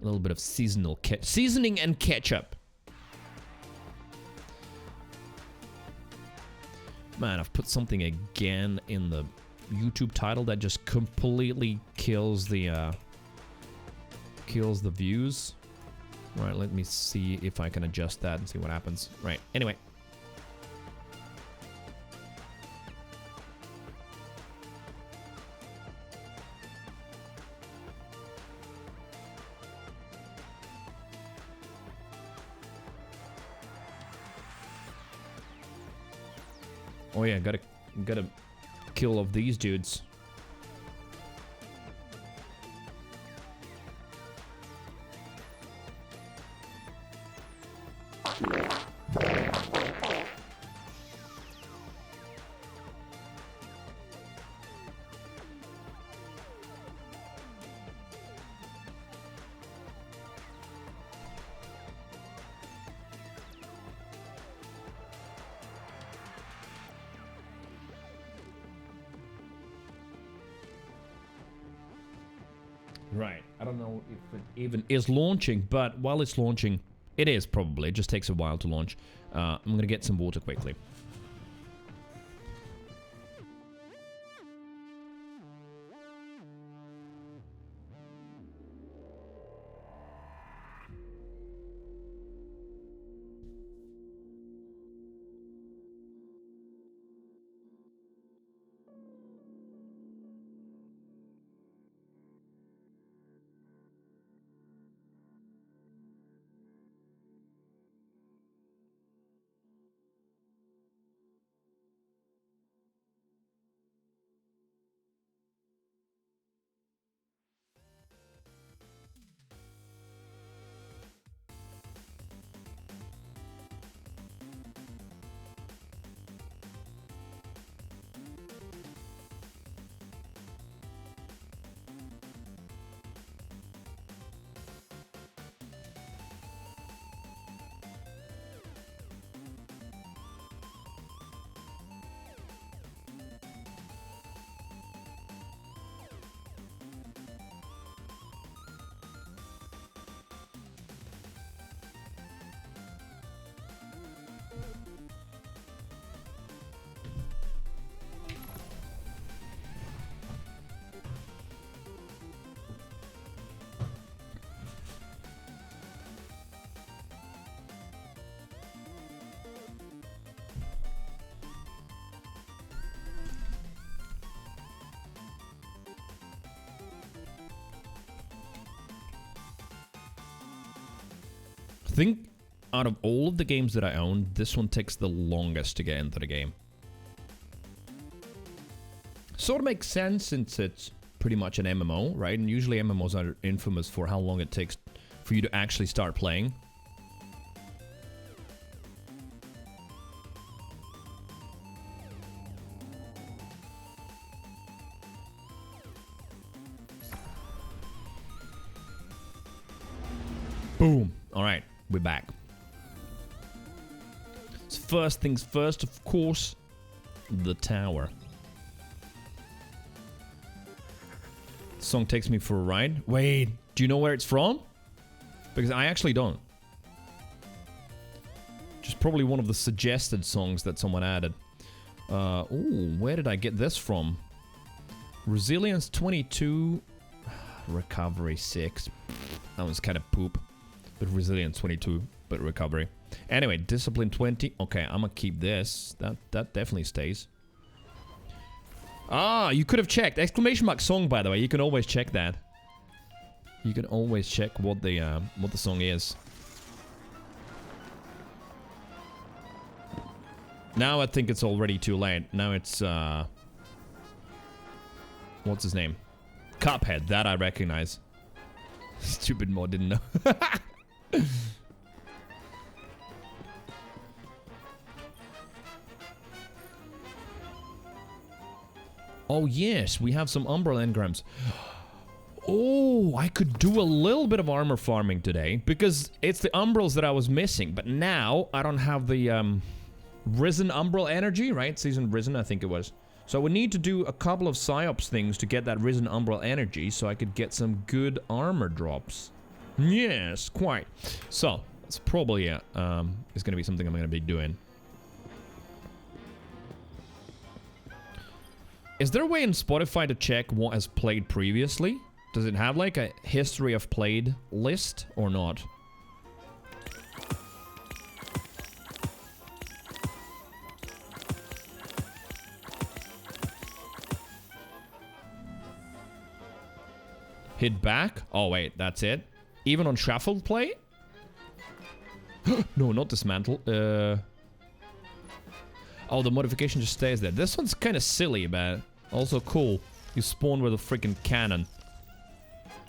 A little bit of seasonal seasoning and ketchup. Man, I've put something again in the YouTube title that just completely kills the views. Right, let me see if I can adjust that and see what happens. Right, anyway. Oh yeah, gotta kill off these dudes. Right. I don't know if it even is launching, but while it's launching, it is probably. It just takes a while to launch. I'm gonna get some water quickly. think out of all of the games that I own, this one takes the longest to get into the game. Sort of makes sense since it's pretty much an MMO, right? And usually MMOs are infamous for how long it takes for you to actually start playing. Boom. All right, we're back. So first things first, of course, the tower. The song takes me for a ride. Wait, do you know where it's from? Because I actually don't. Just probably one of the suggested songs that someone added. Ooh, where did I get this from? Resilience 22, Recovery 6. That was kind of poop. But Resilience 22, but Recovery. Anyway, Discipline 20. Okay, I'm gonna keep this. That definitely stays. Ah, you could have checked. Exclamation mark song, by the way. You can always check that. You can always check what the song is. Now I think it's already too late. Now it's what's his name? Cuphead. That I recognize. Stupid mod didn't know. Oh yes, we have some Umbral engrams. Oh, I could do a little bit of armor farming today because it's the Umbrals that I was missing. But now I don't have the Risen Umbral energy, right? Season Risen, I think it was. So I would need to do a couple of Psyops things to get that Risen Umbral energy so I could get some good armor drops. Yes, quite. So it's probably it's going to be something I'm going to be doing. Is there a way in Spotify to check what has played previously? Does it have like a history of played list or not? Hit back? Oh wait, that's it? Even on shuffled play? No, not dismantle. Oh, the modification just stays there. This one's kind of silly, but also cool. You spawn with a freaking cannon.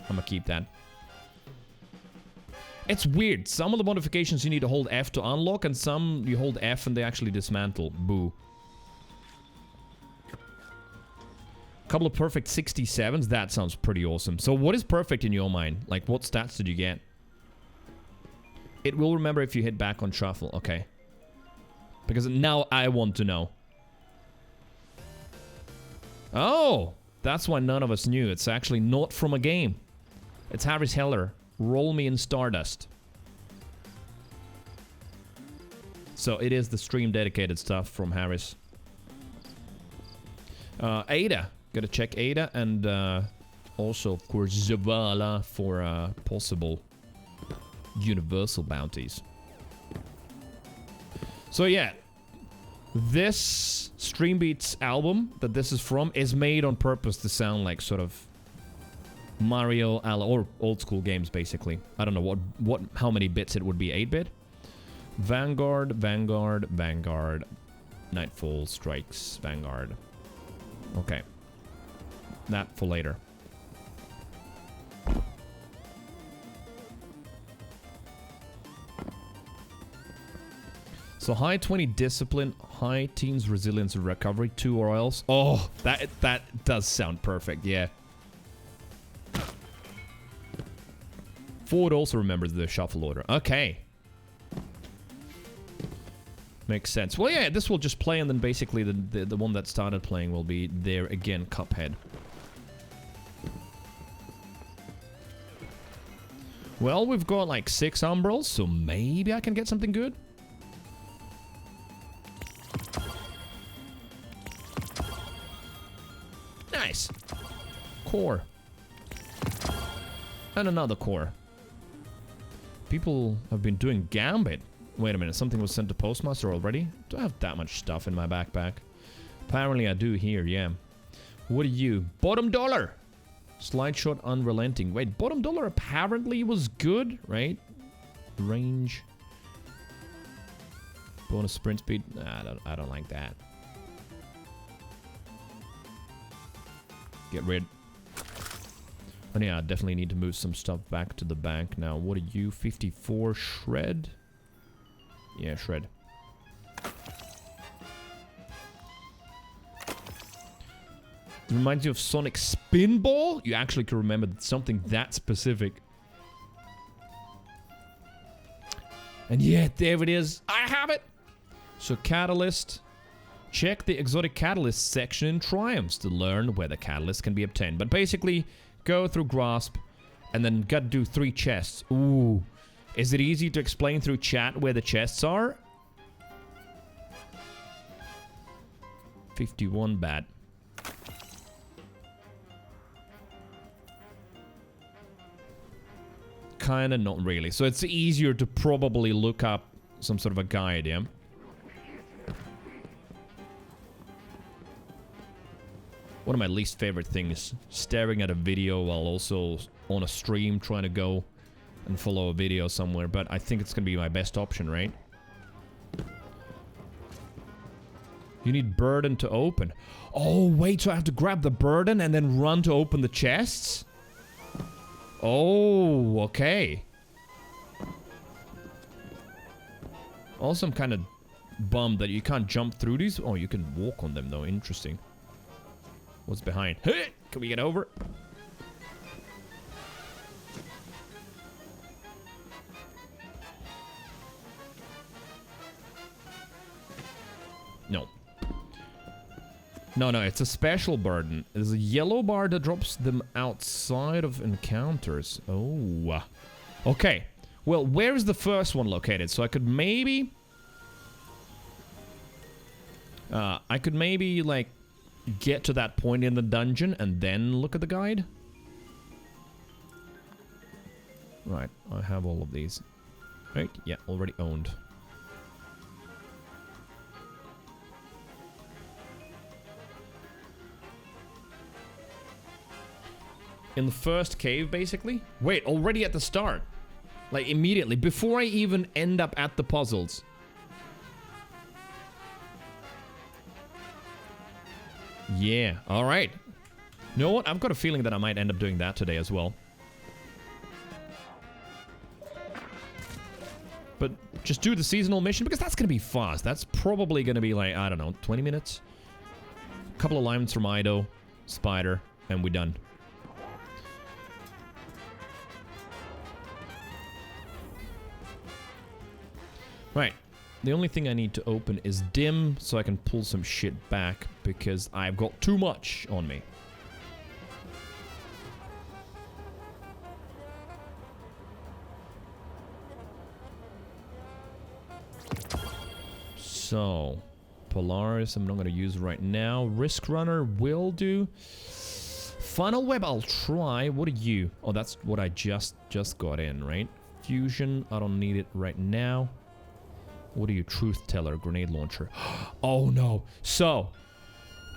I'm gonna keep that. It's weird. Some of the modifications you need to hold F to unlock, and some you hold F and they actually dismantle. Boo. Couple of perfect 67s. That sounds pretty awesome. So what is perfect in your mind? Like, what stats did you get? It will remember if you hit back on shuffle. Okay. Because now I want to know. Oh! That's why none of us knew. It's actually not from a game. It's Harris Heller. Roll Me in Stardust. So it is the stream dedicated stuff from Harris. Ada. Gotta check Ada and also, of course, Zavala for possible universal bounties. So yeah, this Stream Beats album that this is from is made on purpose to sound like sort of Mario or old school games, basically. I don't know how many bits it would be. 8-bit. Vanguard, Vanguard, Vanguard. Nightfall Strikes, Vanguard. Okay. That for later. So high 20 discipline, high teens resilience and recovery, 2 oils. Oh, that does sound perfect, yeah. Ford also remembers the shuffle order. Okay. Makes sense. Well, yeah, this will just play, and then basically the one that started playing will be there again, Cuphead. Well, we've got like 6 Umbrals, so maybe I can get something good. Nice. Core. And another core. People have been doing Gambit. Wait a minute, something was sent to Postmaster already? Do I have that much stuff in my backpack? Apparently I do here, yeah. What are you? Bottom dollar! Slide shot unrelenting. Wait, bottom dollar apparently was good, right? range. Bonus sprint speed. Nah, I don't like that. Get rid. And yeah, I definitely need to move some stuff back to the bank now. What are you? 54 shred? Yeah, shred. It reminds you of Sonic Spinball? You actually can remember something that specific. And yeah, there it is. I have it! So Catalyst. Check the exotic catalyst section in Triumphs to learn where the catalyst can be obtained. But basically, go through Grasp and then gotta do 3 chests. Ooh. Is it easy to explain through chat where the chests are? 51 bad. Kinda not really. So it's easier to probably look up some sort of a guide, yeah? One of my least favorite things, staring at a video while also on a stream trying to go and follow a video somewhere, but I think it's gonna be my best option, right? You need burden to open. Oh, wait, so I have to grab the burden and then run to open the chests? Oh, okay. Also, I'm kind of bummed that you can't jump through these. Oh, you can walk on them, though. Interesting. What's behind? Hey, can we get over? No. No, it's a special burden. There's a yellow bar that drops them outside of encounters. Oh. Okay. Well, where is the first one located? So I could maybe... like, get to that point in the dungeon and then look at the guide. Right, I have all of these. Right, yeah, already owned. In the first cave, basically? Wait, already at the start? Like, immediately, before I even end up at the puzzles. Yeah, alright. You know what? I've got a feeling that I might end up doing that today as well. But just do the seasonal mission, because that's going to be fast. That's probably going to be like, I don't know, 20 minutes? A couple of lines from Ido, Spider, and we're done. Right. The only thing I need to open is dim, so I can pull some shit back, because I've got too much on me. So, Polaris I'm not going to use right now. Risk Runner will do. Funnel Web I'll try. What are you? Oh, that's what I just got in, right? Fusion, I don't need it right now. What are you? Truth Teller, Grenade Launcher. Oh no. So,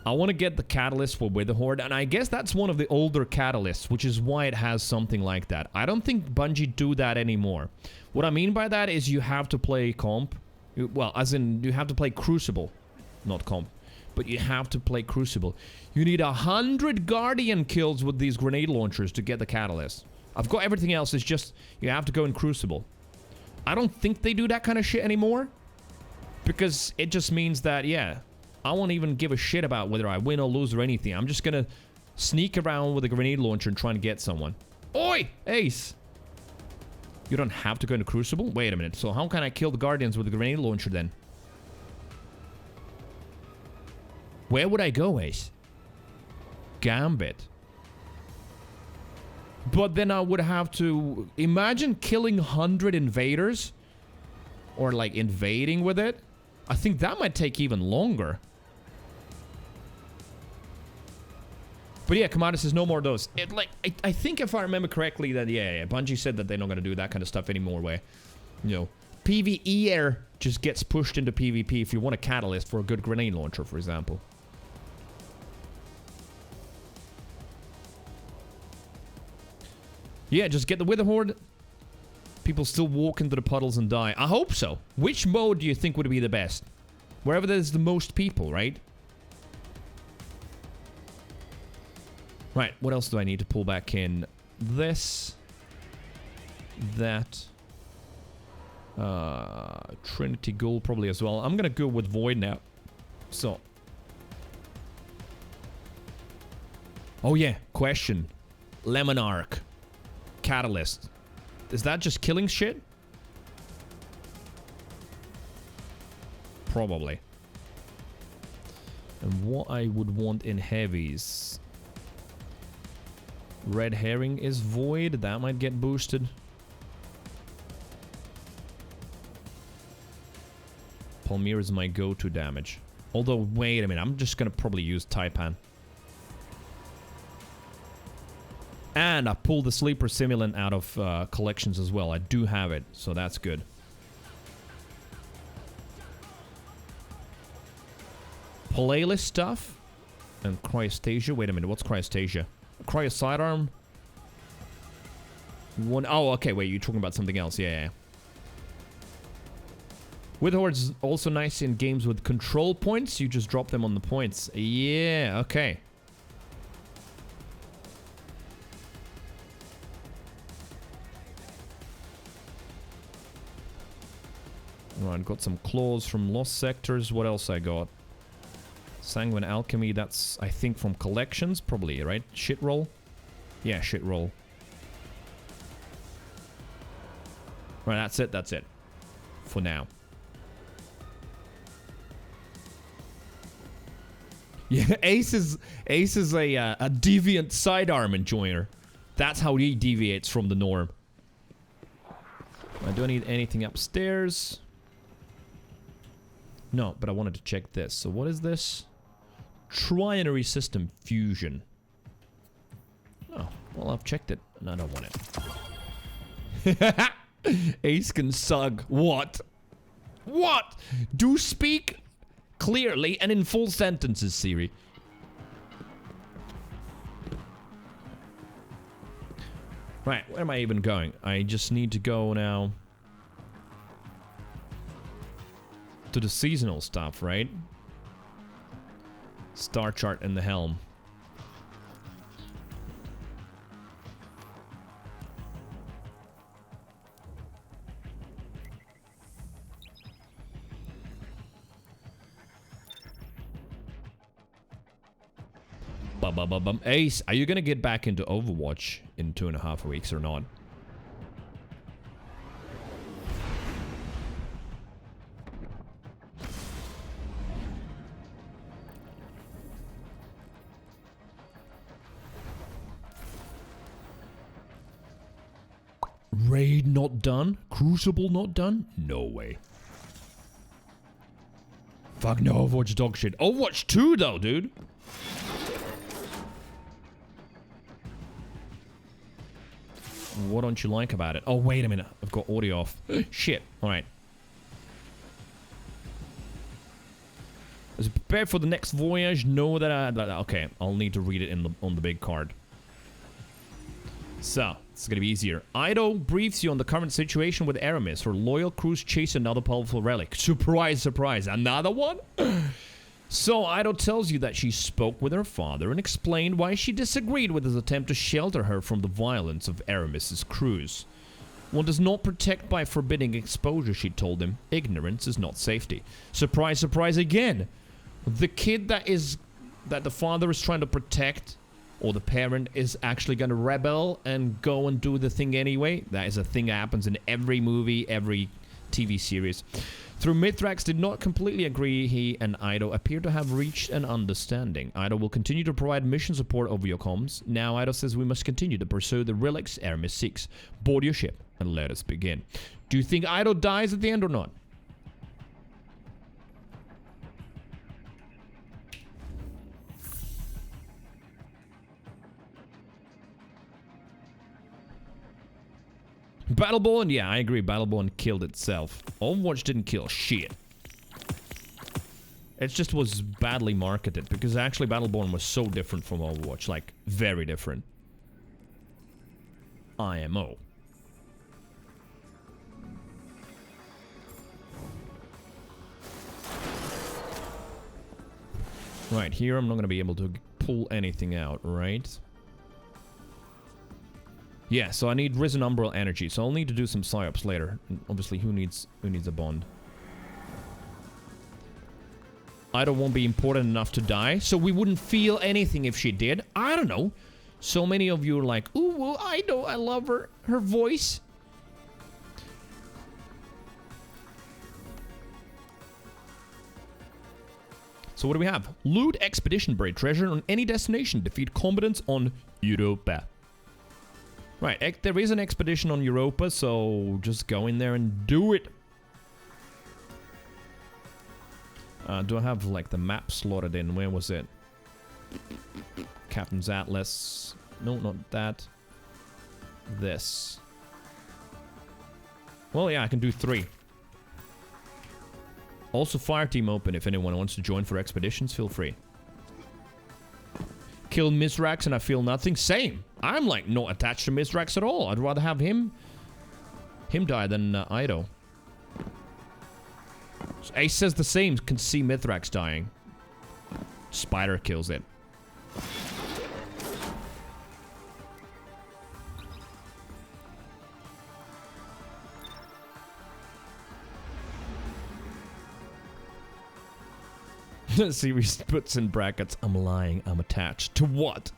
I want to get the catalyst for Witherhoard, and I guess that's one of the older catalysts, which is why it has something like that. I don't think Bungie do that anymore. What I mean by that is you have to play comp. Well, as in, you have to play Crucible. Not comp. But you have to play Crucible. You need 100 Guardian kills with these grenade launchers to get the catalyst. I've got everything else, it's just, you have to go in Crucible. I don't think they do that kind of shit anymore. Because it just means that, yeah, I won't even give a shit about whether I win or lose or anything. I'm just gonna sneak around with a grenade launcher and try and get someone. Oi! Ace! You don't have to go into Crucible? Wait a minute, so how can I kill the Guardians with a grenade launcher then? Where would I go, Ace? Gambit. But then I would have to... Imagine killing 100 invaders. Or like invading with it. I think that might take even longer. But yeah, Commander says no more of those. I think if I remember correctly that, yeah, Bungie said that they're not going to do that kind of stuff anymore where, you know, PvE air just gets pushed into PvP if you want a catalyst for a good grenade launcher, for example. Yeah, just get the Witherhoard. People still walk into the puddles and die. I hope so. Which mode do you think would be the best? Wherever there's the most people, right? Right, what else do I need to pull back in? This. That. Trinity Gold probably as well. I'm gonna go with Void now. So. Oh yeah, question. Lemon Arc. Catalyst. Is that just killing shit? Probably. And what I would want in heavies. Red Herring is Void. That might get boosted. Palmyra is my go-to damage. Although, wait a minute. I'm just gonna probably use Taipan. And I pulled the Sleeper Simulant out of collections as well. I do have it, so that's good. Palalis stuff. And Cryostasia. Wait a minute, what's Cryostasia? Cryo Sidearm. One. Oh, okay, wait, you're talking about something else. Yeah. Withhord's also nice in games with control points. You just drop them on the points. Yeah, okay. Right, got some claws from Lost Sectors. What else I got? Sanguine Alchemy, that's, I think, from collections. Probably, right? Shit roll? Yeah, shit roll. Right, that's it, that's it. For now. Yeah, Ace is a deviant sidearm enjoyer. That's how he deviates from the norm. I don't need anything upstairs. No, but I wanted to check this. So what is this? Trinary System Fusion. Oh, well, I've checked it, and I don't want it. Ace can sug. What? What? Do speak clearly and in full sentences, Siri. Right, where am I even going? I just need to go now to the seasonal stuff, right? Star chart and the helm. Ace, are you gonna get back into Overwatch in 2.5 weeks or not? Raid not done? Crucible not done? No way. Fuck no, Overwatch dog shit. Overwatch 2 though, dude. What don't you like about it? Oh, wait a minute. I've got audio off. Shit. Alright. As prepared for the next voyage, know that okay, I'll need to read it on the big card. So, it's gonna be easier. Ido briefs you on the current situation with Aramis. Her loyal crews chase another powerful relic. Surprise, surprise. Another one? So, Ido tells you that she spoke with her father and explained why she disagreed with his attempt to shelter her from the violence of Aramis's crews. One does not protect by forbidding exposure, she told him. Ignorance is not safety. Surprise, surprise again. The kid that the father is trying to protect, or the parent, is actually going to rebel and go and do the thing anyway. That is a thing that happens in every movie, every TV series. Through Mithrax did not completely agree, he and Ido appear to have reached an understanding. Ido will continue to provide mission support over your comms. Now Ido says we must continue to pursue the relics Aramis seeks. Board your ship and let us begin. Do you think Ido dies at the end or not? Battleborn? Yeah, I agree. Battleborn killed itself. Overwatch didn't kill shit. It just was badly marketed, because actually Battleborn was so different from Overwatch. Like, very different. IMO. Right, here I'm not gonna be able to pull anything out, right? Yeah, so I need Risen Umbral energy, so I'll need to do some psyops later. And obviously, who needs a bond? Ida won't be important enough to die, so we wouldn't feel anything if she did. I don't know. So many of you are like, ooh, well, Ida, I love her voice. So what do we have? Loot expedition buried treasure on any destination. Defeat combatants on Europa. Right, there is an expedition on Europa, so just go in there and do it. Do I have, like, the map slotted in? Where was it? Captain's Atlas. No, not that. This. Well, yeah, I can do 3. Also, Fireteam open if anyone wants to join for expeditions, feel free. Kill Mizrax and I feel nothing. Same. I'm, like, not attached to Mizrax at all. I'd rather have him die than Ido. Ace says the same. Can see Mithrax dying. Spider kills it. Series puts in brackets, I'm lying, I'm attached. To what?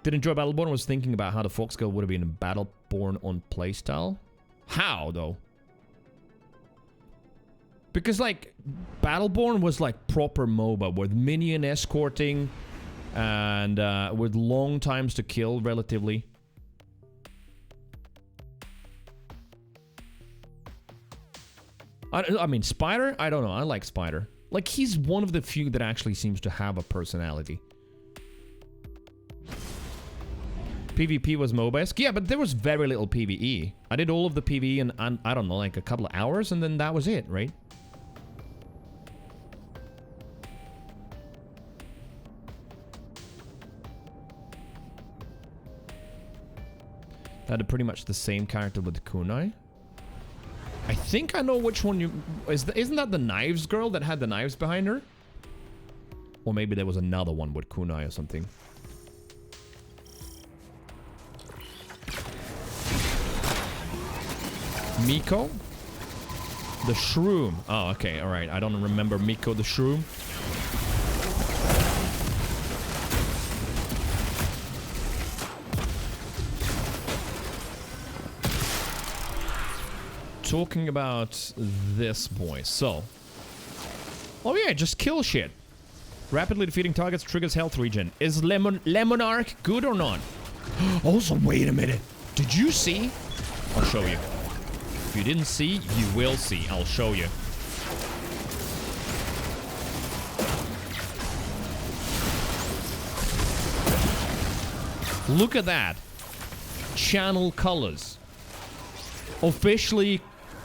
Did enjoy Battleborn, was thinking about how the Fox Girl would have been in Battleborn on playstyle. How, though? Because, like, Battleborn was, like, proper MOBA with minion escorting and with long times to kill, relatively. I mean, Spider? I don't know. I like Spider. Like, he's one of the few that actually seems to have a personality. PvP was MOBA-esque? Yeah, but there was very little PvE. I did all of the PvE in, I don't know, like a couple of hours, and then that was it, right? That had pretty much the same character with Kunai. I think I know which one you... Isn't that the knives girl that had the knives behind her? Or maybe there was another one with Kunai or something. Miko? The Shroom. Oh, okay, alright. I don't remember Miko the Shroom. Talking about this boy, so... Oh yeah, just kill shit. Rapidly defeating targets triggers health regen. Is Lemonarch good or not? Also, wait a minute. Did you see? I'll show you. If you didn't see, you will see. I'll show you. Look at that. Channel colors. Officially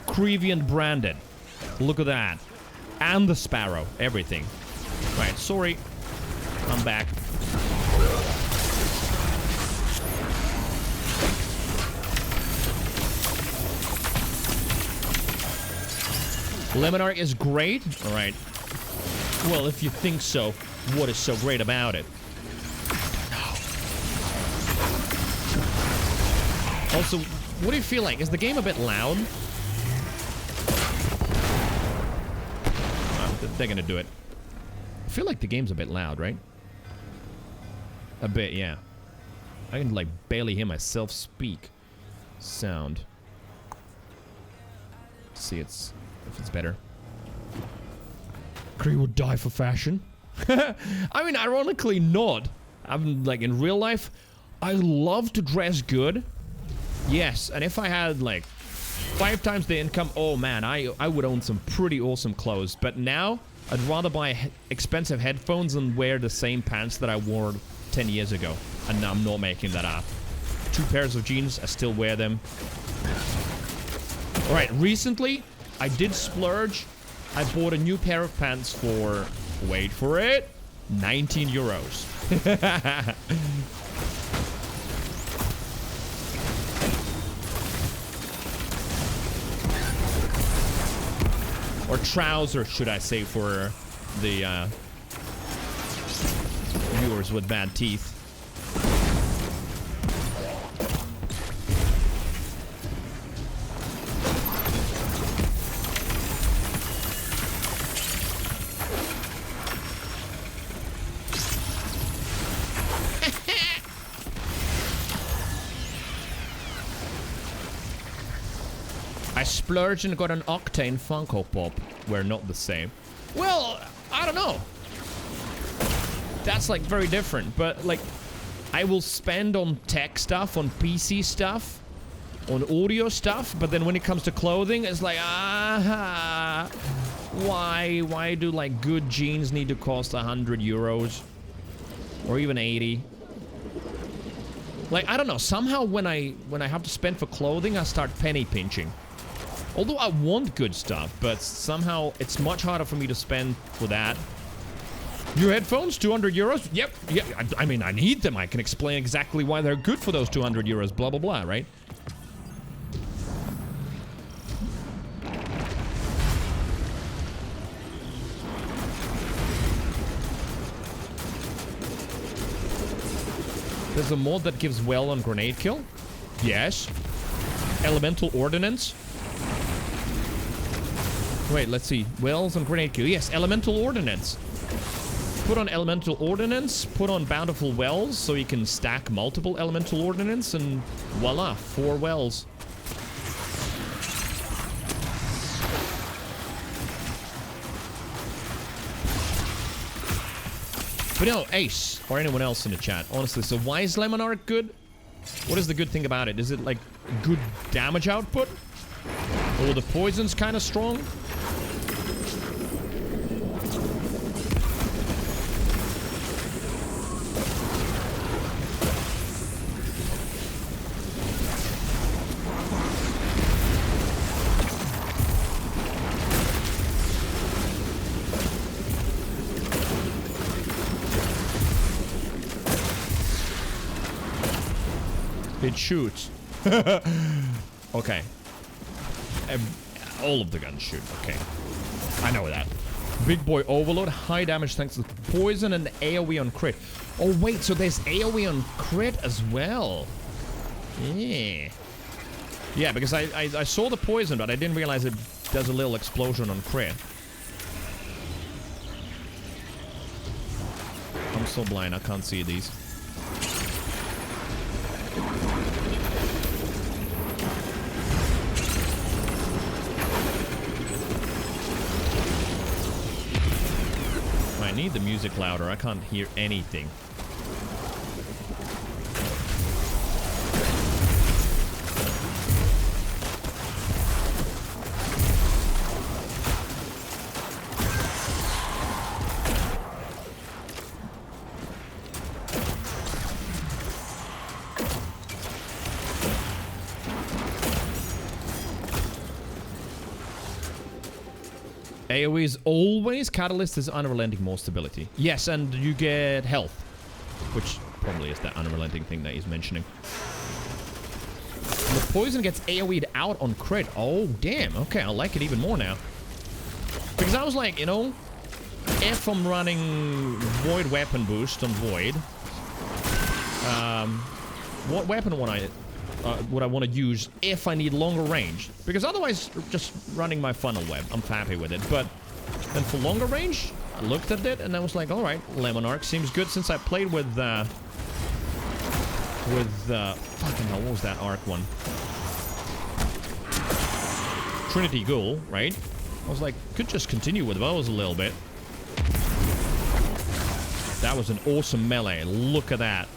Creeviant branded. Look at that. And the sparrow. Everything. Right, sorry. I'm back. Lemonarch is great? Alright. Well, if you think so, what is so great about it? Also, what do you feel like? Is the game a bit loud? They're gonna do it. I feel like the game's a bit loud, right? A bit, yeah. I can, like, barely hear myself speak. Sound. Let's see if it's better. Kree would die for fashion. I mean, ironically not. I'm, like, in real life, I love to dress good. Yes, and if I had, like, 5 times the income, oh man, I would own some pretty awesome clothes. But now, I'd rather buy expensive headphones and wear the same pants that I wore 10 years ago. And I'm not making that up. 2 pairs of jeans, I still wear them. Alright, recently, I did splurge. I bought a new pair of pants for, wait for it, 19 euros. trousers, should I say, for the viewers with bad teeth. I splurged and got an Octane Funko Pop. We're not the same. Well, I don't know. That's like very different, but like I will spend on tech stuff, on PC stuff, on audio stuff, but then when it comes to clothing, it's like, why do like good jeans need to cost 100 euros or even 80? Like, I don't know, somehow when I have to spend for clothing, I start penny pinching. Although I want good stuff, but somehow it's much harder for me to spend for that. Your headphones, 200 euros? Yep, yeah, I mean, I need them. I can explain exactly why they're good for those 200 euros, blah, blah, blah, right? There's a mod that gives well on grenade kill? Yes. Elemental ordnance? Wait, let's see. Wells on grenade kill. Yes, elemental ordnance. Put on elemental ordnance, put on bountiful wells, so you can stack multiple elemental ordnance, and voila, 4 wells. But no, Ace, or anyone else in the chat, honestly, so why is Lemon Arc good? What is the good thing about it? Is it like good damage output? Or the poison's kind of strong? It shoots. Okay. All of the guns shoot. Okay. I know that. Big boy overload. High damage thanks to poison and AoE on crit. Oh, wait. So there's AoE on crit as well. Yeah. Yeah, because I saw the poison, but I didn't realize it does a little explosion on crit. I'm so blind. I can't see these. I need the music louder. I can't hear anything. AoE is always, Catalyst is unrelenting more stability. Yes, and you get health, which probably is that unrelenting thing that he's mentioning. And the poison gets AoE'd out on crit. Oh, damn. Okay, I like it even more now. Because I was like, you know, if I'm running Void Weapon Boost on Void, what weapon would I want to use if I need longer range? Because otherwise, just running my funnel web, I'm happy with it. But then for longer range, I looked at it and I was like, all right, Lemon Arc seems good since I played with fucking hell, what was that arc one? Trinity Ghoul, right? I was like, could just continue with those a little bit. That was an awesome melee. Look at that.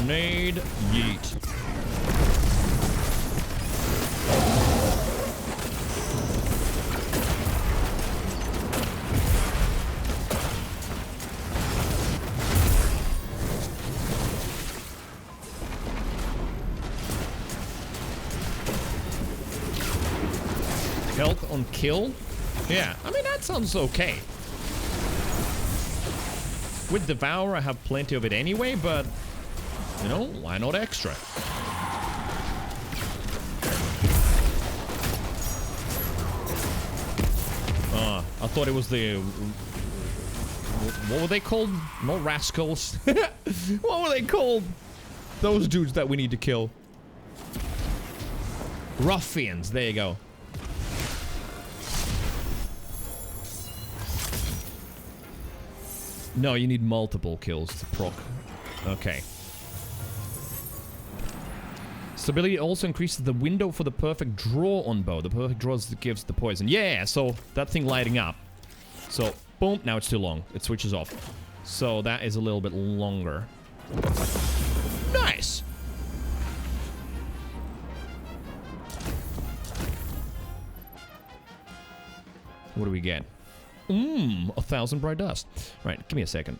Grenade, yeet. Health on kill? Yeah, I mean, that sounds okay. With Devour, I have plenty of it anyway, but, you know, why not extra? I thought it was the... What were they called? Not rascals. What were they called? Those dudes that we need to kill. Ruffians, there you go. No, you need multiple kills to proc. Okay. Stability also increases the window for the perfect draw on bow. The perfect draw gives the poison. Yeah, so that thing lighting up. So, boom, now it's too long. It switches off. So that is a little bit longer. Nice! What do we get? 1,000 bright dust. Right, give me a second.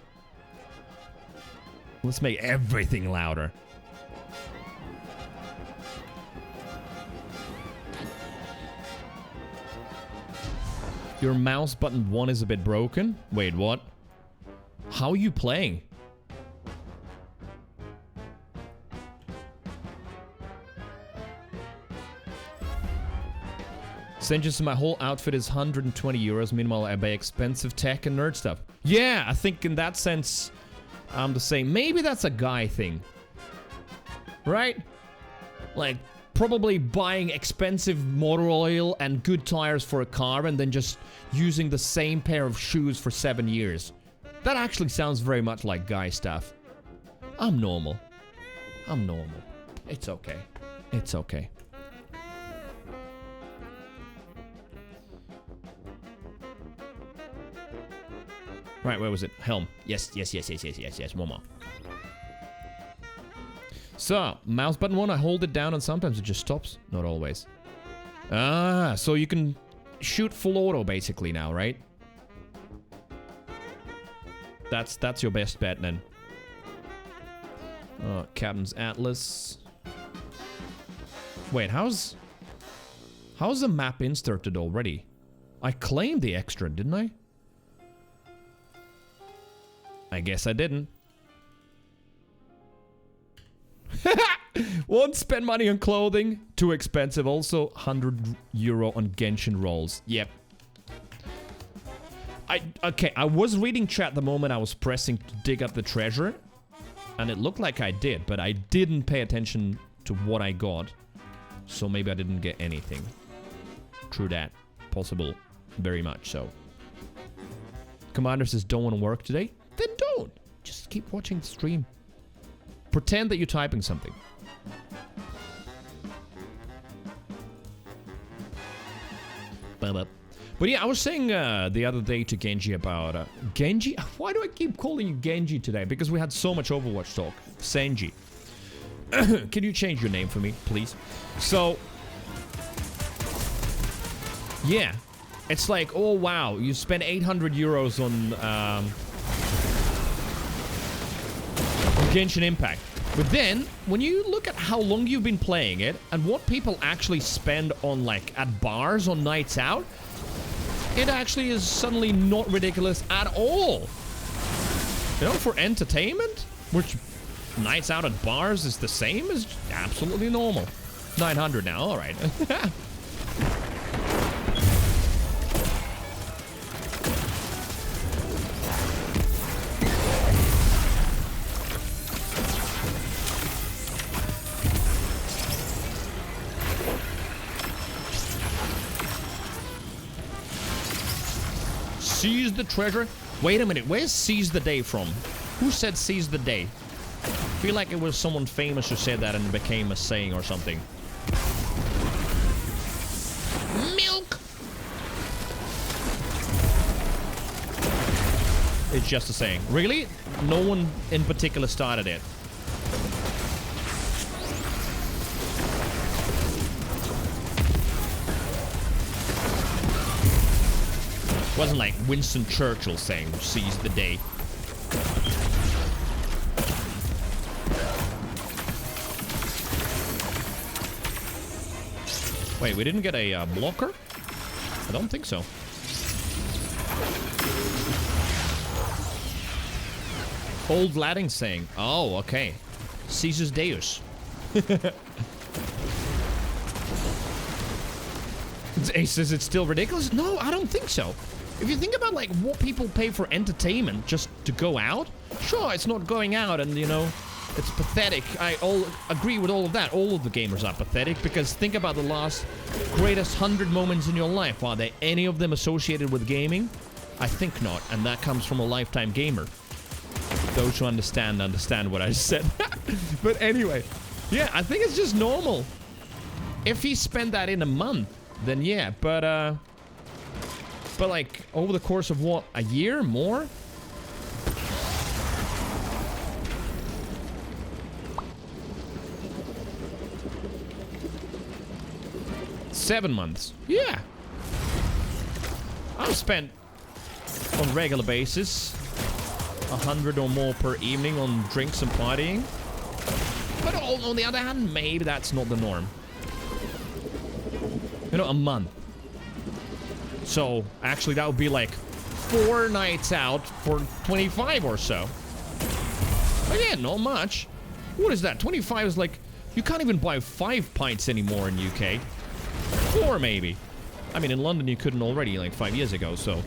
Let's make everything louder. Your mouse button 1 is a bit broken. Wait, what? How are you playing? Senjus, my whole outfit is 120 euros. Meanwhile, I buy expensive tech and nerd stuff. Yeah, I think in that sense, I'm the same. Maybe that's a guy thing. Right? Like, probably buying expensive motor oil and good tires for a car and then just using the same pair of shoes for 7 years. That actually sounds very much like guy stuff. I'm normal. I'm normal. It's okay. It's okay. Right, where was it? Helm. Yes. One more. So, mouse button 1, I hold it down and sometimes it just stops. Not always. Ah, so you can shoot full auto basically now, right? That's your best bet then. Captain's Atlas. Wait, how's the map inserted already? I claimed the extra, didn't I? I guess I didn't. 1, spend money on clothing. 2, expensive. Also, 100 euro on Genshin rolls. Yep. Okay, I was reading chat the moment I was pressing to dig up the treasure. And it looked like I did, but I didn't pay attention to what I got. So maybe I didn't get anything. True that. Possible. Very much so. Commander says, don't want to work today? Then don't. Just keep watching the stream. Pretend that you're typing something. But yeah, I was saying the other day to Genji about... Genji? Why do I keep calling you Genji today? Because we had so much Overwatch talk. Senji. Can you change your name for me, please? So... yeah. It's like, oh wow, you spent 800 euros on... Genshin Impact. But then, when you look at how long you've been playing it, and what people actually spend on, like, at bars on nights out, it actually is suddenly not ridiculous at all. You know, for entertainment, which nights out at bars is the same, is absolutely normal. 900 now, alright. Seize the treasure? Wait a minute, where's seize the day from? Who said seize the day? I feel like it was someone famous who said that and it became a saying or something. Milk! It's just a saying. Really? No one in particular started it. It wasn't like Winston Churchill saying, seize the day. Wait, we didn't get a blocker? I don't think so. Old Latin saying, oh, okay. Caesar's Deus. He says it's still ridiculous? No, I don't think so. If you think about, like, what people pay for entertainment just to go out, sure, it's not going out and, you know, it's pathetic. I agree with all of that. All of the gamers are pathetic because think about the last greatest 100 moments in your life. Are there any of them associated with gaming? I think not, and that comes from a lifetime gamer. Those who understand what I said. But anyway, yeah, I think it's just normal. If he spent that in a month, then yeah, but like over the course of what, a year more? Seven months. Yeah. I've spent on a regular basis 100 or more per evening on drinks and partying. But on the other hand, maybe that's not the norm. You know, a month. So, actually, that would be like 4 nights out for 25 or so. But yeah, not much. What is that? 25 is like... You can't even buy 5 pints anymore in UK. 4 maybe. I mean, in London you couldn't already, like 5 years ago, so...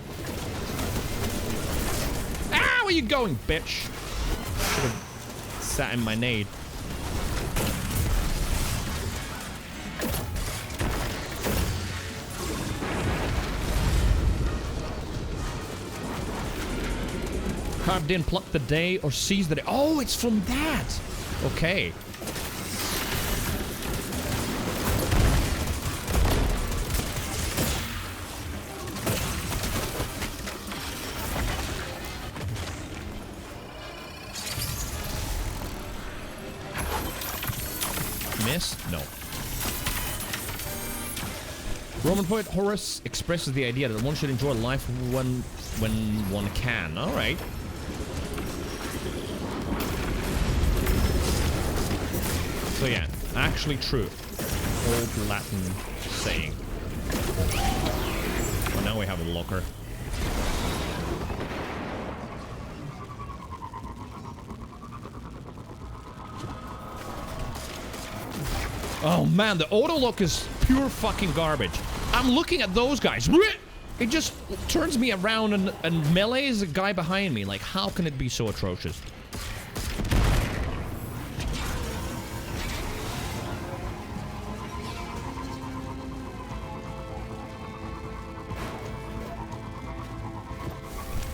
Ah, where you going, bitch? Should have sat in my nade. Card didn't pluck the day or seize the day. Oh, it's from that. Okay. Miss? No. Roman poet Horace expresses the idea that one should enjoy life when one can. All right. So yeah, actually true. Old Latin saying. Well, now we have a locker. Oh man, the auto lock is pure fucking garbage. I'm looking at those guys. It just turns me around and melees a guy behind me. Like, how can it be so atrocious?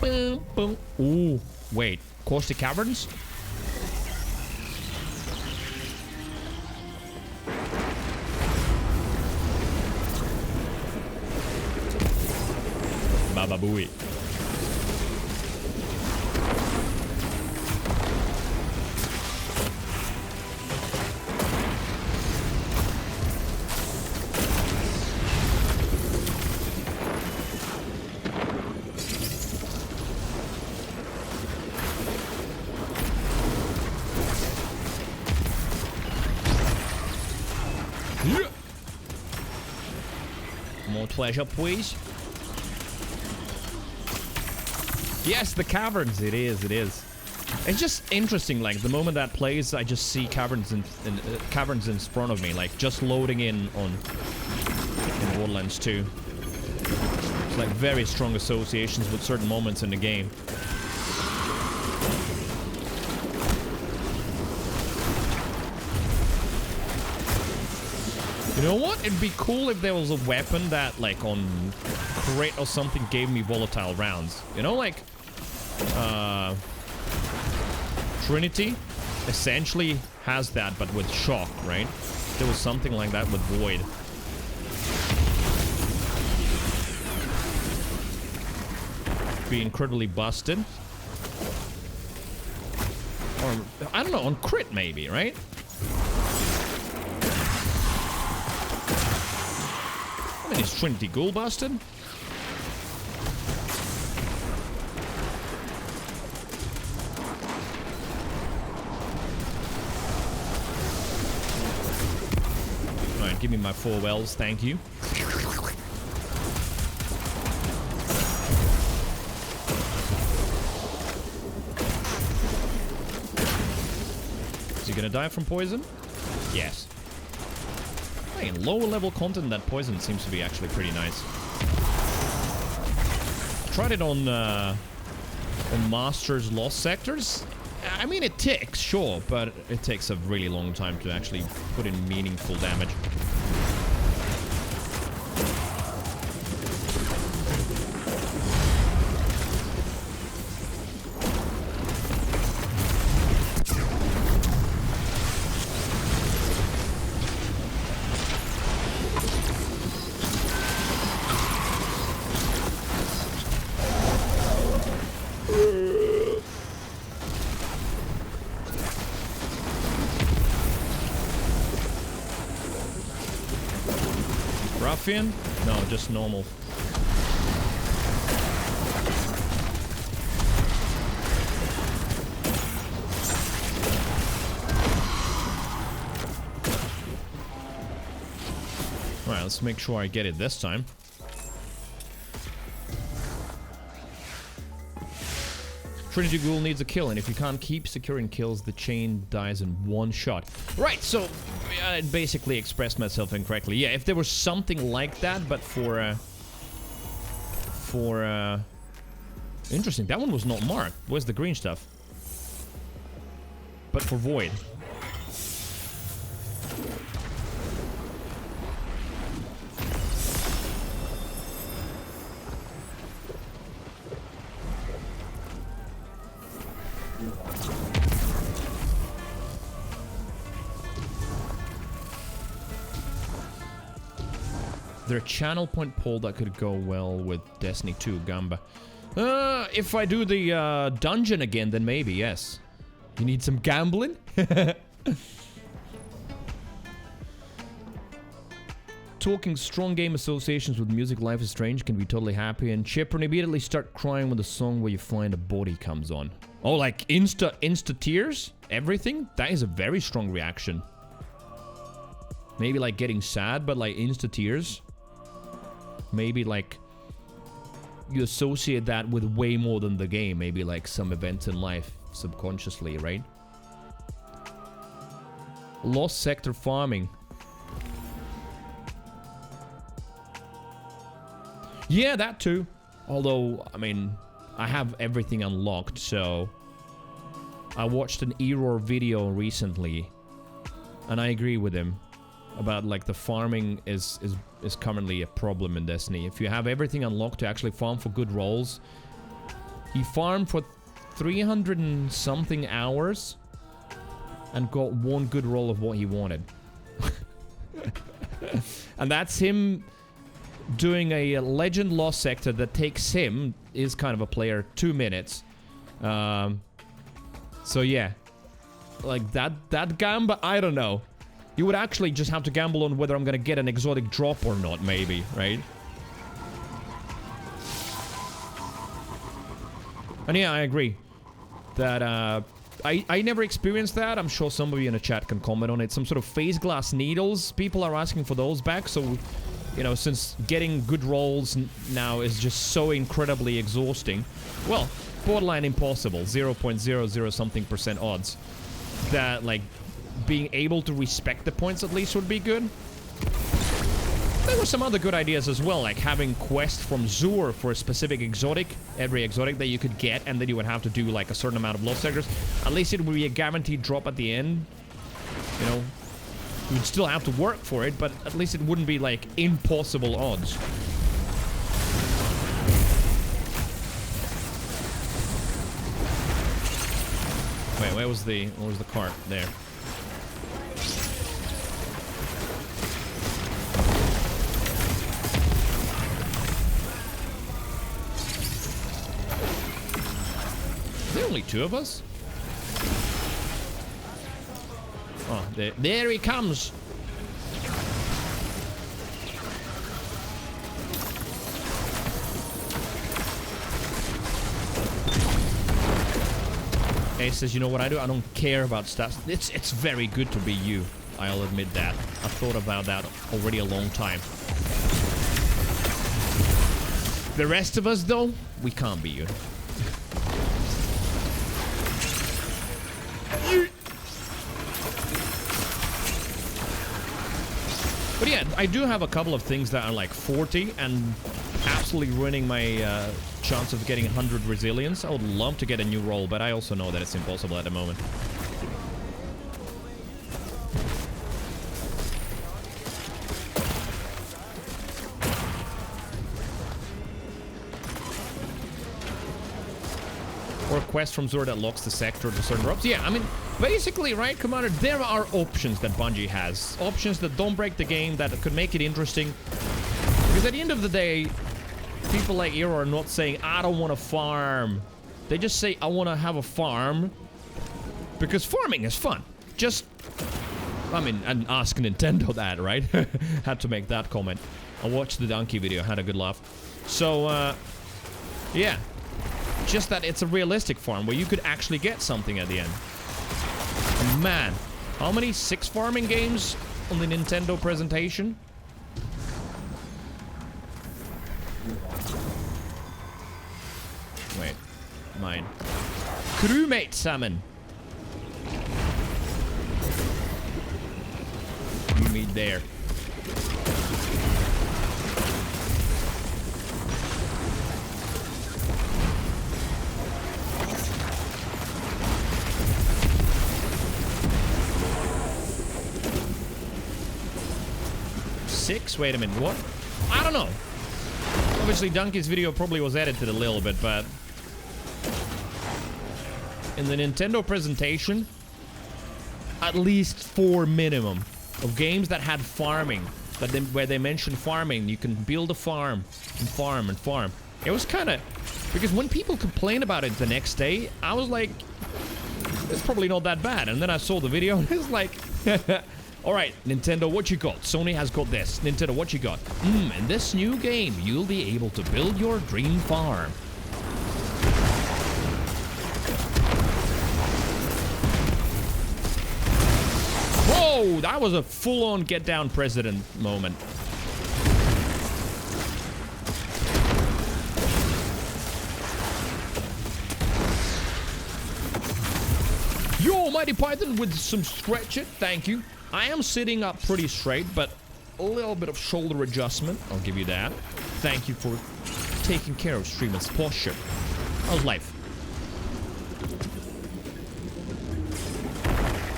Boom, boom. Ooh, wait. Caustic Caverns? Baba Booey. More pleasure, please. Yes, the caverns. It is. It is. It's just interesting. Like the moment that plays, I just see caverns in front of me, like just loading in Borderlands 2. It's like very strong associations with certain moments in the game. You know what? It'd be cool if there was a weapon that, like, on crit or something gave me volatile rounds. You know, like, Trinity essentially has that, but with shock, right? There was something like that with Void. Be incredibly busted. Or, I don't know, on crit maybe, right? I mean, is Trinity Ghoul busted? Alright, give me my 4 wells, thank you. gonna die from poison? Yes. Hey, in lower level content, that poison seems to be actually pretty nice. Tried it on Master's Lost Sectors. I mean, it ticks, sure, but it takes a really long time to actually put in meaningful damage. Ruffian? No, just normal. Alright, let's make sure I get it this time. Trinity Ghoul needs a kill, and if you can't keep securing kills, the chain dies in one shot. Right, so I basically expressed myself incorrectly. Yeah, if there was something like that, but for interesting, that one was not marked. Where's the green stuff? But for Void. There a channel point pull that could go well with Destiny 2 Gamba? If I do the dungeon again, then maybe, yes. You need some gambling? Talking strong game associations with music Life is Strange can be totally happy, and chipper and immediately start crying when the song where you find a body comes on. Oh, like insta tears? Everything? That is a very strong reaction. Maybe like getting sad, but like insta tears. Maybe like you associate that with way more than the game. Maybe like some events in life subconsciously, right? Lost sector farming. Yeah, that too. Although, I mean, I have everything unlocked, so I watched an Error video recently, and I agree with him about like the farming is currently a problem in Destiny. If you have everything unlocked to actually farm for good rolls, he farmed for 300 and something hours and got one good roll of what he wanted. And that's him doing a legend lost sector that takes him, is kind of a player, 2 minutes. So yeah, like that gamba, I don't know. You would actually just have to gamble on whether I'm gonna get an exotic drop or not, maybe, right? And yeah, I agree that I never experienced that. I'm sure somebody in the chat can comment on it. Some sort of phase glass needles. People are asking for those back, so you know, since getting good rolls now is just so incredibly exhausting, well, borderline impossible, 0.00 something % odds, that like being able to respect the points at least would be good. There were some other good ideas as well, like having quests from Zur for a specific exotic, every exotic that you could get, and then you would have to do like a certain amount of lost sectors. At least it would be a guaranteed drop at the end. You know, you would still have to work for it, but at least it wouldn't be like impossible odds. Wait, where was the cart? There. Are there only 2 of us? Oh, there he comes. Ace says, you know what I do? I don't care about stats. It's very good to be you. I'll admit that. I've thought about that already a long time. The rest of us, though, we can't be you. But yeah, I do have a couple of things that are like 40 and absolutely ruining my chance of getting 100 resilience. I would love to get a new role, but I also know that it's impossible at the moment. Or a quest from Zora that locks the sector to certain ropes. Yeah, I mean, basically, right, Commander, there are options that Bungie has. Options that don't break the game, that could make it interesting. Because at the end of the day, people like Hero are not saying, I don't want to farm. They just say, I want to have a farm. Because farming is fun. Just, I mean, and ask Nintendo that, right? Had to make that comment. I watched the donkey video, had a good laugh. So, yeah. Just that it's a realistic farm where you could actually get something at the end. And man, how many 6 farming games on the Nintendo presentation? Wait, mine. Crewmate salmon. You meet there. Wait a minute, what? I don't know. Obviously, Donkey's video probably was edited a little bit, but in the Nintendo presentation, at least 4 minimum of games that had farming, where they mentioned farming. You can build a farm and farm and farm. It was kind of, because when people complained about it the next day, I was like, it's probably not that bad. And then I saw the video and it's like, all right, Nintendo, what you got? Sony has got this. Nintendo, what you got? In this new game, you'll be able to build your dream farm. Whoa, that was a full-on get-down president moment. Yo, Mighty Python with some stretch it. Thank you. I am sitting up pretty straight, but a little bit of shoulder adjustment. I'll give you that. Thank you for taking care of streamer's posture. How's life?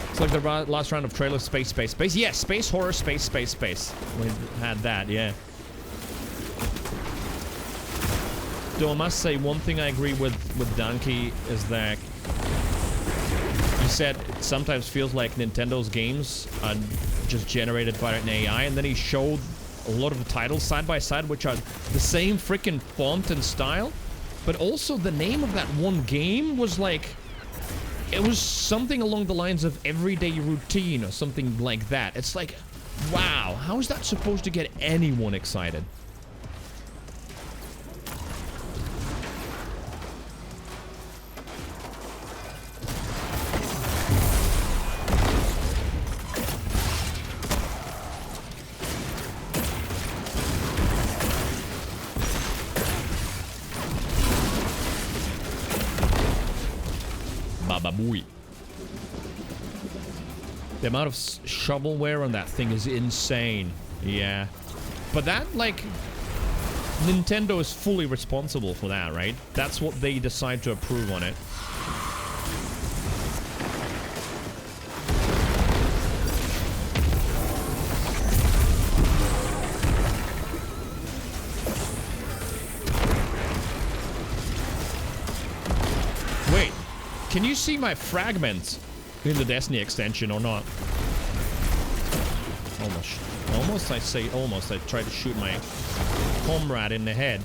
It's like the last round of trailer, space. Yes, space horror, space. We had that, yeah. Though I must say, one thing I agree with Donkey is that he said it sometimes feels like Nintendo's games are just generated by an AI, and then he showed a lot of the titles side by side, which are the same freaking font and style, but also the name of that one game was like, it was something along the lines of Everyday Routine or something like that. It's like, wow, how is that supposed to get anyone excited? Bababooey. The amount of shovelware on that thing is insane. Yeah. But that, like, Nintendo is fully responsible for that, right? That's what they decide to approve on it. Can you see my fragments in the Destiny extension or not? Almost, I say almost. I tried to shoot my comrade in the head.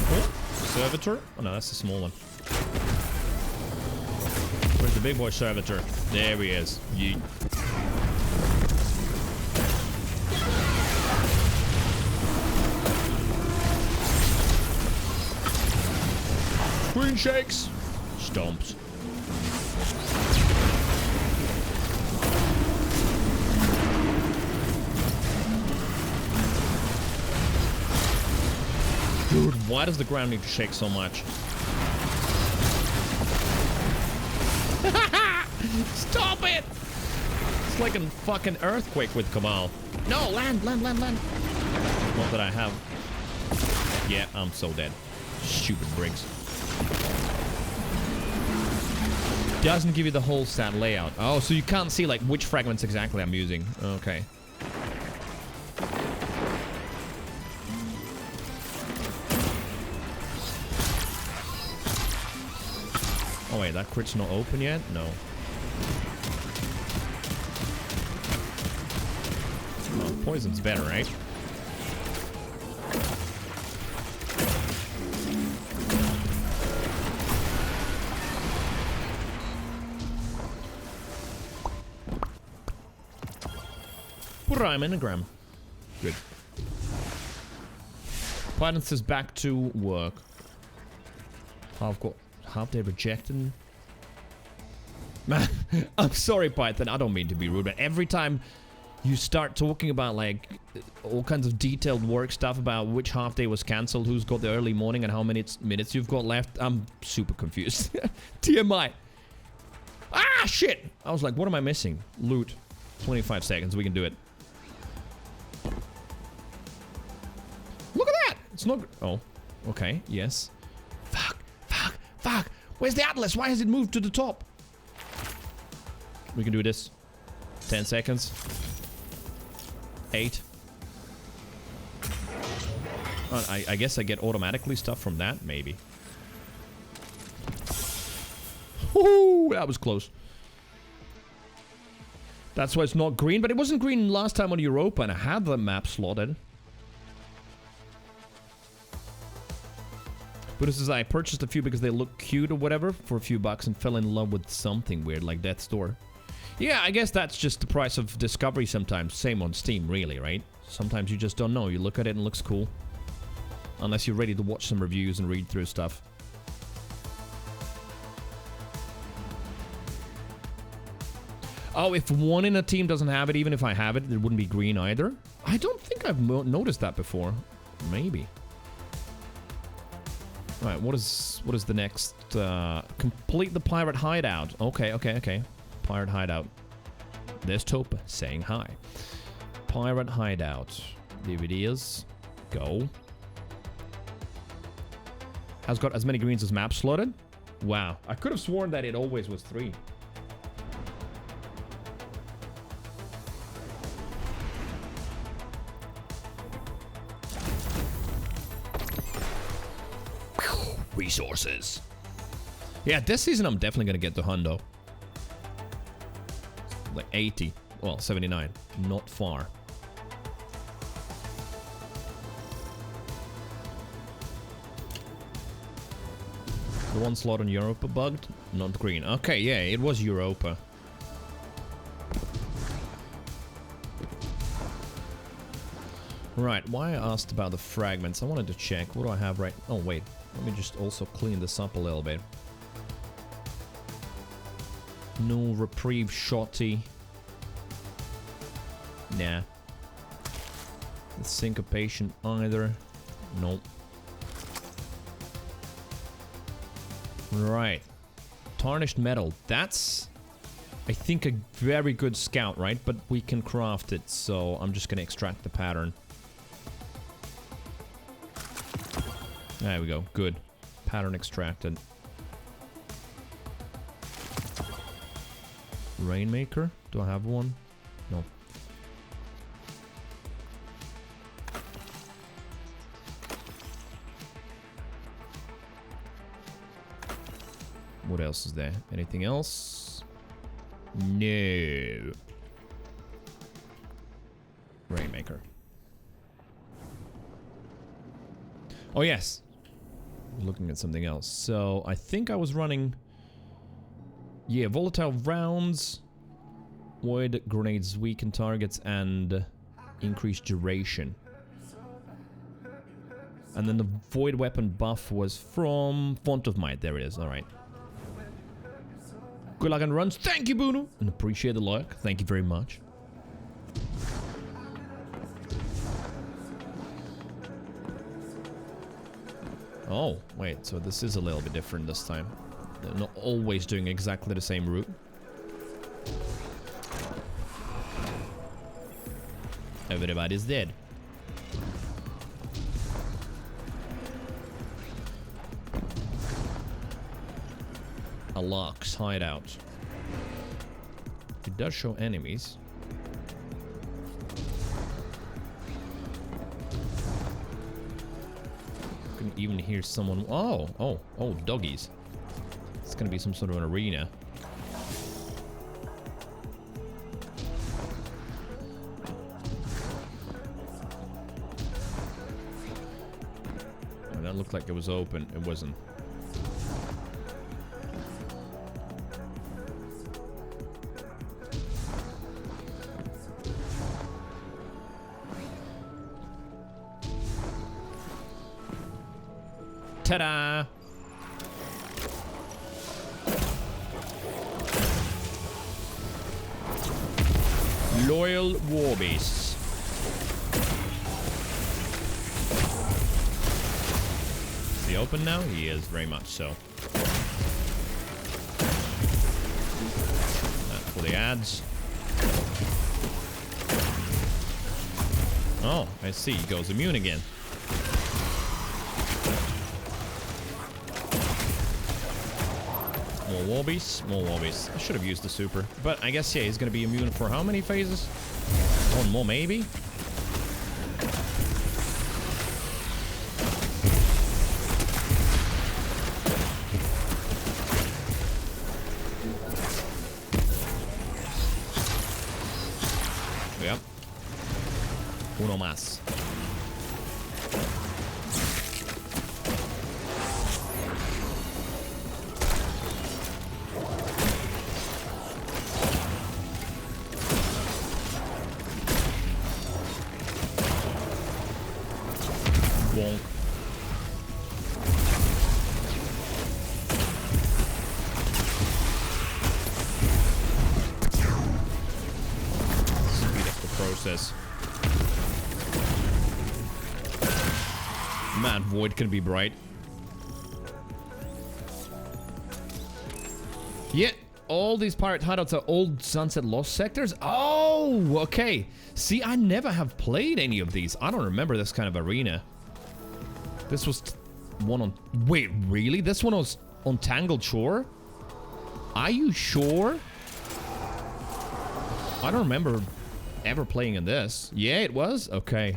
Oh, servitor? Oh no, that's the small one. Where's the big boy servitor? There he is. Yeet. Queen shakes. Stomps. Dude, why does the ground need to shake so much? Stop it! It's like a fucking earthquake with Kamal. No, land. Not that I have. Yeah, I'm so dead. Stupid bricks. Doesn't give you the whole stat layout. Oh, so you can't see like which fragments exactly I'm using. Okay. Oh wait, that crit's not open yet? No. Oh, poison's better, right? Prime anagram. Good. Python says back to work. I've got half day rejected. Man, I'm sorry, Python. I don't mean to be rude, but every time you start talking about like all kinds of detailed work stuff about which half day was cancelled, who's got the early morning, and how many minutes you've got left, I'm super confused. TMI. Ah, shit! I was like, what am I missing? Loot. 25 seconds. We can do it. Look at that! It's not... Oh. Okay. Yes. Fuck! Where's the atlas? Why has it moved to the top? We can do this. 10 seconds. 8. Oh, I guess I get automatically stuff from that, maybe. Ooh, that was close. That's why it's not green, but it wasn't green last time on Europa, and I had the map slotted. But this is I purchased a few because they look cute or whatever for a few bucks and fell in love with something weird like Death's Door. Yeah, I guess that's just the price of discovery sometimes. Same on Steam, really, right? Sometimes you just don't know. You look at it and it looks cool. Unless you're ready to watch some reviews and read through stuff. Oh, if one in a team doesn't have it, even if I have it, it wouldn't be green either? I don't think I've noticed that before. Maybe. Right, what is the next? Complete the pirate hideout. Okay. Pirate hideout. There's Topa saying hi. Pirate hideout. There it is. Go. Has got as many greens as map slotted. Wow. I could have sworn that it always was 3. Resources. Yeah, this season I'm definitely gonna get the hundo. Like 80. Well, 79. Not far. The one slot on Europa bugged? Not green. Okay, yeah, it was Europa. Right, why I asked about the fragments, I wanted to check. What do I have right... Oh, wait. Let me just also clean this up a little bit. No reprieve shotty. Nah. The syncopation either. Nope. Right. Tarnished metal. That's, I think, a very good scout, right? But we can craft it, so I'm just gonna extract the pattern. There we go. Good. Pattern extracted. Rainmaker? Do I have one? No. What else is there? Anything else? No. Rainmaker. Oh, yes. Looking at something else. So, I think I was running... Yeah, volatile rounds, void grenades weaken targets, and increased duration. And then the void weapon buff was from Font of Might. There it is. All right. Good luck on runs. Thank you, Bruno. And appreciate the luck. Thank you very much. Oh, wait, so this is a little bit different this time. They're not always doing exactly the same route. Everybody's dead. A Lock's hideout. It does show enemies. You can even hear someone. Oh, doggies. It's gonna be some sort of an arena. Oh, that looked like it was open. It wasn't. Ta-da! Loyal Warbeasts. Is he open now? He is, very much so. That for the ads. Oh, I see. He goes immune again. More Warbeasts, more Warbeasts. I should have used the super. But I guess, yeah, he's going to be immune for how many phases? One more, maybe? Yep. Uno más. Bonk. Speed up the process. Man, Void can be bright. Yeah, all these pirate hideouts are old Sunset Lost sectors. Oh, okay. See, I never have played any of these. I don't remember this kind of arena. This was one on... Wait, really? This one was on Tangled Shore? Are you sure? I don't remember ever playing in this. Yeah, it was? Okay.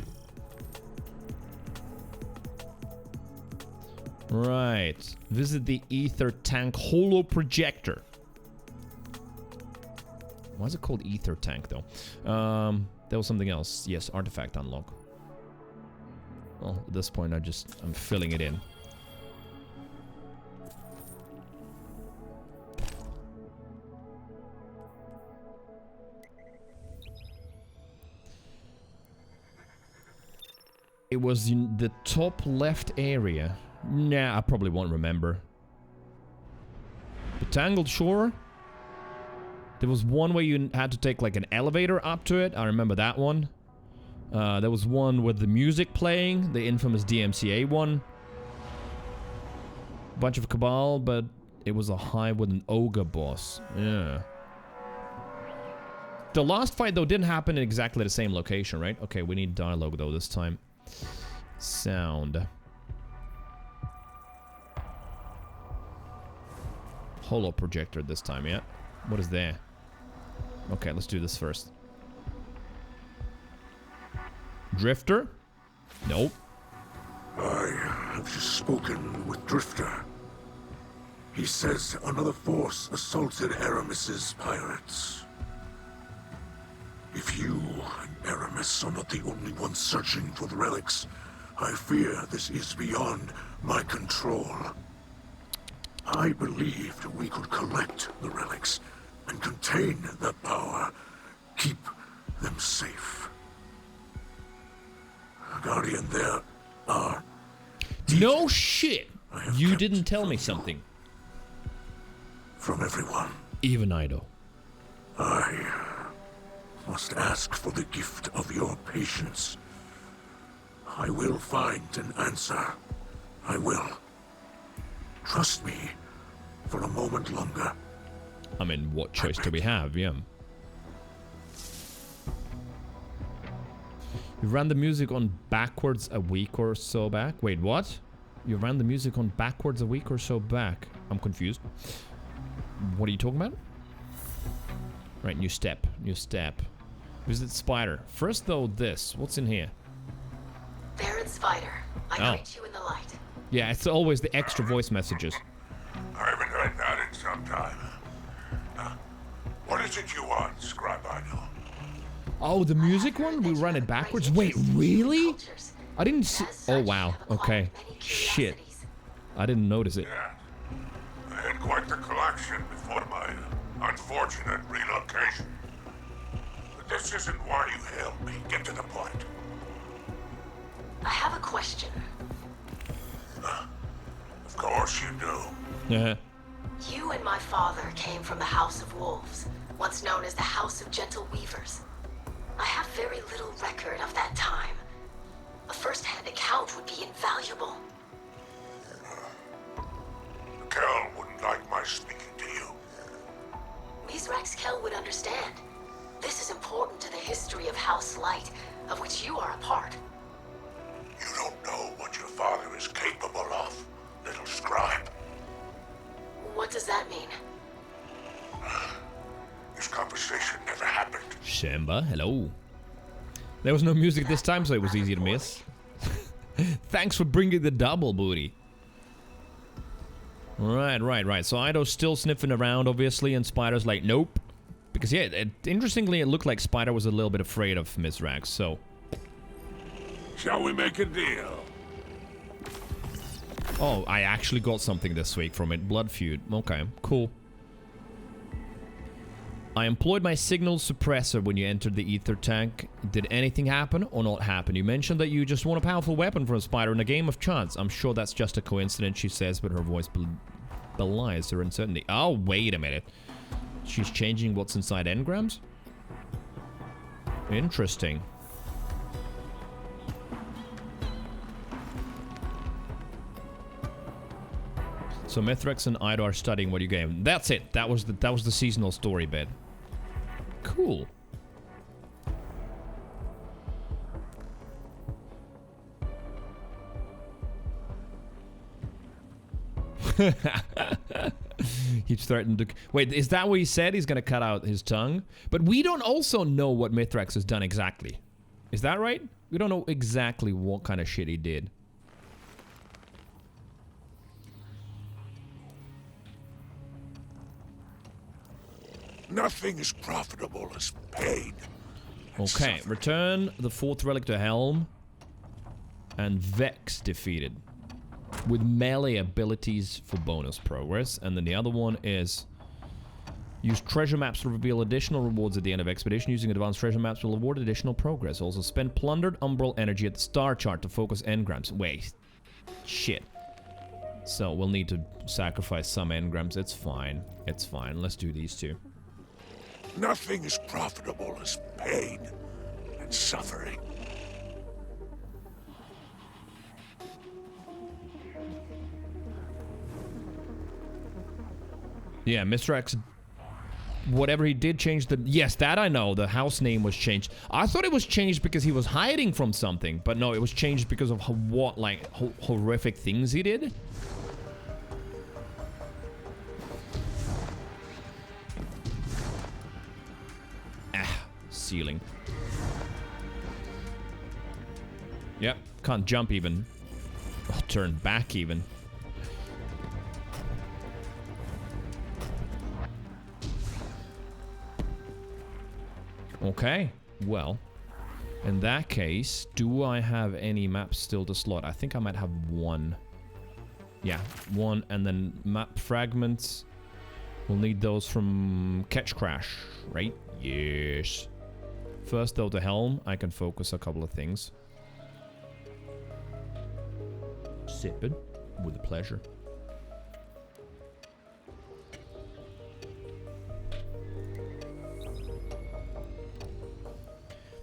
Right. Visit the Ether Tank Holo Projector. Why is it called Ether Tank, though? There was something else. Yes, artifact unlock. Well, at this point, I'm filling it in. It was in the top left area. Nah, I probably won't remember. The Tangled Shore? There was one where you had to take like an elevator up to it. I remember that one. There was one with the music playing, the infamous DMCA one. Bunch of Cabal, but it was a hive with an ogre boss. Yeah. The last fight, though, didn't happen in exactly the same location, right? Okay, we need dialogue, though, this time. Sound. Holo projector this time, yeah? What is there? Okay, let's do this first. Drifter? Nope. I have just spoken with Drifter. He says another force assaulted Aramis's pirates. If you and Aramis are not the only ones searching for the relics, I fear this is beyond my control. I believed we could collect the relics and contain that power, keep them safe. Guardian, there are... No shit! You didn't tell me something. From everyone. Even I do. I must ask for the gift of your patience. I will find an answer. I will. Trust me for a moment longer. I mean, what choice do we have? Yeah. You ran the music on backwards a week or so back. Wait, what? You ran the music on backwards a week or so back. I'm confused. What are you talking about? Right, new step. New step. Visit Spider. First, though, this. What's in here? Baron Spider, I greet you in the light. Yeah, it's always the extra voice messages. I haven't heard that in some time. What is it you want, Scribino? Oh, the music one? We ran it backwards? Wait, really? I didn't see... Oh, wow. Okay. Shit. I didn't notice it. Yeah. I had quite the collection before my unfortunate relocation. But this isn't why you hailed me. Get to the point. I have a question. Of course you do. Yeah. You and my father came from the House of Wolves, once known as the House of Gentle Weavers. I have very little record of that time. A first-hand account would be invaluable. Kel wouldn't like my speaking to you. Mizrax Kel would understand. This is important to the history of House Light, of which you are a part. You don't know what your father is capable of, little scribe. What does that mean? This conversation never happened. Shamba, hello. There was no music this time, so it was easy to miss. Thanks for bringing the double, booty. Right. So Ido's still sniffing around, obviously, and Spider's like, nope. Because, yeah, interestingly, it looked like Spider was a little bit afraid of Mizrax, so... Shall we make a deal? Oh, I actually got something this week from it. Blood Feud. Okay, cool. I employed my signal suppressor when you entered the ether tank. Did anything happen or not happen? You mentioned that you just want a powerful weapon from a spider in a game of chance. I'm sure that's just a coincidence, she says, but her voice belies her uncertainty. Oh, wait a minute. She's changing what's inside engrams? Interesting. So Mithrax and Ido are studying what you gave. That's it. That was the seasonal story bit. Cool. He's threatened to... Wait, is that what he said? He's gonna cut out his tongue? But we don't also know what Mithrax has done exactly. Is that right? We don't know exactly what kind of shit he did. Nothing is profitable as pain. Okay, return the fourth relic to Helm. And Vex defeated. With melee abilities for bonus progress. And then the other one is... Use treasure maps to reveal additional rewards at the end of expedition. Using advanced treasure maps will award additional progress. Also spend plundered umbral energy at the star chart to focus engrams. Wait. Shit. So we'll need to sacrifice some engrams. It's fine. It's fine. Let's do these two. Nothing is profitable as pain and suffering. Yeah, Mr. X, whatever he did change the... Yes, that I know. The house name was changed. I thought it was changed because he was hiding from something. But no, it was changed because of what, like, horrific things he did? Ceiling. Yep, can't jump even. Oh, turn back even. Okay, well, in that case, do I have any maps still to slot? I think I might have one. Yeah, one, and then map fragments. We'll need those from Catch Crash, right? Yes. First, though, the Helm, I can focus a couple of things. Sipping with pleasure.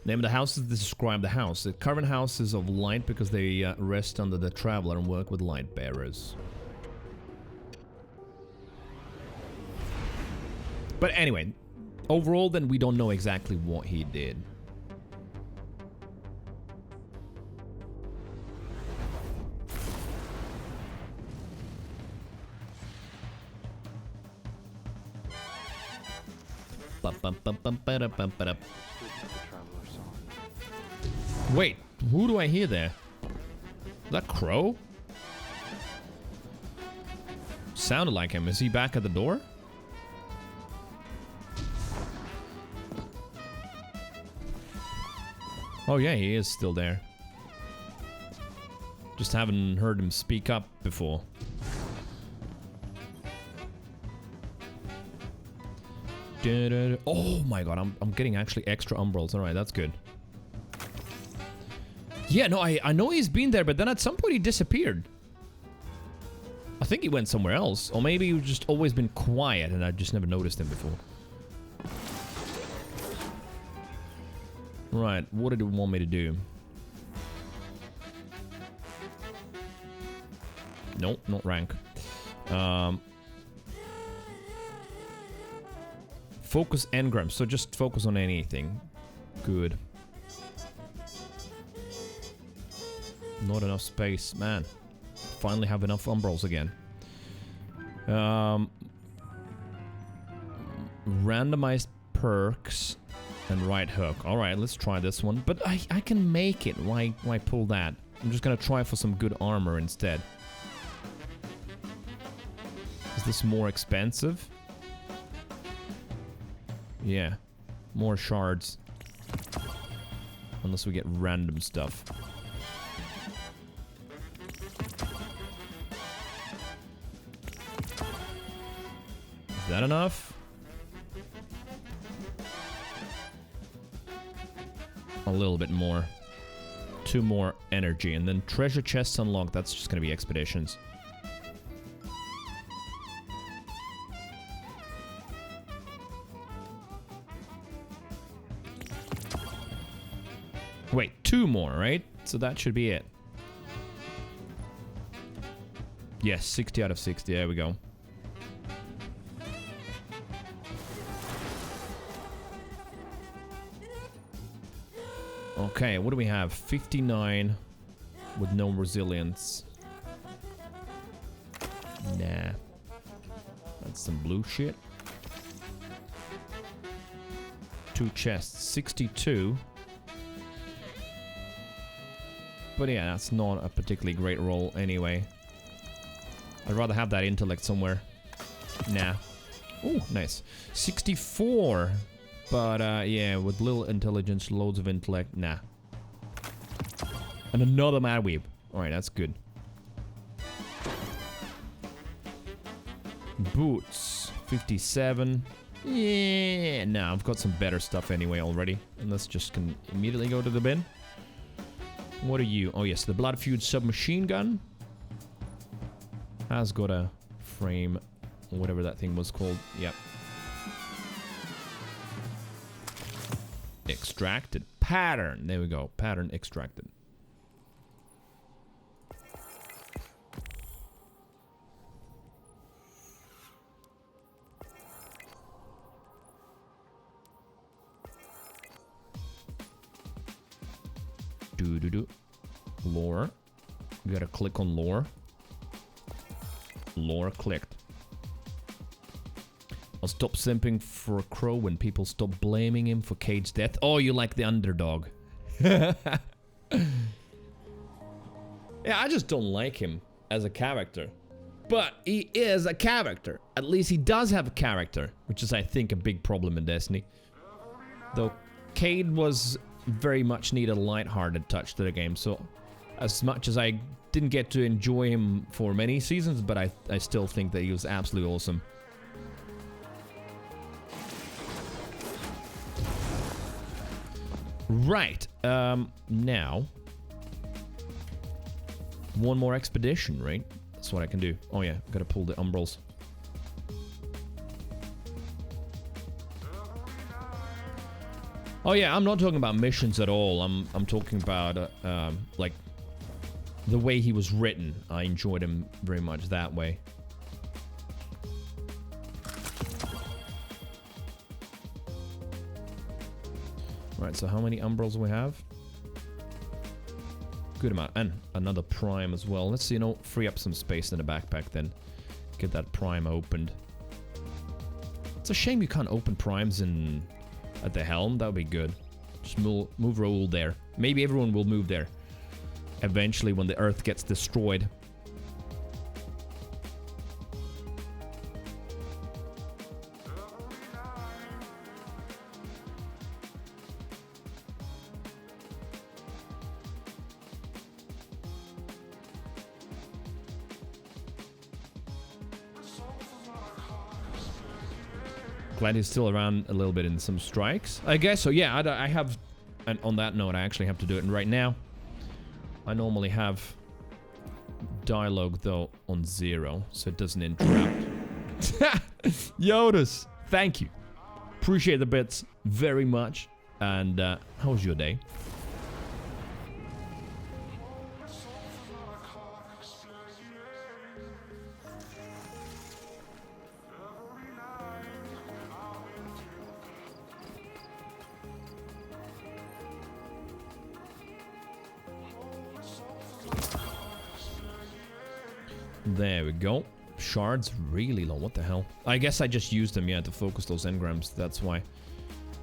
Name of the houses, describe the house. The current house is of light because they rest under the traveler and work with light bearers. But anyway, overall then we don't know exactly what he did. Wait, who do I hear there? Is that Crow? Sounded like him. Is he back at the door? Oh yeah, he is still there. Just haven't heard him speak up before. Oh my god, I'm getting actually extra umbras. Alright, that's good. Yeah, no, I know he's been there, but then at some point he disappeared. I think he went somewhere else. Or maybe he's just always been quiet and I just never noticed him before. Right, what did you want me to do? Nope, not rank. Focus engrams, so just focus on anything. Good. Not enough space, man. Finally have enough umbras again. Randomized perks and right hook. Alright, let's try this one. But I can make it. Why pull that? I'm just gonna try for some good armor instead. Is this more expensive? Yeah. More shards. Unless we get random stuff. Is that enough? A little bit more. 2 more energy. And then treasure chests unlocked. That's just gonna be expeditions. Wait, 2 more, right? So that should be it. Yes, 60 out of 60. There we go. Okay, what do we have? 59 with no resilience. Nah. That's some blue shit. 2 chests. 62. But yeah, that's not a particularly great roll anyway. I'd rather have that intellect somewhere. Nah. Oh, nice. 64. But yeah, with little intelligence, loads of intellect, nah. And another mad weeb. Alright, that's good. Boots. 57. Yeah, nah, I've got some better stuff anyway already. And let's just can immediately go to the bin. What are you? Oh yes, the Blood Feud submachine gun. Has got a frame, whatever that thing was called. Yep. Extracted. Pattern. There we go. Pattern extracted. Do. Lore. You gotta click on lore. Lore clicked. I'll stop simping for Crow when people stop blaming him for Cade's death. Oh, you like the underdog. Yeah, I just don't like him as a character. But he is a character. At least he does have a character, which is, I think, a big problem in Destiny. Though Cade was very much need a light-hearted touch to the game, so as much as I didn't get to enjoy him for many seasons, but I still think that he was absolutely awesome. Right, now 1 more expedition, right? That's what I can do. Oh yeah, gotta pull the umbras. Oh yeah, I'm not talking about missions at all. I'm talking about like the way he was written. I enjoyed him very much that way. Right, so how many umbrals do we have? Good amount. And another prime as well. Let's, you know, free up some space in the backpack then. Get that prime opened. It's a shame you can't open primes in at the helm. That would be good. Just move roll there. Maybe everyone will move there. Eventually when the Earth gets destroyed. Glad he's still around a little bit in some strikes. I guess so, yeah. I have... And on that note, I actually have to do it. And right now, I normally have dialogue, though, on 0. So it doesn't interrupt. Yodis, thank you. Appreciate the bits very much. And how was your day? There we go. Shards really low. What the hell? I guess I just used them, yeah, to focus those engrams. That's why.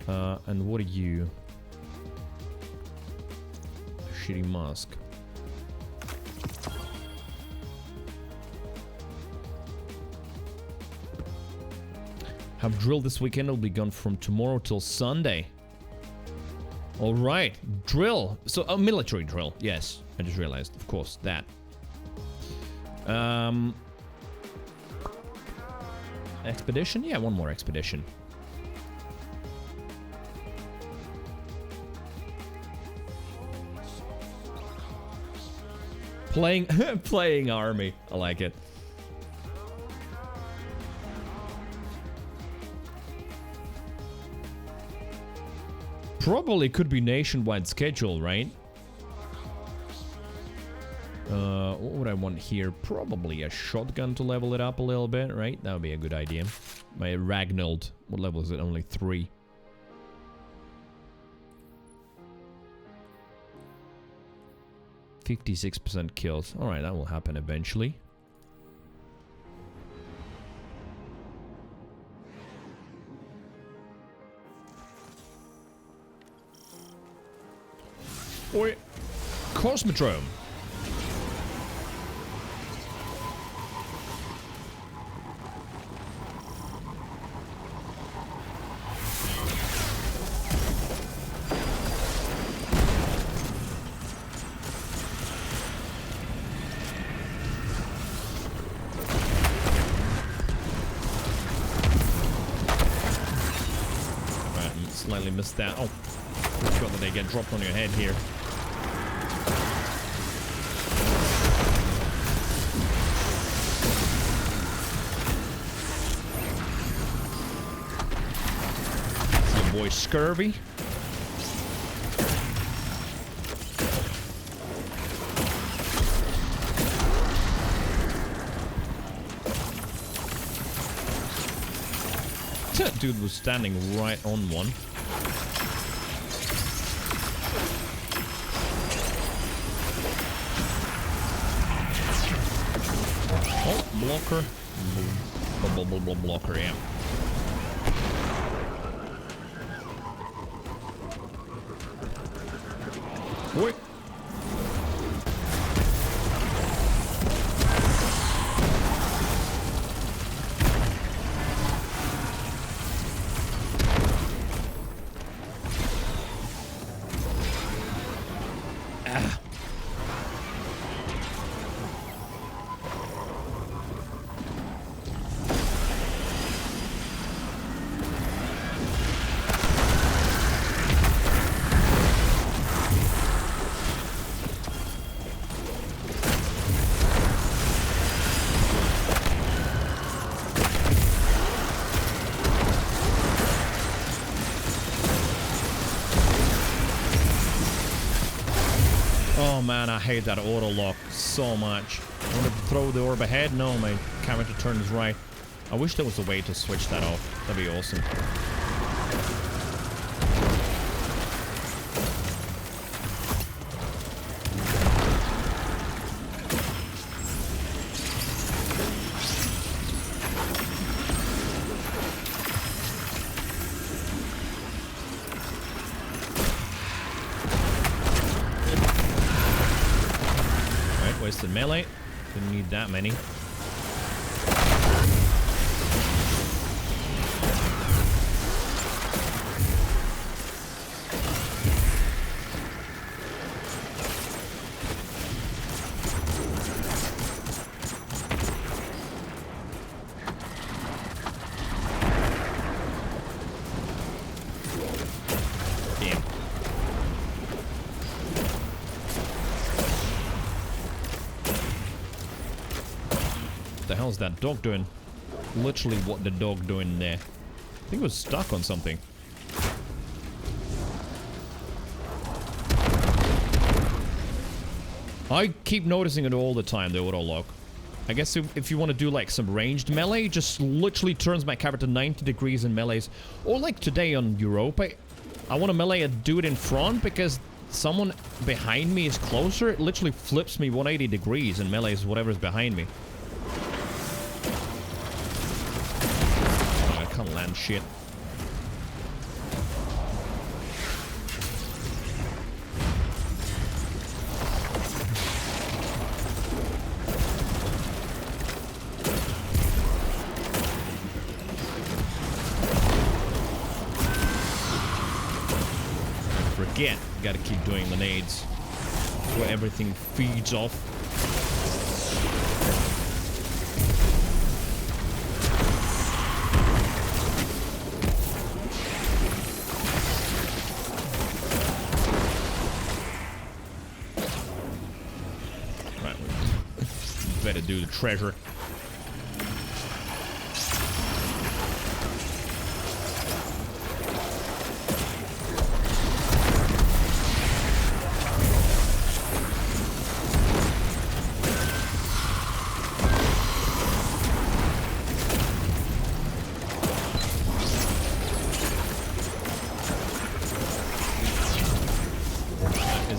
And what are you? Shitty mask. Have drill this weekend. It'll be gone from tomorrow till Sunday. All right, drill. So a military drill. Yes, I just realized. Of course, that. Expedition? Yeah, one more expedition. Playing army. I like it. Probably could be nationwide schedule, right? What would I want here? Probably a shotgun to level it up a little bit, right? That would be a good idea. My Ragnold, what level is it? Only 3. %56 kills. Alright, that will happen eventually. Oi! Cosmodrome! Slightly missed that. Oh, forgot that they get dropped on your head here. It's your boy Scurvy. That dude was standing right on one. Oh, blocker. Blocker, yeah. Wait. man, I hate that auto lock so much. I want to throw the orb ahead. No, my character turns right. I wish there was a way to switch that off. That'd be awesome. Wasted melee. Didn't need that many. Damn. What the hell is that dog doing? Literally what the dog doing there. I think it was stuck on something. I keep noticing it all the time, the auto lock. I guess if you want to do like some ranged melee, just literally turns my character 90 degrees in melees. Or like today on Europa, I want to melee and do it in front because someone behind me is closer. It literally flips me 180 degrees in melees, whatever's behind me. I can't land shit. Forget, gotta keep doing the nades. Where everything feeds off. Right, we better do the treasure.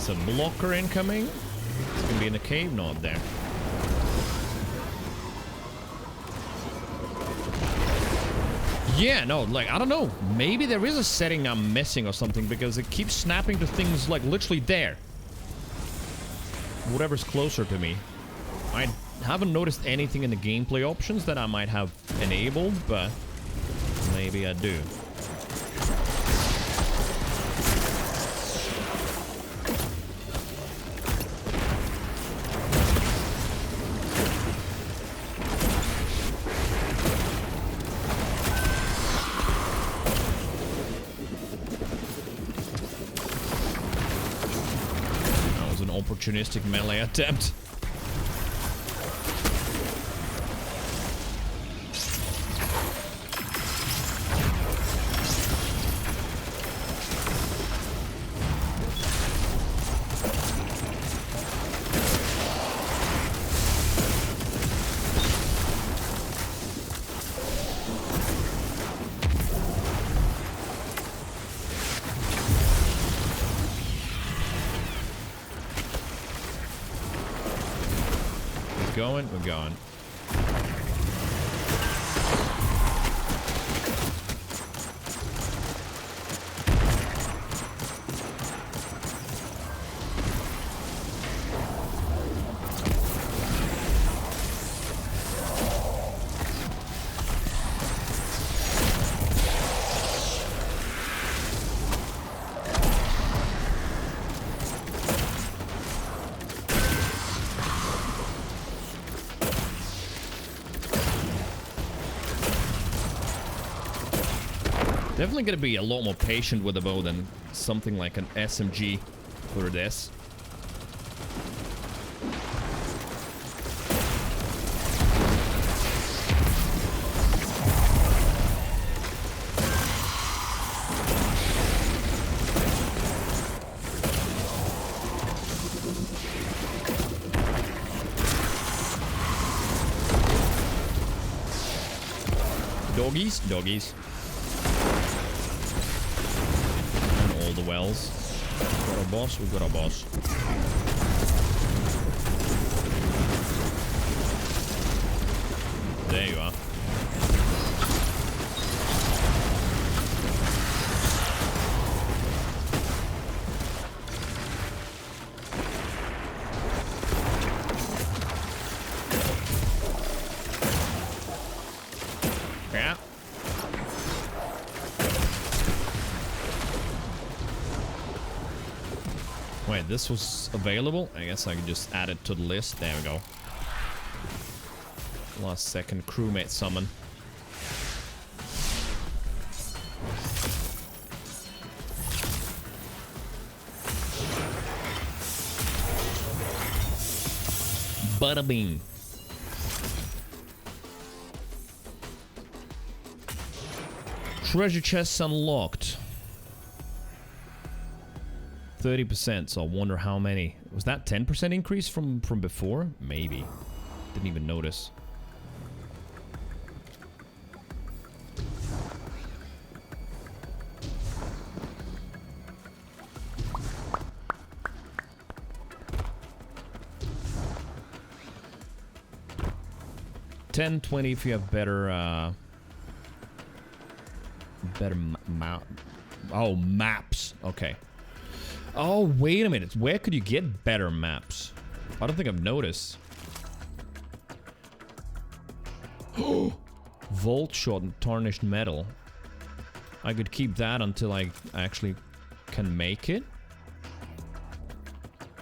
A blocker incoming. It's gonna be in the cave, not there. Yeah, no, like, I don't know. Maybe there is a setting I'm missing or something because it keeps snapping to things like literally there. Whatever's closer to me. I haven't noticed anything in the gameplay options that I might have enabled, but maybe I do. Opportunistic melee attempt. We're going. Definitely gonna be a lot more patient with the bow than something like an SMG for this. Doggies, doggies. And all the wells. Got a boss, we got a boss. There you are. Yeah. Wait, this was available? I guess I can just add it to the list. There we go. Last second crewmate summon. Bada bing. Treasure chests unlocked. 30%, so I wonder how many. Was that 10% increase from before? Maybe. Didn't even notice. $10, $20 if you have better, maps. Okay. Oh, wait a minute. Where could you get better maps? I don't think I've noticed. Volt shot and tarnished metal. I could keep that until I actually can make it.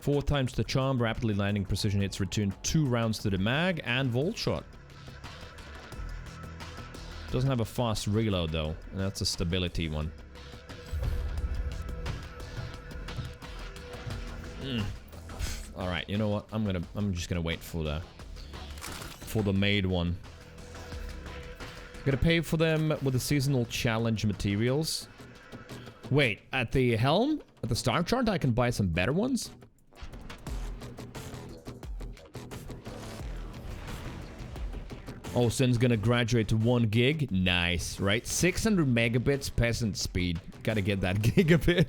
4 times the charm, rapidly landing precision hits, return 2 rounds to the mag, and volt shot. Doesn't have a fast reload though, and that's a stability one. All right, you know what? I'm just gonna wait for the made one. I'm gonna pay for them with the seasonal challenge materials. Wait, at the helm, at the star chart, I can buy some better ones. Oh, Sin's gonna graduate to 1 gig. Nice, right? 600 megabits peasant speed. Gotta get that gigabit.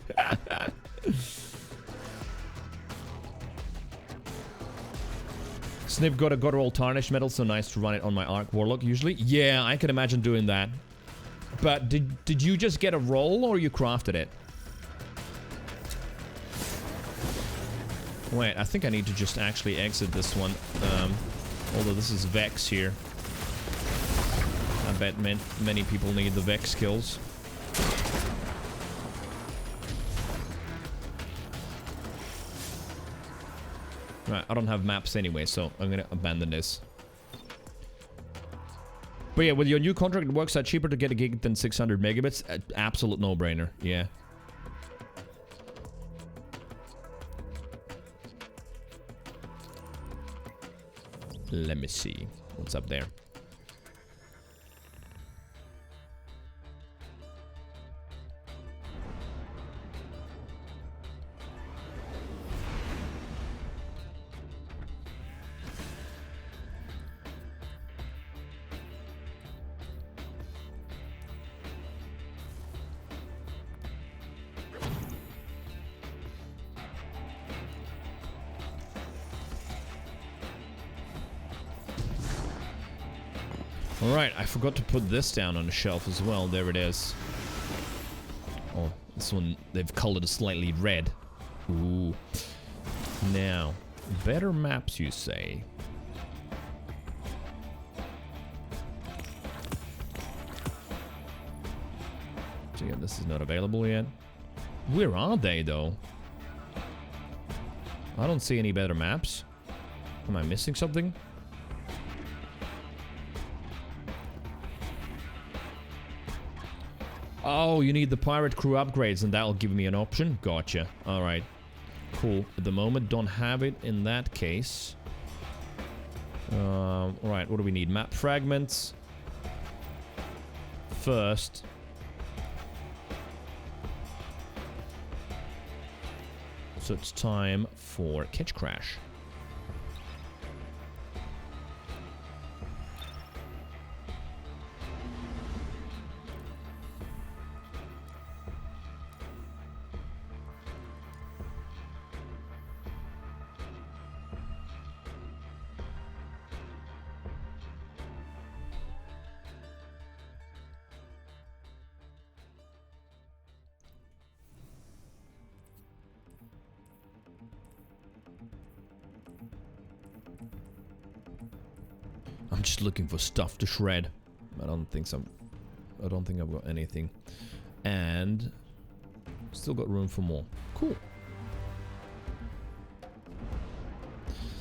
Snip got a roll tarnished metal, so nice to run it on my Arc Warlock usually. Yeah, I can imagine doing that. But did you just get a roll or you crafted it? Wait, I think I need to just actually exit this one. Although this is Vex here. I bet many people need the Vex skills. Right, I don't have maps anyway, so I'm gonna abandon this. But yeah, with your new contract, it works out cheaper to get a gig than 600 megabits. Absolute no-brainer, yeah. Let me see what's up there. Alright, I forgot to put this down on the shelf as well. There it is. Oh, this one, they've colored it slightly red. Ooh. Now, better maps, you say? So yeah, this is not available yet. Where are they, though? I don't see any better maps. Am I missing something? Oh, you need the pirate crew upgrades, and that'll give me an option? Gotcha. Alright. Cool. At the moment, don't have it in that case. Alright, what do we need? Map fragments. First. So it's time for Catch Crash. just looking for stuff to shred. I don't think I've got anything. And still got room for more. Cool.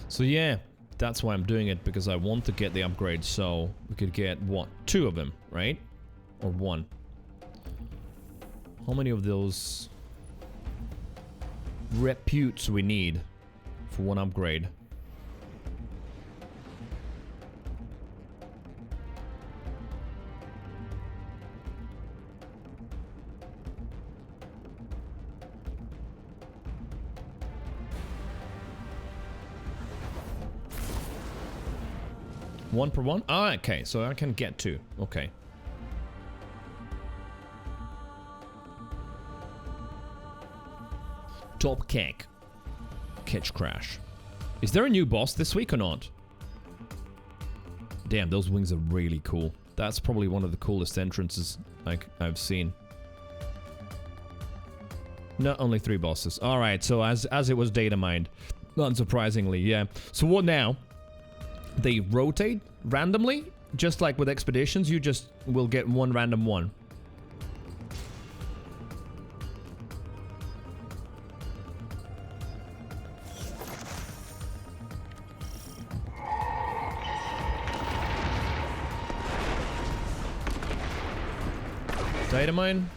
So yeah, that's why I'm doing it, because I want to get the upgrade so we could get, what, 2 of them, right? Or 1. How many of those reputes we need for 1 upgrade? One per one? Ah, okay, so I can get 2. Okay. Top keg. Catch crash. Is there a new boss this week or not? Damn, those wings are really cool. That's probably one of the coolest entrances I've seen. Not only 3 bosses. Alright, so as it was data mined. Unsurprisingly, yeah. So what now? They rotate randomly, just like with expeditions. You just will get 1 random one. Data mine?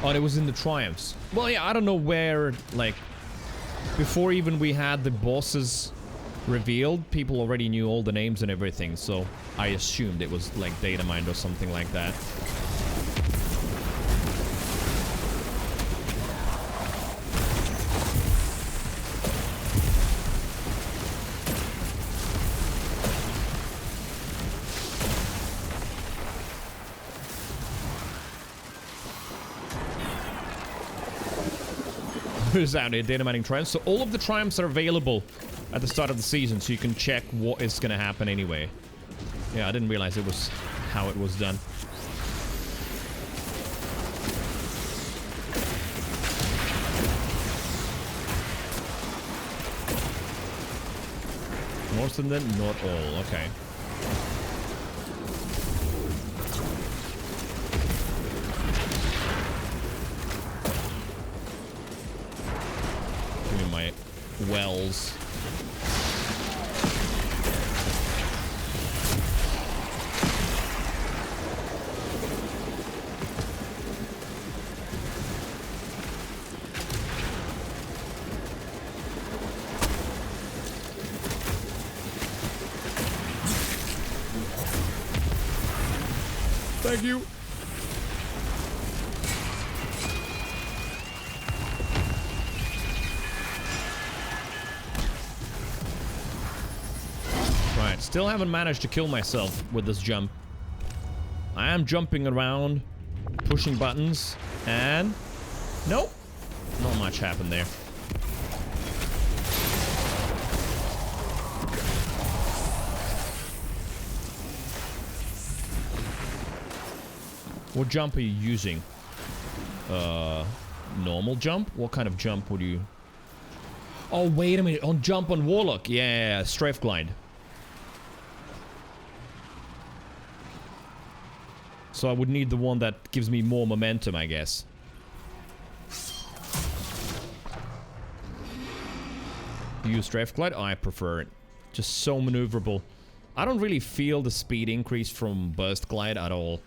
Oh, it was in the Triumphs. Well, yeah, I don't know where, like, before even we had the bosses revealed, people already knew all the names and everything, so I assumed it was like data mined or something like that. Who's out here data mining triumphs? So all of the triumphs are available at the start of the season, so you can check what is going to happen anyway. Yeah, I didn't realize it was how it was done. Most of them, not all. Okay. Give me my wells. Thank you. Right, still haven't managed to kill myself with this jump. I am jumping around, pushing buttons, and nope, not much happened there. What jump are you using? Normal jump? What kind of jump would you... Oh, wait a minute. On jump on Warlock. Yeah, strafe glide. So I would need the one that gives me more momentum, I guess. You use strafe glide? Oh, I prefer it. Just so maneuverable. I don't really feel the speed increase from burst glide at all.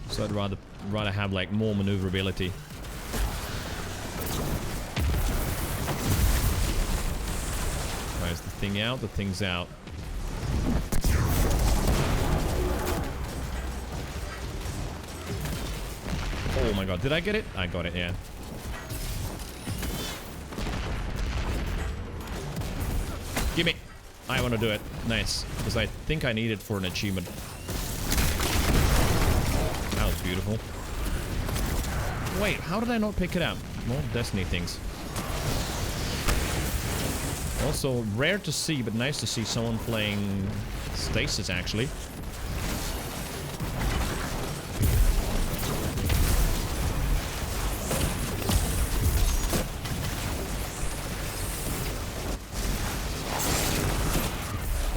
So I'd rather have like more maneuverability. Right, is the thing out? The thing's out. Oh my god, did I get it? I got it, yeah. Gimme! I want to do it. Nice. Because I think I need it for an achievement. That was beautiful. Wait, how did I not pick it up? More Destiny things. Also, rare to see, but nice to see someone playing Stasis, actually.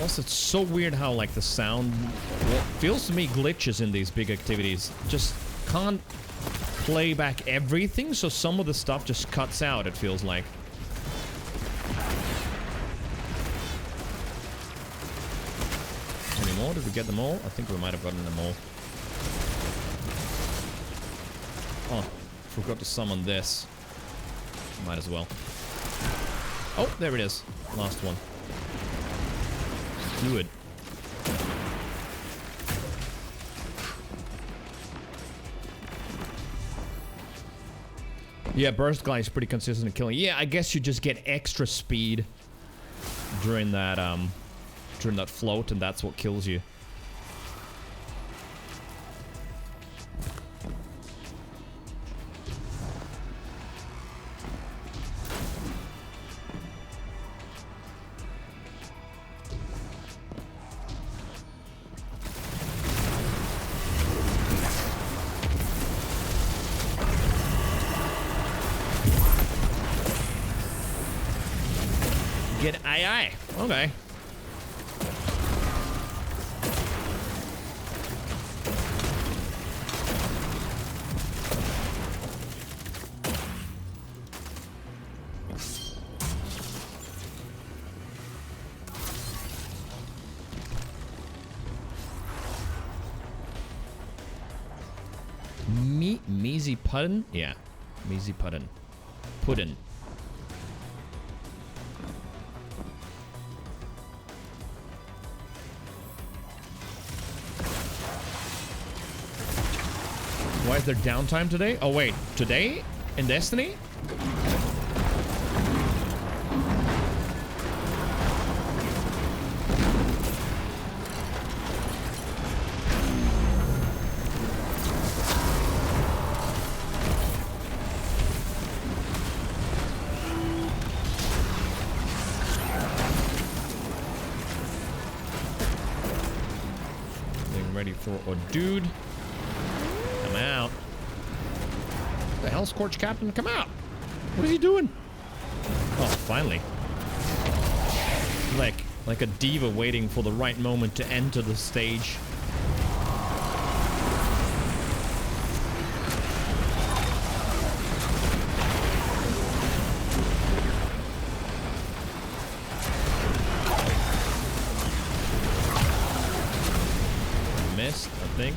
Also, it's so weird how, like, the sound... What feels to me glitches in these big activities. Just can't play back everything, so some of the stuff just cuts out, it feels like. Any more? Did we get them all? I think we might have gotten them all. Oh, forgot to summon this. Might as well. Oh, there it is. Last one. Do it. Yeah, Burst Glide is pretty consistent in killing. Yeah, I guess you just get extra speed during that float, and that's what kills you. Get aye. Okay. Measy Puddin? Yeah. Measy Puddin. Puddin. Why is there downtime today? Oh wait, today? In Destiny? Getting ready for a dude. Come out. What the hell, Scorch Captain? Come out! What is he doing? Oh, finally. Like a diva waiting for the right moment to enter the stage. Missed, I think.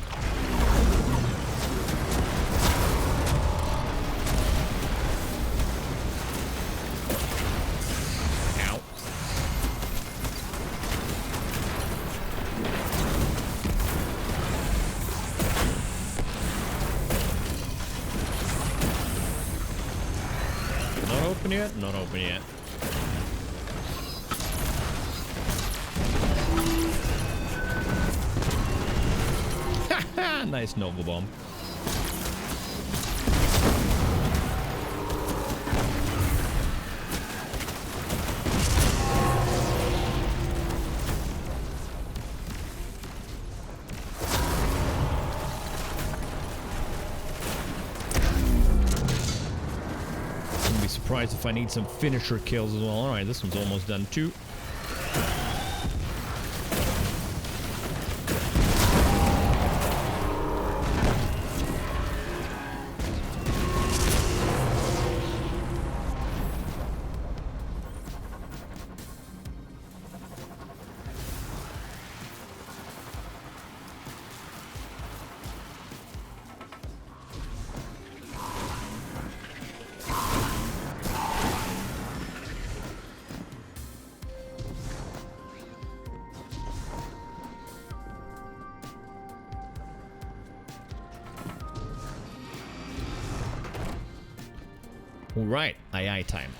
Not open yet. Haha, nice Nova Bomb. Surprised if I need some finisher kills as well. Alright, this one's almost done too. Alright, aye time.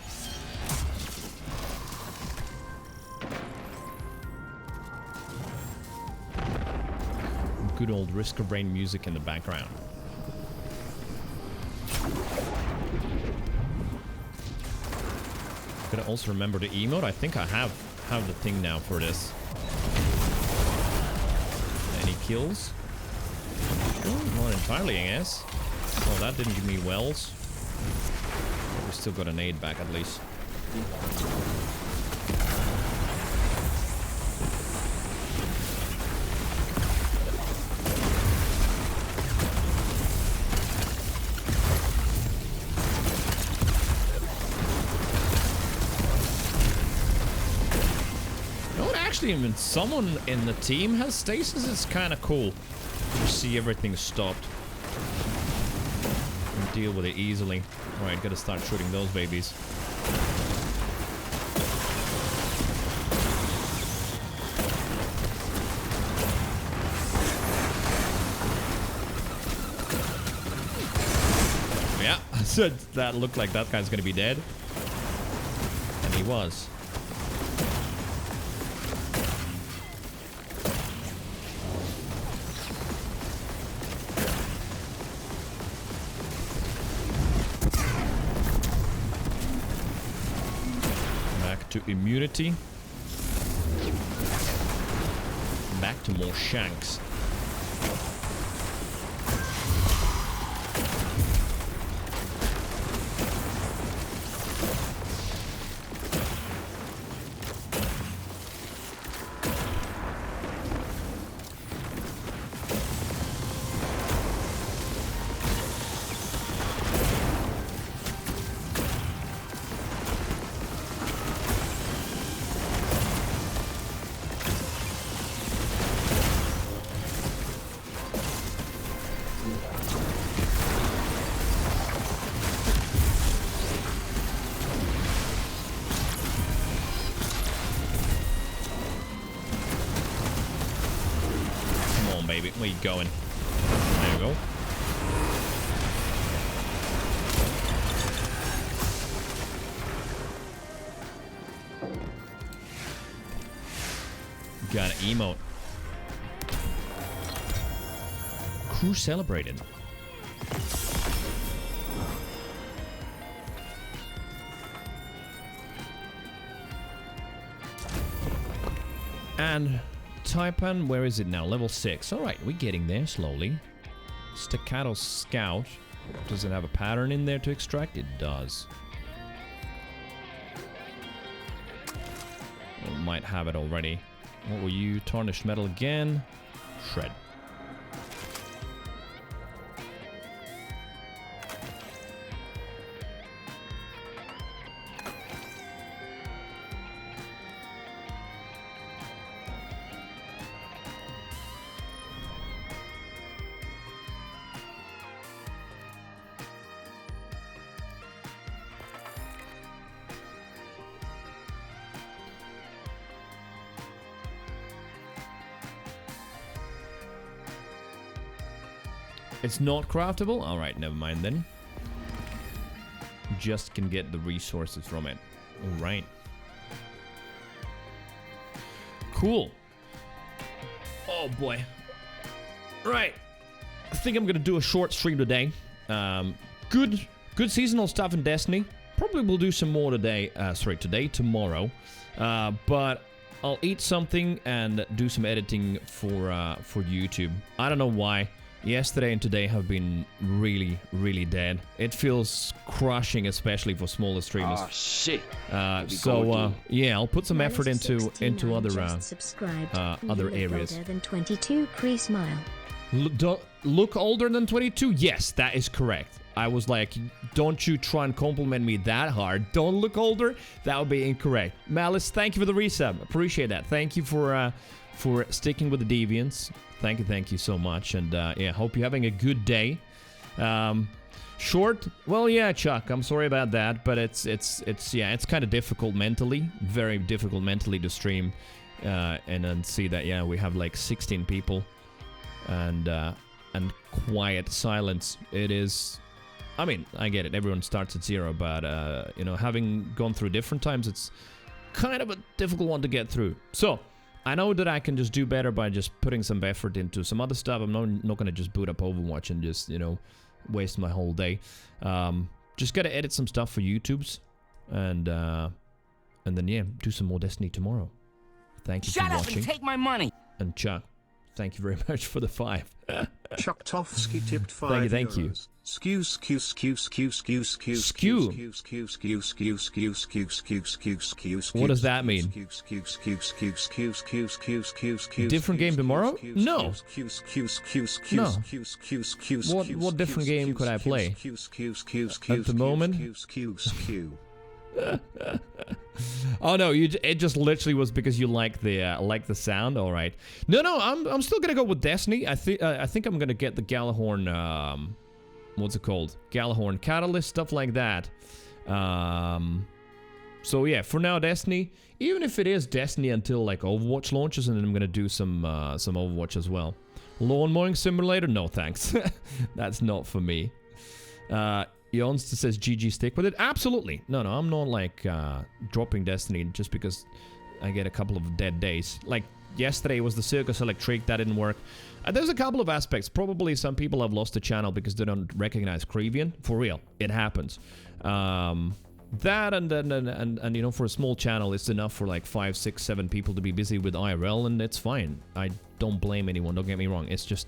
Good old Risk of Rain music in the background. Gotta also remember the emote. I think I have the thing now for this. Any kills? Oh, not entirely, I guess. Oh, that didn't give me wells. We still got an aid back at least. Actually, when someone in the team has stasis, it's kind of cool to see everything stopped. And deal with it easily. Alright, gotta start shooting those babies. Yeah, so that looked like that guy's gonna be dead. And he was. Back to immunity. Back to more shanks. Baby, where you going? There you go. Got an emote. Crew celebrated. And Taipan, where is it now? Level 6. Alright, we're getting there slowly. Staccato Scout. Does it have a pattern in there to extract? It does. It might have it already. What were you? Tarnished metal again. Shred. It's not craftable? Alright, never mind then. Just can get the resources from it. Alright. Cool. Oh boy. Right. I think I'm gonna do a short stream today. Good seasonal stuff in Destiny. Probably will do some more today. Tomorrow. But I'll eat something and do some editing for YouTube. I don't know why. Yesterday and today have been really, really dead. It feels crushing, especially for smaller streamers. Oh shit! Yeah, I'll put some effort into other other areas. Older than 22, Cree smile. Look older than 22? Yes, that is correct. I was like, don't you try and compliment me that hard. Don't look older. That would be incorrect. Malice, thank you for the resub. Appreciate that. Thank you for sticking with the deviants. Thank you so much, and yeah, hope you're having a good day. Short, well, yeah, Chuck, I'm sorry about that, but it's kind of difficult mentally, very difficult mentally to stream, and then see that, yeah, we have like 16 people, and quiet silence. It is, I mean, I get it, everyone starts at 0, but you know, having gone through different times, it's kind of a difficult one to get through. So I know that I can just do better by just putting some effort into some other stuff. I'm not going to just boot up Overwatch and just, you know, waste my whole day. Just got to edit some stuff for YouTube's. And then, yeah, do some more Destiny tomorrow. Thank you for watching. Shut up and take my money. And Chuck, thank you very much for the 5. Chuck Tofsky tipped 5 Thank you. What does that mean? Different game tomorrow? No. No. What different game could I play? At the moment? Oh no, it just literally was because you like the sound. All right. No, I'm still gonna go with Destiny. I think I'm gonna get the Galahorn. What's it called? Galahorn Catalyst, stuff like that. So yeah, for now Destiny. Even if it is Destiny until like Overwatch launches, and then I'm gonna do some Overwatch as well. Lawn mowing simulator? No thanks. That's not for me. Jonster says GG, stick with it. Absolutely. No, I'm not like dropping Destiny just because I get a couple of dead days. Like yesterday was the Circus Electric, that didn't work. There's a couple of aspects. Probably some people have lost the channel because they don't recognize Creeviant. For real, it happens. That and you know, for a small channel, it's enough for like 5, 6, 7 people to be busy with IRL, and it's fine. I don't blame anyone. Don't get me wrong. It's just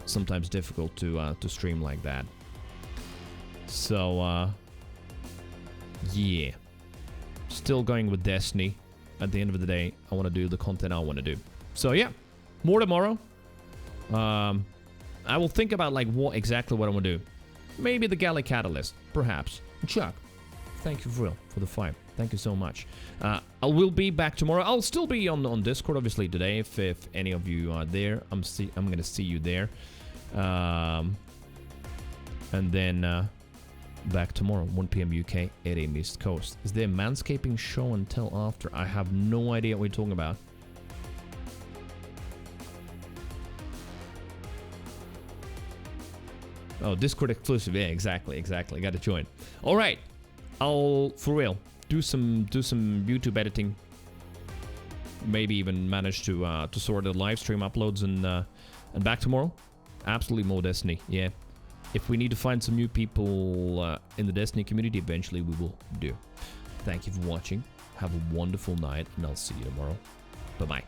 sometimes difficult to stream like that. So yeah, still going with Destiny. At the end of the day, I want to do the content I want to do. So yeah, more tomorrow. I will think about like what I want to do. Maybe the Galley Catalyst, perhaps. Chuck, thank you for real for the 5. Thank you so much. I will be back tomorrow. I'll still be on Discord obviously today. If any of you are there, I'm gonna see you there. And then back tomorrow, 1 p.m. UK, 8 a.m. East Coast. Is there a manscaping show until after? I have no idea what you're talking about. Oh, Discord exclusive. Yeah, exactly. Got to join. All right, I'll for real do some YouTube editing. Maybe even manage to sort the live stream uploads and back tomorrow. Absolutely more Destiny. Yeah. If we need to find some new people in the Destiny community, eventually we will do. Thank you for watching. Have a wonderful night, and I'll see you tomorrow. Bye-bye.